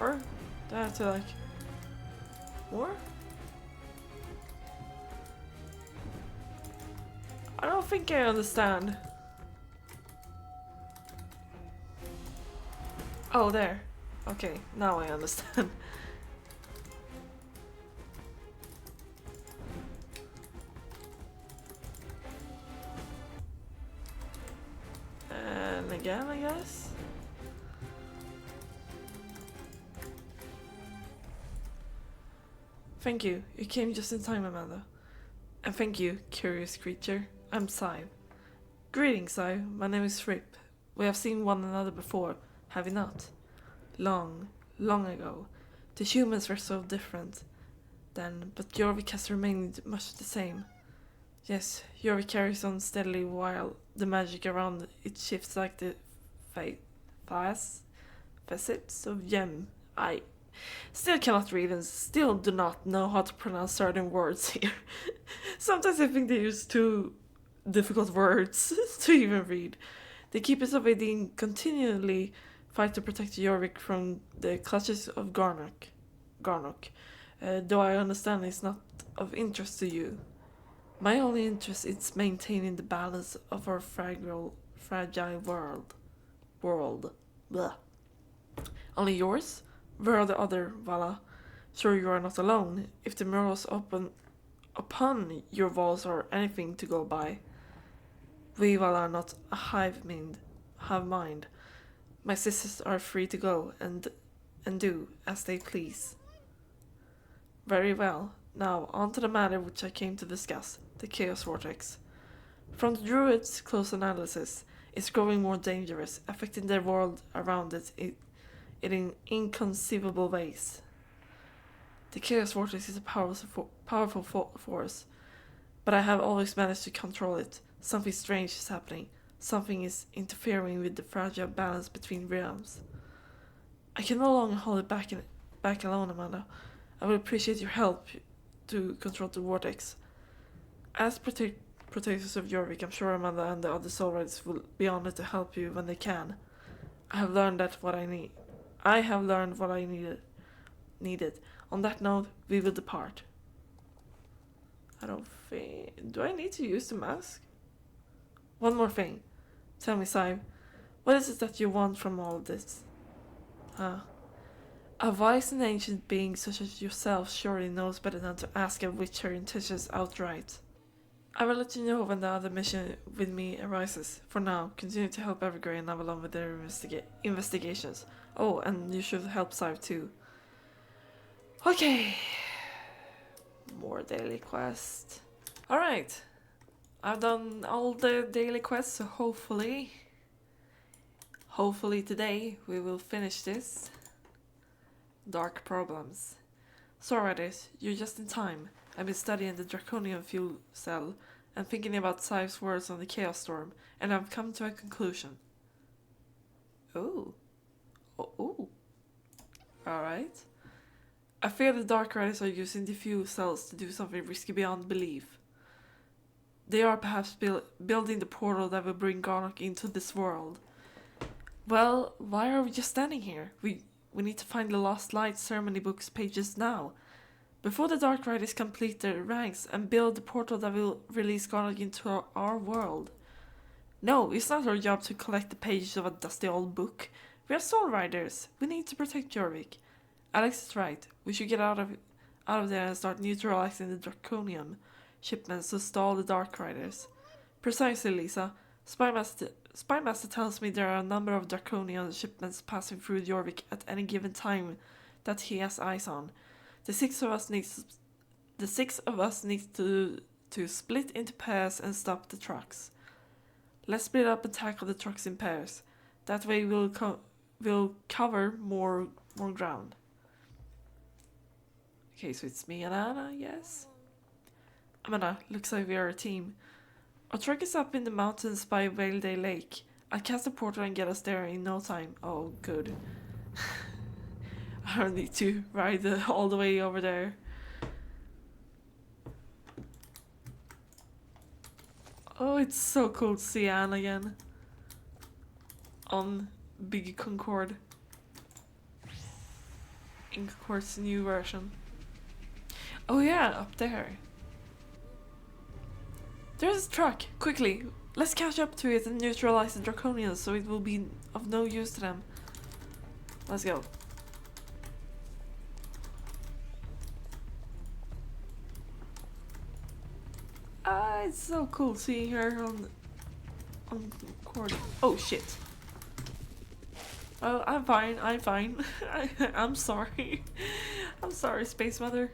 Or do I have to like more? I don't think I understand. Oh, there. Okay, now I understand. And again, I guess. Thank you. You came just in time, Amanda. And thank you, curious creature. I'm Sai. Greetings, Sai. My name is Fripp. We have seen one another before, have we not? Long, long ago. The humans were so different then, but Jorvik has remained much the same. Yes, Yuri carries on steadily while the magic around it shifts like the facets of gem. I still cannot read and still do not know how to pronounce certain words here. Sometimes I think they use too difficult words to even read. The keepers of Aideen continually fight to protect Yorick from the clutches of Garnock. Though I understand it's not of interest to you. My only interest is maintaining the balance of our fragile world. Blah. Only yours? Where are the other, Vala? Sure you are not alone, if the murals upon your walls are anything to go by. We Vala are not a hive mind. My sisters are free to go and do as they please. Very well. Now, on to the matter which I came to discuss, the Chaos Vortex. From the Druid's close analysis, it's growing more dangerous, affecting the world around it in inconceivable ways. The Chaos Vortex is a powerful force, but I have always managed to control it. Something strange is happening. Something is interfering with the fragile balance between realms. I can no longer hold it back alone, Amanda. I would appreciate your help to control the vortex. As protectors of Jorvik, I'm sure Amanda and the other Soul Riders will be honored to help you when they can. I have learned what I needed. On that note, we will depart. I don't think... Do I need to use the mask? One more thing. Tell me, Sai, what is it that you want from all of this? A wise and ancient being such as yourself surely knows better than to ask a witch her intentions outright. I will let you know when the other mission with me arises. For now, continue to help Evergrey and Avalon with their investigations. Oh, and you should help Sai too. Okay. More daily quest. Alright. I've done all the daily quests, so hopefully today we will finish this. Dark problems. So Riders, you're just in time. I've been studying the Draconian fuel cell and thinking about Sai's words on the Chaos Storm, and I've come to a conclusion. Oh. Alright. I fear the Dark Riders are using the fuel cells to do something risky beyond belief. They are perhaps building the portal that will bring Garnock into this world. Well, why are we just standing here? We need to find the Lost Light ceremony book's pages now, before the Dark Riders complete their ranks and build the portal that will release Garnock into our world. No, it's not our job to collect the pages of a dusty old book. We are Soul Riders. We need to protect Jorvik. Alex is right. We should get out of there and start neutralizing the Draconium shipments to stall the Dark Riders. Precisely, Lisa. Spymaster tells me there are a number of Draconian shipments passing through Jorvik at any given time that he has eyes on. The six of us need to split into pairs and stop the trucks. Let's split up and tackle the trucks in pairs. That way we'll cover more ground. Okay, so it's me and Anna, yes? Amanda, looks like we are a team. Our truck is up in the mountains by Whale Day Lake. I'll cast a portal and get us there in no time. Oh, good. I don't need to ride all the way over there. Oh, it's so cool to see Anne again. On Big Concord. In Concord's new version. Oh yeah, up there. There's a truck! Quickly! Let's catch up to it and neutralize the Draconians so it will be of no use to them. Let's go. It's so cool seeing her on court. Oh shit. Well, I'm fine. I'm sorry. I'm sorry, Space Mother.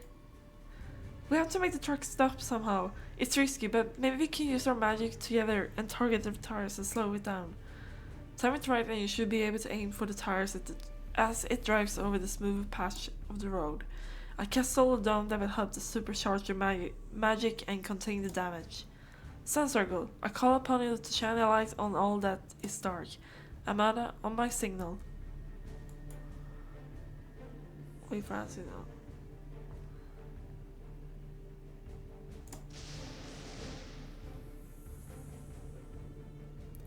We have to make the truck stop somehow. It's risky, but maybe we can use our magic together and target the tires and slow it down. Time it right and you should be able to aim for the tires as it drives over the smooth patch of the road. I cast Solar Dome that will help to supercharge your magic and contain the damage. Sun Circle, I call upon you to shine a light on all that is dark. Amanda, on my signal. Wait for that signal.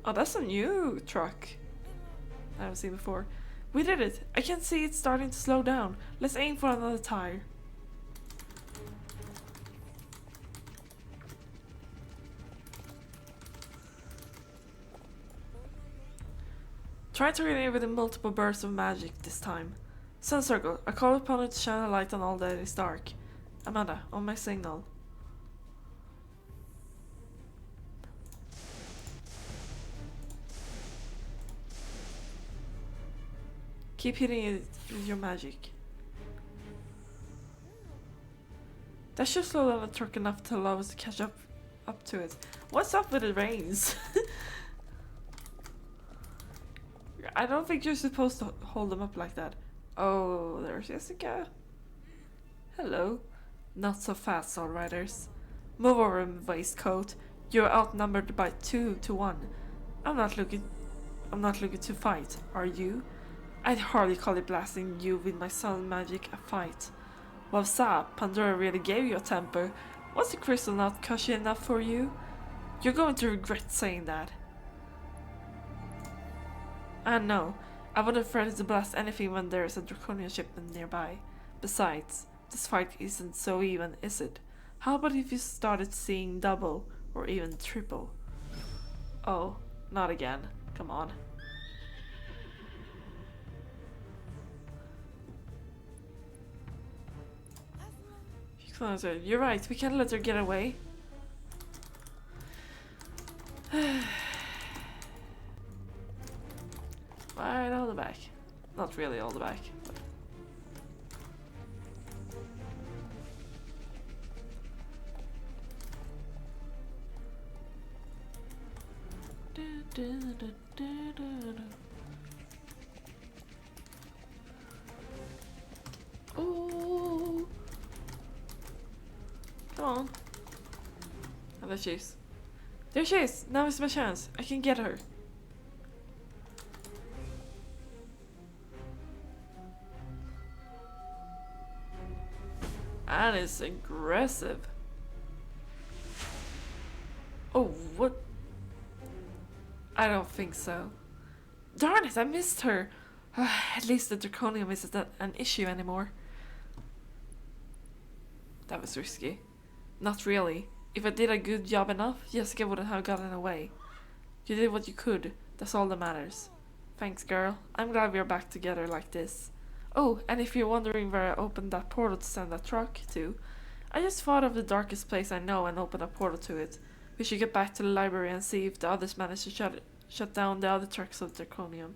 Oh, that's a new truck I haven't seen before. We did it! I can see it starting to slow down. Let's aim for another tire. Try to grenade with multiple bursts of magic this time. Sun Circle, I call upon you to shine a light on all that is dark. Amanda, on my signal. Keep hitting it with your magic. That should slow down the truck enough to allow us to catch up to it. What's up with the reins? I don't think you're supposed to hold them up like that. Oh, there's Jessica. Hello. Not so fast, all riders. Move over, waistcoat. You're outnumbered by 2 to 1. I'm not looking to fight, are you? I'd hardly call it blasting you with my sun magic a fight. What's up? Pandora really gave you a temper. Was the crystal not cushy enough for you? You're going to regret saying that. And no, I wouldn't threaten to blast anything when there is a draconian shipment nearby. Besides, this fight isn't so even, is it? How about if you started seeing double, or even triple? Oh, not again. Come on. You're right, we can't let her get away. Right all the back. Not really all the back. Oh, come on. Oh, there she is. There she is! Now is my chance. I can get her. And it's aggressive. Oh, what? I don't think so. Darn it, I missed her. At least the draconium isn't an issue anymore. That was risky. Not really. If I did a good job enough, Jessica wouldn't have gotten away. You did what you could. That's all that matters. Thanks, girl. I'm glad we're back together like this. Oh, and if you're wondering where I opened that portal to send that truck to, I just thought of the darkest place I know and opened a portal to it. We should get back to the library and see if the others managed to shut down the other trucks of draconium.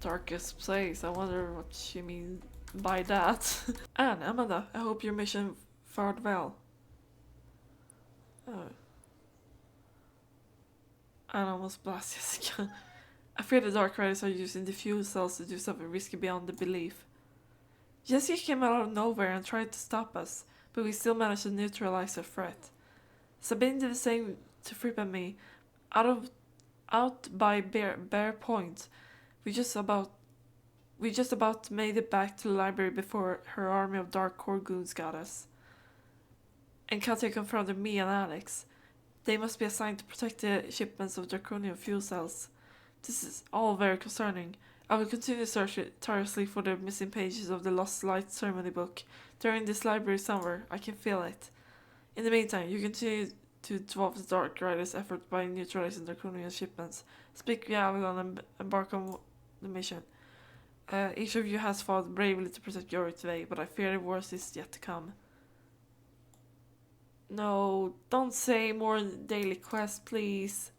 Darkest place, I wonder what she means by that. And Amanda, I hope your mission fared well. Oh. I almost blast Jessica. I fear the Dark Riders are using the fuel cells to do something risky beyond the belief. Jessica came out of nowhere and tried to stop us, but we still managed to neutralize her threat. Sabine did the same to Fripp and me. Out by Bear Point, we just about made it back to the library before her army of dark core goons got us. And Katya confronted me and Alex. They must be assigned to protect the shipments of draconian fuel cells. This is all very concerning. I will continue to search tirelessly for the missing pages of the Lost Light ceremony book. They're in this library somewhere. I can feel it. In the meantime, you continue to dwarf the Dark Riders' effort by neutralizing draconian shipments. Speak with Avalon and embark on the mission. Each of you has fought bravely to protect Yori today, but I fear the worst is yet to come. No, don't say more daily quests, please.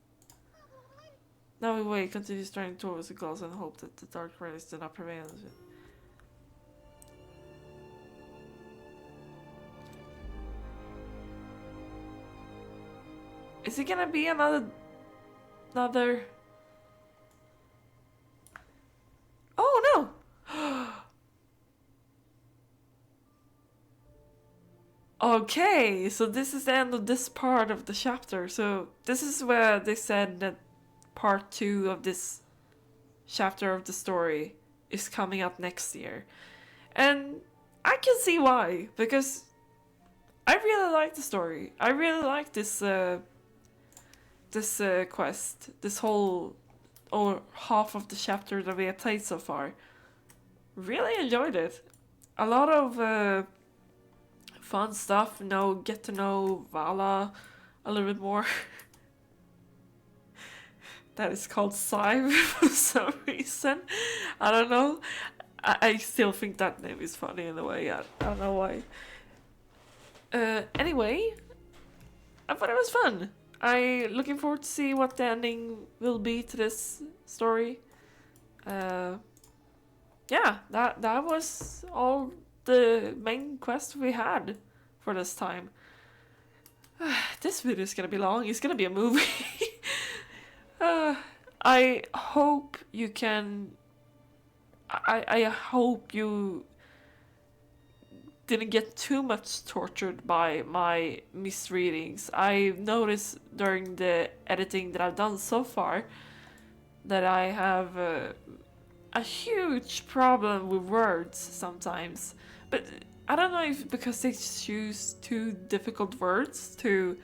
Now we wait, continue straining towards the goals and hope that the Dark Riders do not prevail. Is it gonna be another... Oh no! Okay, so this is the end of this part of the chapter. So this is where they said that part 2 of this chapter of the story is coming up next year. And I can see why, because I really like the story. I really like this quest, this whole or half of the chapter that we have played so far. Really enjoyed it. A lot of fun stuff. Get to know Vala a little bit more. That is called Sive for some reason. I don't know. I still think that name is funny in a way. I don't know why. Anyway, I thought it was fun. I looking forward to see what the ending will be to this story. Yeah, that was all the main quest we had for this time. This video is gonna be long. It's gonna be a movie. I hope you can. I hope you didn't get too much tortured by my misreadings. I've noticed during the editing that I've done so far that I have a huge problem with words sometimes. But I don't know if because they choose too difficult words to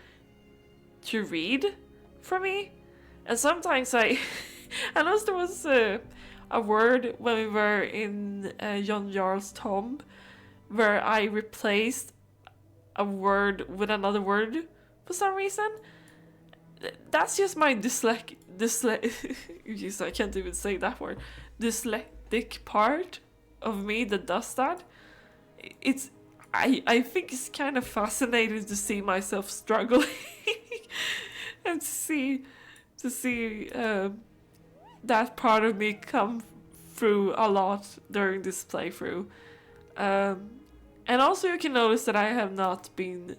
read for me. And sometimes I noticed there was a word when we were in Jon Jarls Tomb where I replaced a word with another word for some reason. That's just my Jeez, I can't even say that word. Dyslexic part of me that does that. I think it's kind of fascinating to see myself struggling and to see that part of me come through a lot during this playthrough. And also you can notice that I have not been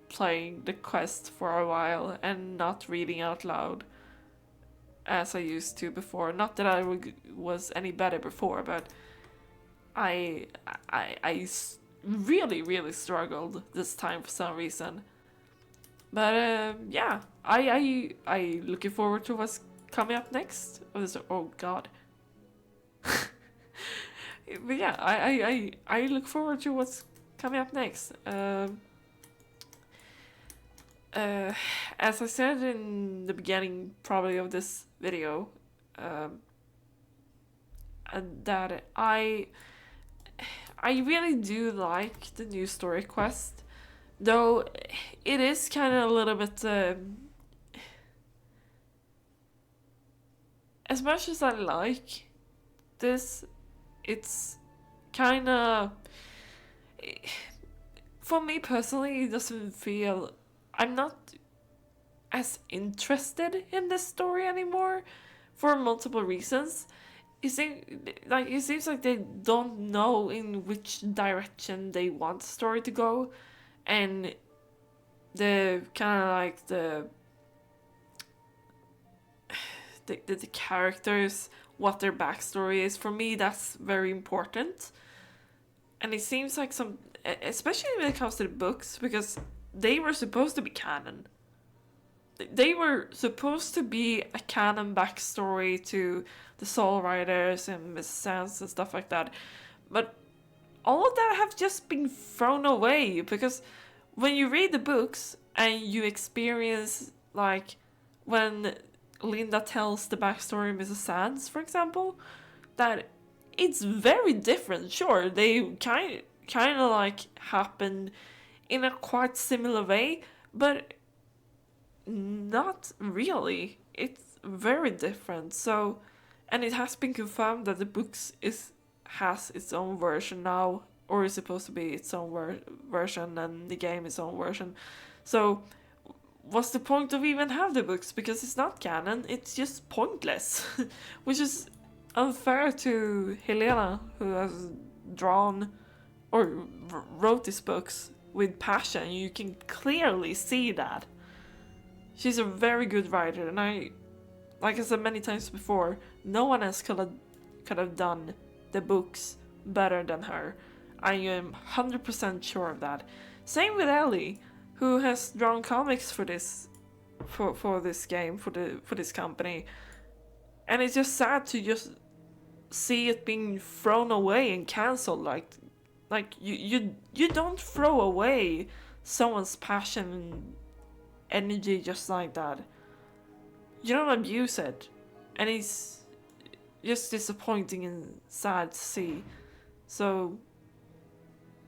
playing the quest for a while and not reading out loud as I used to before. Not that I was any better before, but I really struggled this time for some reason. But yeah, I looking forward to what's coming up next. Oh god. But yeah, I look forward to what's coming up next. As I said in the beginning, probably of this video, that I really do like the new story quest, though it is kind of a little bit. As much as I like this, it's kind of, for me personally, it doesn't feel. I'm not as interested in this story anymore for multiple reasons. It seems like they don't know in which direction they want the story to go, and the kind of like the characters, what their backstory is. For me, that's very important. And it seems like especially when it comes to the books, because they were supposed to be canon. They were supposed to be a canon backstory to the Soul Riders and Miss Sans and stuff like that. But all of that have just been thrown away, because when you read the books and you experience, like, when Linda tells the backstory of Mrs. Sans, for example, that it's very different. Sure, they kind of like happen in a quite similar way, but not really. It's very different. So, and it has been confirmed that the books has its own version now, or is supposed to be its own version, and the game its own version. So, what's the point of even have the books? Because it's not canon. It's just pointless, which is unfair to Helena, who has drawn or wrote these books with passion. You can clearly see that. She's a very good writer, and like I said many times before, no one else could have done the books better than her. I am 100% sure of that. Same with Ellie, who has drawn comics for this for this game, for this company. And it's just sad to just see it being thrown away and cancelled. Like you don't throw away someone's passion and energy just like that. You don't abuse it. And it's just disappointing and sad to see. So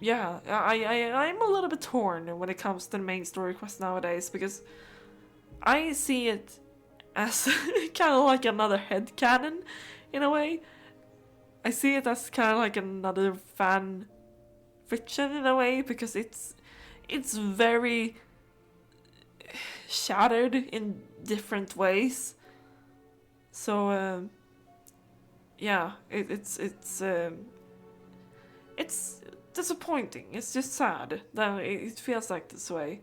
yeah, I'm a little bit torn when it comes to the main story quest nowadays, because I see it as kind of like another headcanon in a way. I see it as kind of like another fan fiction in a way, because it's very shattered in different ways. So yeah, it's disappointing. It's just sad that it feels like this way.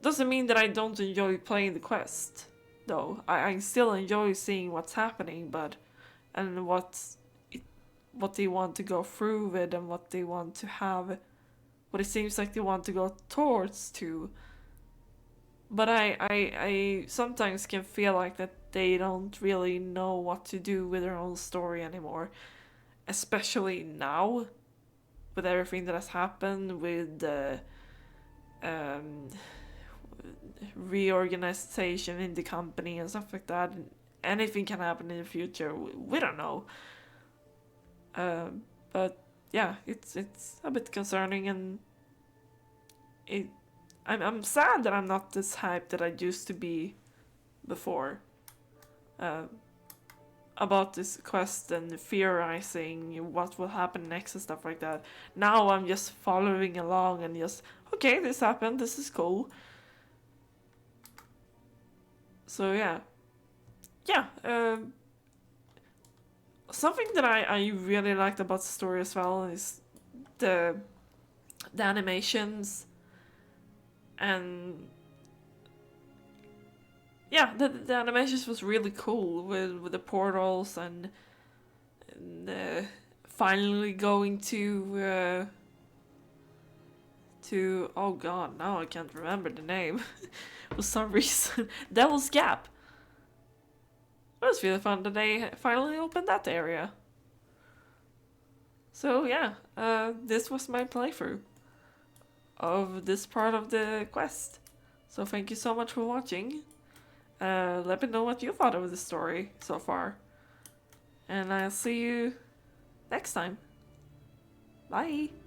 Doesn't mean that I don't enjoy playing the quest, though. I still enjoy seeing what's happening, and what they want to go through with, and what they want to have, what it seems like they want to go towards to. But I sometimes can feel like that they don't really know what to do with their own story anymore, especially now, with everything that has happened with the reorganization in the company and stuff like that. Anything can happen in the future. We don't know. But yeah, it's a bit concerning, and I'm sad that I'm not this hyped that I used to be before. About this quest and theorizing what will happen next and stuff like that. Now I'm just following along and just, okay, this happened, this is cool. So yeah. Something that I really liked about the story as well is the animations, and yeah, the animations was really cool with the portals and finally going to oh god, now I can't remember the name for some reason. Devil's Gap. It was really fun that they finally opened that area. So yeah, this was my playthrough of this part of the quest. So thank you so much for watching. Let me know what you thought of the story so far. And I'll see you next time. Bye!